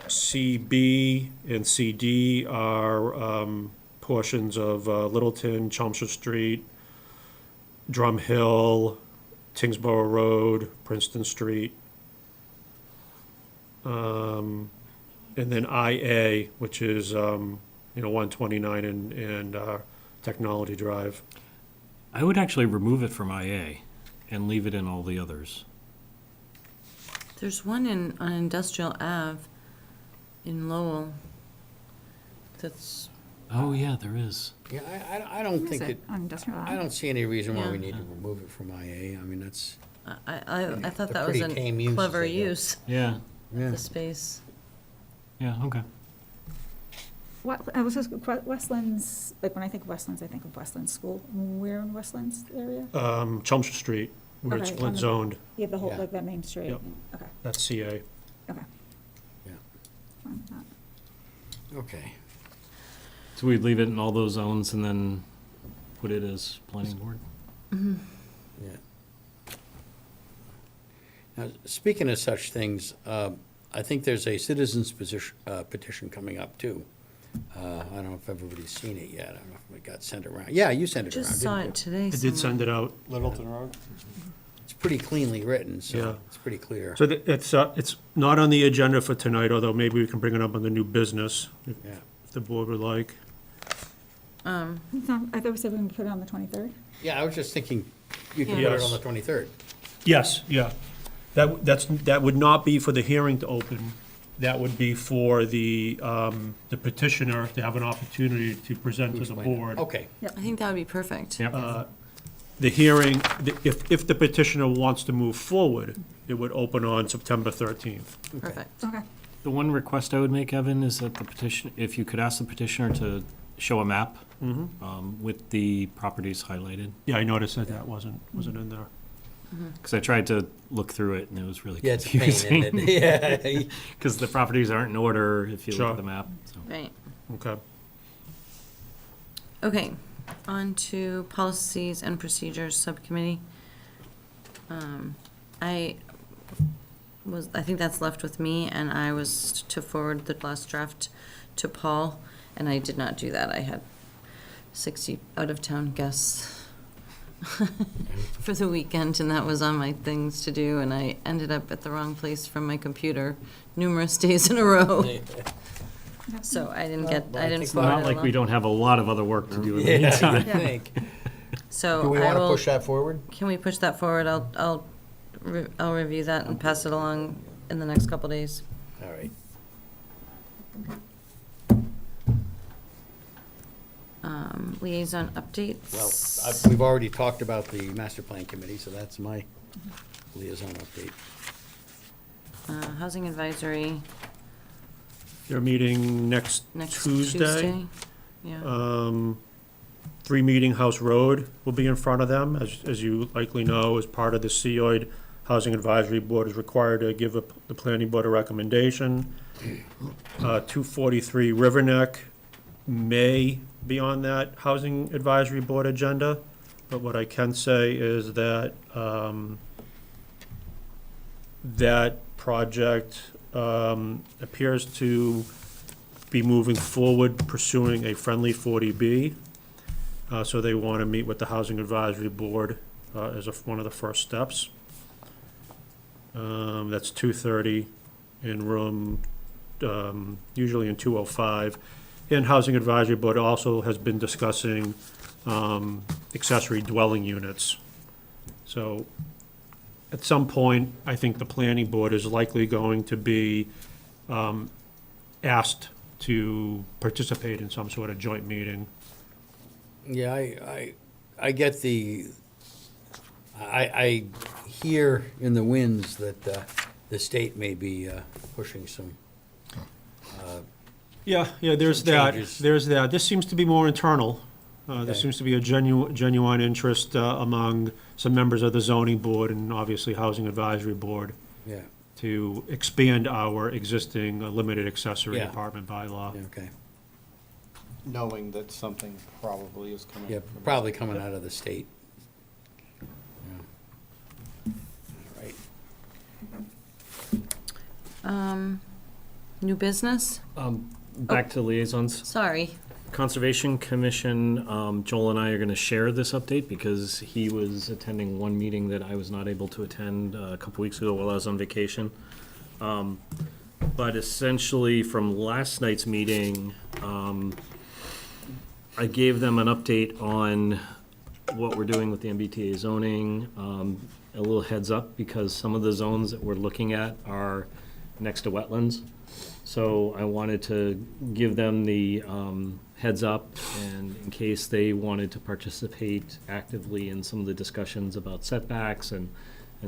CB and CD are portions of Littleton, Chelmsford Street, Drum Hill, Tingsboro Road, Princeton Street. And then IA, which is, 129 and Technology Drive. I would actually remove it from IA and leave it in all the others. There's one on Industrial Ave in Lowell that's, Oh, yeah, there is. Yeah, I don't Is think it it, on Industrial I Ave? don't see any reason why we Yeah. need to remove it from IA. I mean, that's, I thought They're that was pretty tame a uses, clever I guess. use Yeah, of yeah. the space. yeah, okay. What, I was just, Westlands, like, when I think of Westlands, I think of Westlands School. Where in Westlands area? Chelmsford Street, where it's Okay, split on the- zoned, You have the whole, Yeah. like, that main street? Yep. Okay, that's CA. okay. Yeah. Fine with that. Okay. So we'd leave it in all those zones and then put it as planning board? Yeah. Now, speaking of such things, I think there's a citizens petition coming up too. I don't know if everybody's seen it yet. I don't know if it got sent around. Yeah, you sent it around, Just saw didn't you? it today I did somewhere. send it out. Littleton Road? It's pretty cleanly written, Yeah. so it's pretty clear. So it's not on the agenda for tonight, although maybe we can bring it up on the new business, if Yeah. the board would like. It's not, I thought we said we would put it on the 23rd? Yeah, I was just thinking you could Yeah. put it Yes. on the 23rd. Yes, yeah. That would not be for the hearing to open. That would be for the petitioner to have an opportunity to present to the Explain it. board. Okay, I think that would be perfect. Yep. The hearing, if the petitioner wants to move forward, it would open on September 13th. Perfect. Okay. The one request I would make, Evan, is that the petition, if you could ask the petitioner to show a map with the properties highlighted, Yeah, I noticed that wasn't in there. because I tried to look through it and it was really yeah, it's a pain, confusing. isn't it? Yeah. Because the properties aren't in order if you look Sure. at the map, so. Right. Okay. Okay, on to Policies and Procedures Subcommittee. I think that's left with me, and I was to forward the last draft to Paul, and I did not do that. I had 60 out-of-town guests for the weekend, and that was on my things to do, and I ended up at the wrong place from my computer numerous days in a row. So I didn't Well, I forward think it Not like along. we don't have a lot of other work to do in the Yeah, meantime. you think. So Do we I want to will- push that forward? Can we push that forward? I'll I'll review that and pass it along in the next couple days. All right. Liaison updates. Well, we've already talked about the master plan committee, so that's my liaison update. Housing advisory, They're meeting next next Tuesday. Tuesday. Yeah. 3 Meeting House Road will be in front of them. As you likely know, as part of the COID, Housing Advisory Board is required to give the planning board a recommendation. 243 River Neck may be on that Housing Advisory Board agenda, but what I can say is that that project appears to be moving forward pursuing a friendly 40B. So they want to meet with the Housing Advisory Board as one of the first steps. That's 2:30 in room, usually in 205. And Housing Advisory Board also has been discussing accessory dwelling units. So at some point, I think the planning board is likely going to be asked to participate in some sort of joint meeting. Yeah, I get I hear in the winds that the state may be pushing some. Yeah, there's Some that, changes. there's that. This seems to be more internal. There Okay. seems to be a genuine interest among some members of the zoning board and obviously Housing Advisory Board Yeah, to expand our existing limited accessory Yeah. apartment bylaw. okay. Knowing that something probably is coming. Yeah, from probably us. coming out of the state. Yeah. All right. New business? Back to liaisons. Sorry. Conservation Commission, Joel and I are going to share this update because he was attending one meeting that I was not able to attend a couple weeks ago while I was on vacation. But essentially, from last night's meeting, I gave them an update on what we're doing with the MBTA zoning, a little heads up because some of the zones that we're looking at are next to wetlands. So I wanted to give them the heads up, and in case they wanted to participate actively in some of the discussions about setbacks and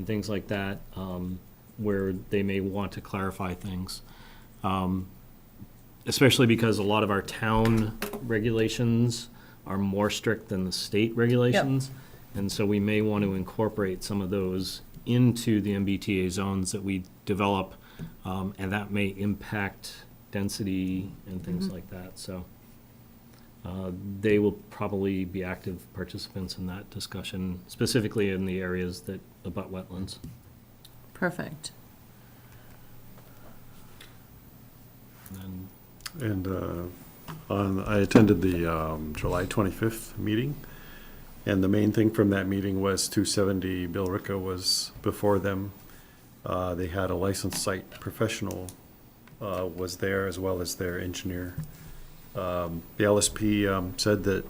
things like that, where they may want to clarify things. Especially because a lot of our town regulations are more strict than the state regulations. And so we may want to incorporate some of those into the MBTA zones that we develop, and that may impact density and things like that. So they will probably be active participants in that discussion, specifically in the areas that abut wetlands. Perfect. And And I attended the July 25th meeting, and the main thing from that meeting was 270 Billerica was before them. They had a licensed site professional was there, as well as their engineer. The LSP said that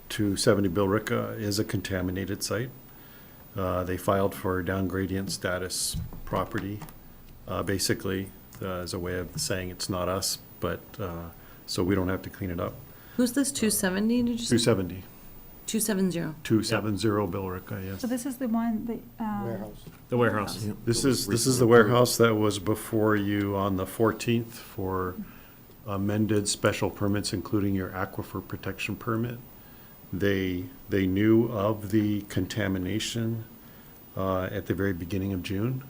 270 Billerica is a contaminated site. They filed for down gradient status property, basically as a way of saying it's not us, but so we don't have to clean it up. Who's this, 270, did you say? 270, 270. 270 Billerica, yes. So this is the one that, Warehouse. the warehouse. This is the warehouse that was before you on the 14th for amended special permits, including your aquifer protection permit. They knew of the contamination at the very beginning of June,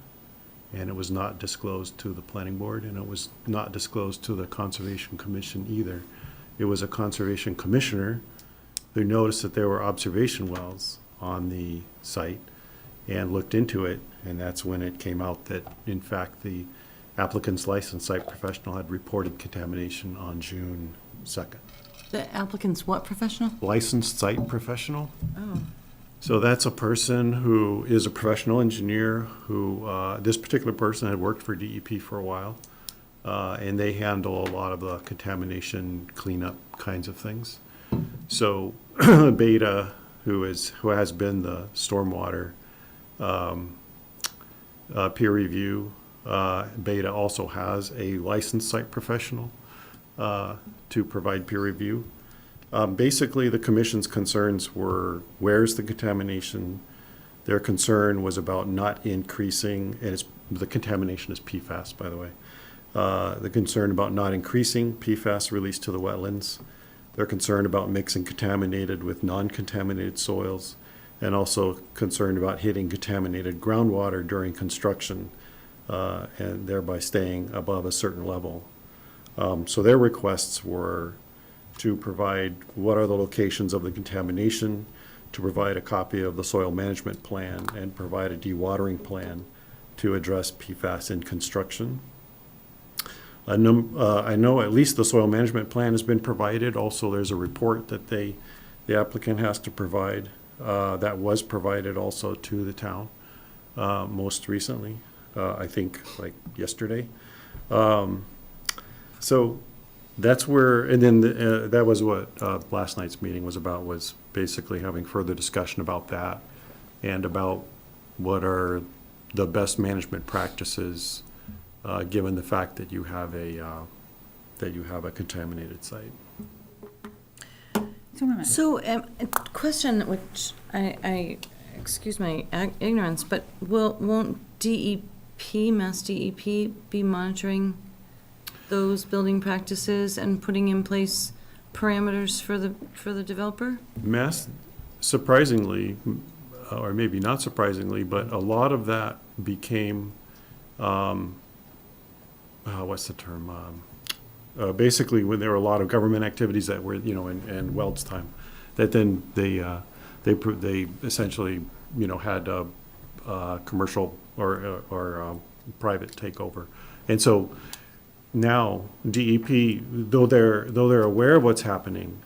and it was not disclosed to the planning board, and it was not disclosed to the Conservation Commission either. It was a Conservation Commissioner who noticed that there were observation wells on the site and looked into it, and that's when it came out that, in fact, the applicant's licensed site professional had reported contamination on June 2nd. The applicant's what professional? Licensed site professional? Oh, So that's a person who is a professional engineer who, this particular person had worked for DEP for a while, and they handle a lot of the contamination cleanup kinds of things. So Beta, who has been the stormwater peer review. Beta also has a licensed site professional to provide peer review. Basically, the commission's concerns were, where's the contamination? Their concern was about not increasing, and the contamination is PFAS, by the way. The concern about not increasing PFAS release to the wetlands. They're concerned about mixing contaminated with non-contaminated soils, and also concerned about hitting contaminated groundwater during construction, and thereby staying above a certain level. So their requests were to provide what are the locations of the contamination, to provide a copy of the soil management plan, and provide a dewatering plan to address PFAS in construction. I know at least the soil management plan has been provided. Also, there's a report that the applicant has to provide that was provided also to the town most recently, I think like yesterday. So that's where, and then that was what last night's meeting was about, was basically having further discussion about that and about what are the best management practices given the fact that you have a contaminated site. So wait a minute. So, a question which I excuse my ignorance, but won't DEP, Mass DEP, be monitoring those building practices and putting in place parameters for the developer? Mass, surprisingly, or maybe not surprisingly, but a lot of that became, what's the term? Basically, when there were a lot of government activities that were, in Weld's time, that then they essentially, had commercial or private takeover, and so now DEP, though they're aware of what's happening,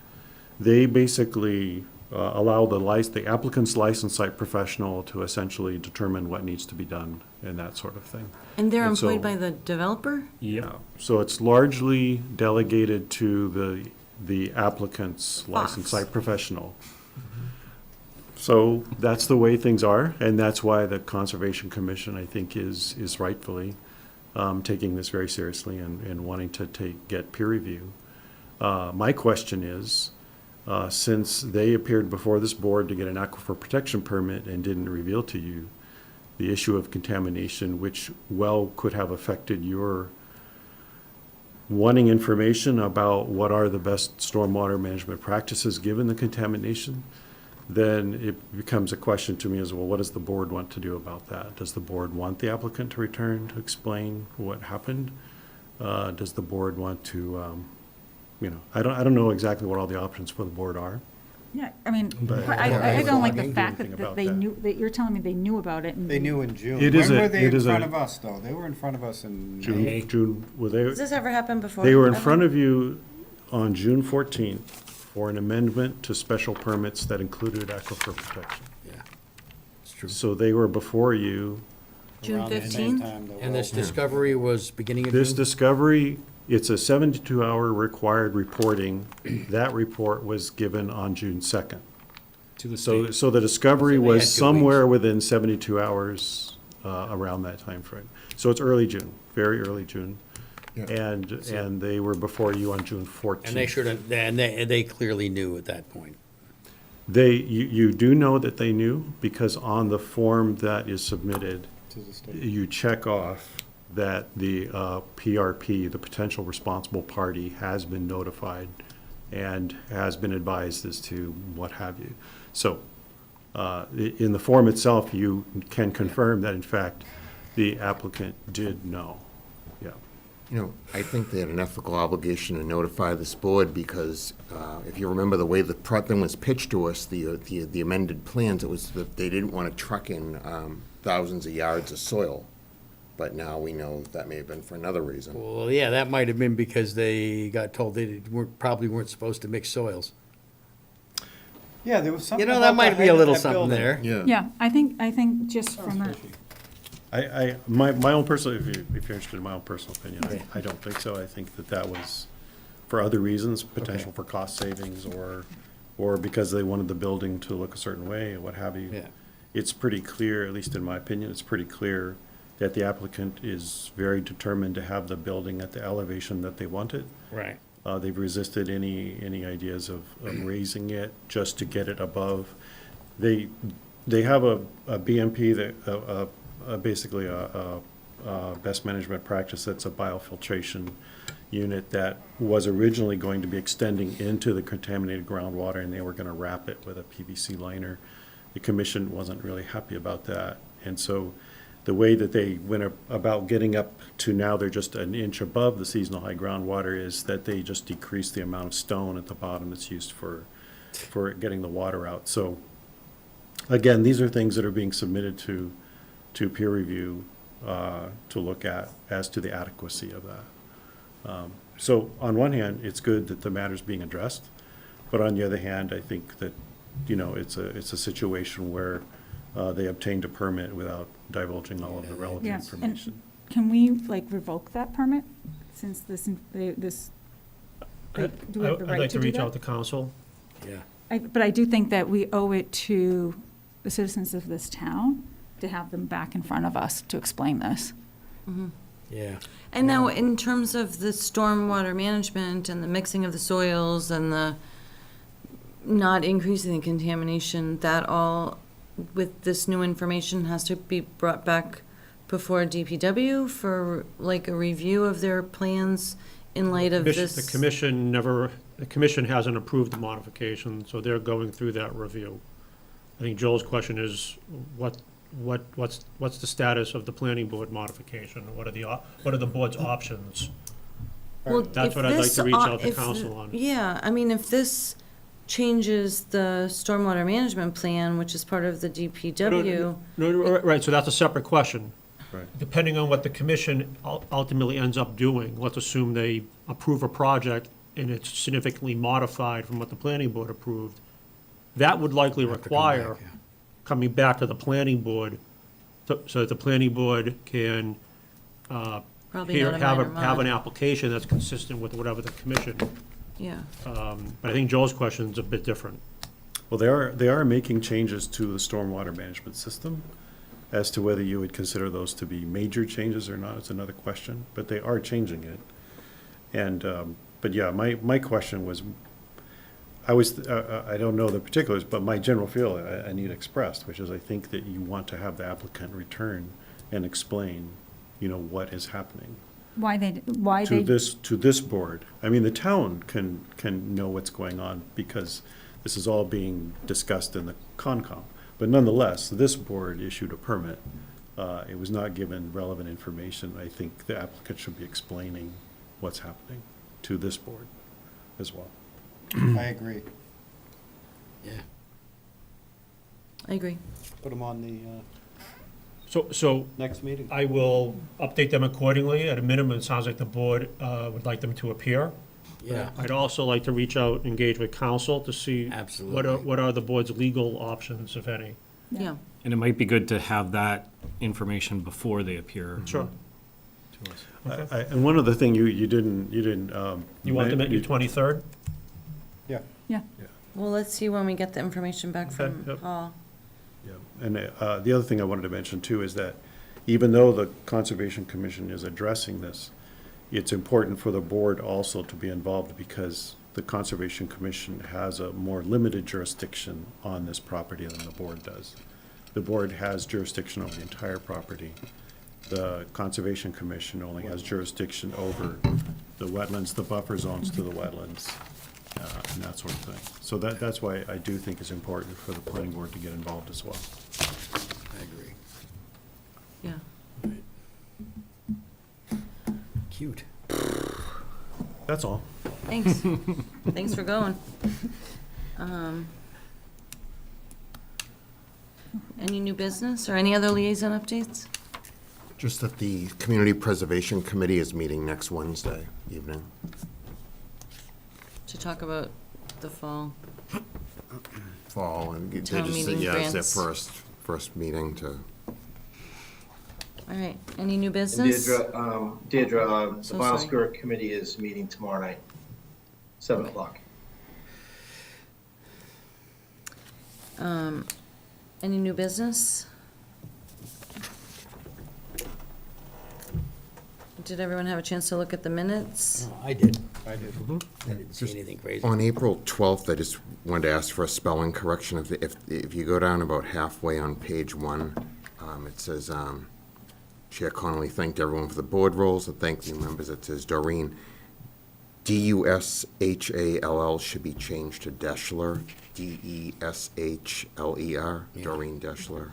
they basically allow the applicant's licensed site professional to essentially determine what needs to be done and that sort of thing. And they're And so- employed by the developer? Yeah, so it's largely delegated to the applicant's licensed site professional. So that's the way things are, and that's why the Conservation Commission, I think, is rightfully taking this very seriously and wanting to get peer review. My question is, since they appeared before this board to get an aquifer protection permit and didn't reveal to you the issue of contamination, which could have affected your wanting information about what are the best stormwater management practices given the contamination, then it becomes a question to me as well, what does the board want to do about that? Does the board want the applicant to return to explain what happened? Does the board want to, I don't know exactly what all the options for the board are. Yeah, I mean, But- I don't like the Do fact anything that about they that. knew, that you're telling me they knew about it. And They knew in June. It is When a- were they it in is a- front of us, though? They were in front of us in May. June, Has this ever happened before? they were in Ever? front of you on June 14th for an amendment to special permits that included aquifer protection. Yeah, it's true. So they were before you. June Around the same 15th? time the And this well- discovery was beginning of This June? discovery, it's a 72-hour required reporting. That report was given on June 2nd. To the So, state. so the discovery So they had was 2 somewhere within 72 hours around that time frame. So it's early June, very early June. Yeah. And they were before you on June 14th. And they should have, and they clearly knew at that point. You do know that they knew, because on the form that is submitted, To the state. you check off that the PRP, the potential responsible party, has been notified and has been advised as to what have you. So, in the form itself, you can confirm that in fact, the applicant did know, yeah. I think they had an ethical obligation to notify this board because if you remember the way the thing was pitched to us, the amended plans, it was that they didn't want to truck in thousands of yards of soil. But now we know that may have been for another reason. Well, yeah, that might have been because they got told they probably weren't supposed to mix soils. Yeah, there was something You know, about that might the be a height of little that something building. there. Yeah, I think just from a, My own personal, if you're interested in my own personal opinion, I don't think so. I think that was for other reasons, potential for cost savings or because they wanted the building to look a certain way or what have you. Yeah. It's pretty clear, at least in my opinion, it's pretty clear that the applicant is very determined to have the building at the elevation that they want it. Right. They've resisted any ideas of raising it just to get it above. They have a BMP that, basically a best management practice that's a biofiltration unit that was originally going to be extending into the contaminated groundwater, and they were gonna wrap it with a PVC liner. The commission wasn't really happy about that, and so the way that they went about getting up to now they're just an inch above the seasonal high groundwater is that they just decreased the amount of stone at the bottom that's used for getting the water out. So again, these are things that are being submitted to peer review to look at as to the adequacy of that. So on one hand, it's good that the matter's being addressed, but on the other hand, I think that, it's a situation where they obtained a permit without divulging all of the relevant Yeah, information. and can we, like, revoke that permit, since this, like, do we have the I'd right like to to do reach that? out to council. Yeah. But I do think that we owe it to the citizens of this town to have them back in front of us to explain this. Yeah. And now, in terms of the stormwater management and the mixing of the soils and the not increasing the contamination, that all, with this new information, has to be brought back before DPW for, like, a review of their plans in light of this? The commission hasn't approved the modification, so they're going through that review. I think Joel's question is, what's the status of the planning board modification? What are the board's options? Well, That's if what I'd like this to reach o- out to if council on. Yeah, I mean, if this changes the stormwater management plan, which is part of the DPW, No, right, so that's a separate question. Right. Depending on what the commission ultimately ends up doing, let's assume they approve a project and it's significantly modified from what the planning board approved, that would likely Have to come require back, yeah. coming back to the planning board, so that the planning board can probably not a have minor have an mod. application that's consistent with whatever the commission. Yeah, But I think Joel's question is a bit different. Well, they are making changes to the stormwater management system. As to whether you would consider those to be major changes or not, is another question, but they are changing it. And, but yeah, my question was, I don't know the particulars, but my general feel I need expressed, which is I think that you want to have the applicant return and explain, what is happening Why to this board. I mean, the town can know what's going on because this is all being discussed in the Concom. But nonetheless, this board issued a permit. It was not given relevant information. I think the applicant should be explaining what's happening to this board as well. I agree. Yeah. I agree. Put them on the So next meeting. I will update them accordingly. At a minimum, it sounds like the board would like them to appear. Yeah. I'd also like to reach out, engage with council to see Absolutely. what are the board's legal options, if any. Yeah. And it might be good to have that information before they appear. Sure. To us. And one other thing you didn't. You want them at your 23rd? Yeah. Yeah. Well, let's see when we get the information back Okay, from yep. Paul. Yeah, and the other thing I wanted to mention too is that even though the Conservation Commission is addressing this, it's important for the board also to be involved because the Conservation Commission has a more limited jurisdiction on this property than the board does. The board has jurisdiction over the entire property. The Conservation Commission only has jurisdiction over the wetlands, the buffer zones to the wetlands, and that sort of thing. So that's why I do think it's important for the planning board to get involved as well. I agree. Yeah. Cute. That's all. Thanks. Thanks for going. Any new business or any other liaison updates? Just that the Community Preservation Committee is meeting next Wednesday evening. To talk about the fall. Fall, and they Town just, meeting yeah, it's their grants. first meeting to, All right, any new And business? Deirdre, the So Vinyl sorry. Skirt Committee is meeting tomorrow night, 7 o'clock. Any new business? did everyone have a chance to look at the minutes? Oh, I did. I did. I didn't see anything crazy. On April 12th, I just wanted to ask for a spelling correction. If you go down about halfway on page 1, it says, Chair Connolly thanked everyone for the board roles, and thanked the members. It says Doreen. Dushall should be changed to Deschler. Deshler. Doreen Deschler.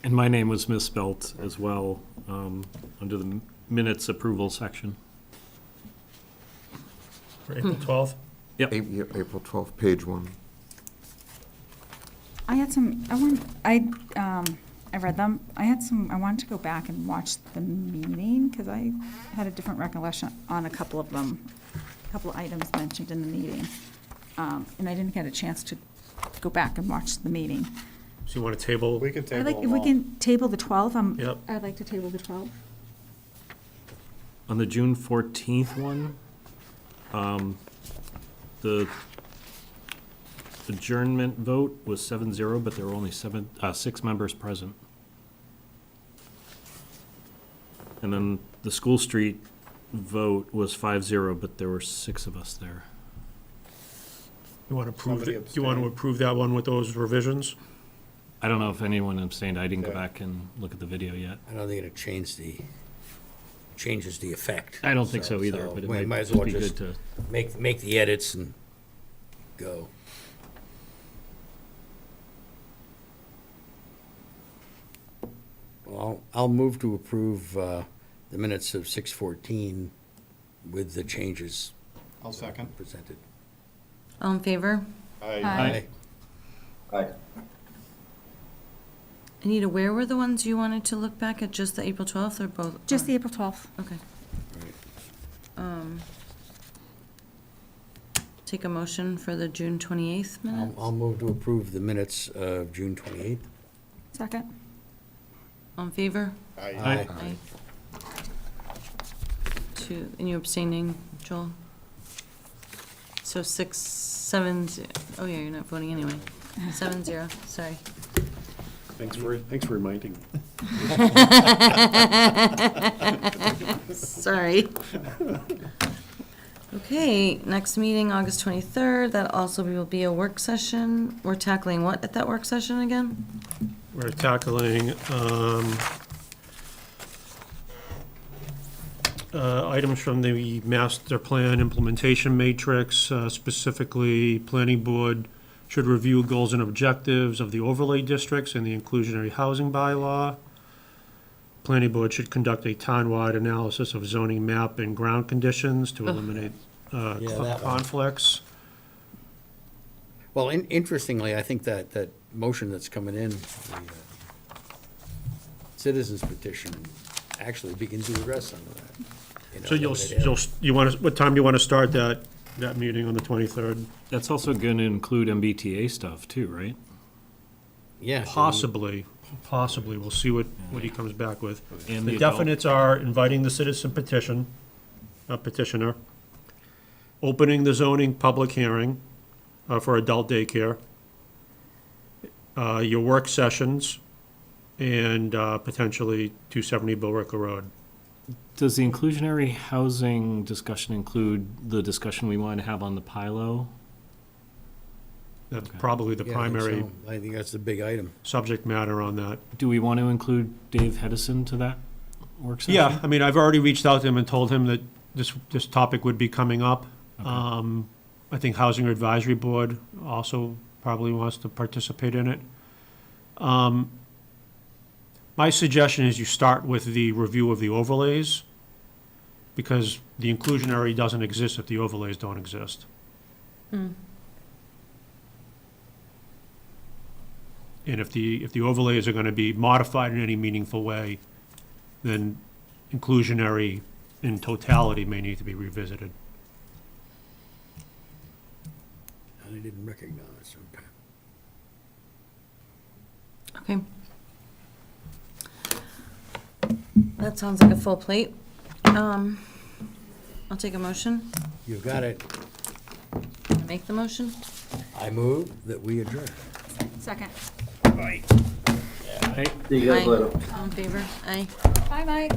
And my name was misspelt as well, under the minutes approval section. For April 12th? Yep. April 12th, page 1. I had some, I read them. I wanted to go back and watch the meeting, because I had a different recollection on a couple of them, a couple of items mentioned in the meeting. And I didn't get a chance to go back and watch the meeting. So you want to table? We can I'd table like, if them we all. can table the 12th, Yep. I'd like to table the 12th. On the June 14th one, the adjournment vote was 7-0, but there were only 6 members present. And then the School Street vote was 5-0, but there were 6 of us there. You want to approve Somebody it? You want to abstained. approve that one with those revisions? I don't know if anyone abstained. I didn't go Yeah. back and look at the video yet. I don't think it changes the effect. I don't think so either, but it we might as just well be just good to. make the edits and go. Well, I'll move to approve the minutes of 6:14 with the changes I'll second. presented. All in favor? Aye. Aye. Anita, where were the ones you wanted to look back at, just the April 12th or both? Just the or- April 12th. Okay. Right. Take a motion for the June 28th minutes? I'll move to approve the minutes of June 28th. Second. All in favor? Aye. Aye. And you abstaining, Joel? So 6, 7, oh yeah, you're not voting anyway. 7-0, sorry. Thanks for reminding me. Sorry. Okay, next meeting, August 23rd, that also will be a work session. We're tackling what at that work session again? We're tackling items from the master plan implementation matrix, specifically, planning board should review goals and objectives of the overlay districts and the inclusionary housing bylaw. Planning board should conduct a town-wide analysis of zoning map and ground conditions to eliminate Yeah, that one. conflicts. Well, interestingly, I think that motion that's coming in, the citizens petition, actually begins to address some of that. So you want to, what time do you want to start that meeting on the 23rd? That's also going to include MBTA stuff too, right? Yeah. Possibly, we'll see what he comes back with. And The the adult- definites are inviting the citizen petitioner, opening the zoning public hearing for adult daycare, your work sessions, and potentially 270 Billrica Road. Does the inclusionary housing discussion include the discussion we want to have on the PILO? That's Okay. probably the Yeah, I think primary so. I think that's the big item. subject matter on that. Do we want to include Dave Hedison to that work session? Yeah, I mean, I've already reached out to him and told him that this topic would be coming up. Okay. I think Housing Advisory Board also probably wants to participate in it. My suggestion is you start with the review of the overlays, because the inclusionary doesn't exist if the overlays don't exist. And if the overlays are gonna be modified in any meaningful way, then inclusionary in totality may need to be revisited. I didn't recognize, okay. Okay. That sounds like a full plate. I'll take a motion. You got it. Make the motion. I move that we adjourn. Second. See you guys Aye. later. All in favor? Aye. Bye, Mike.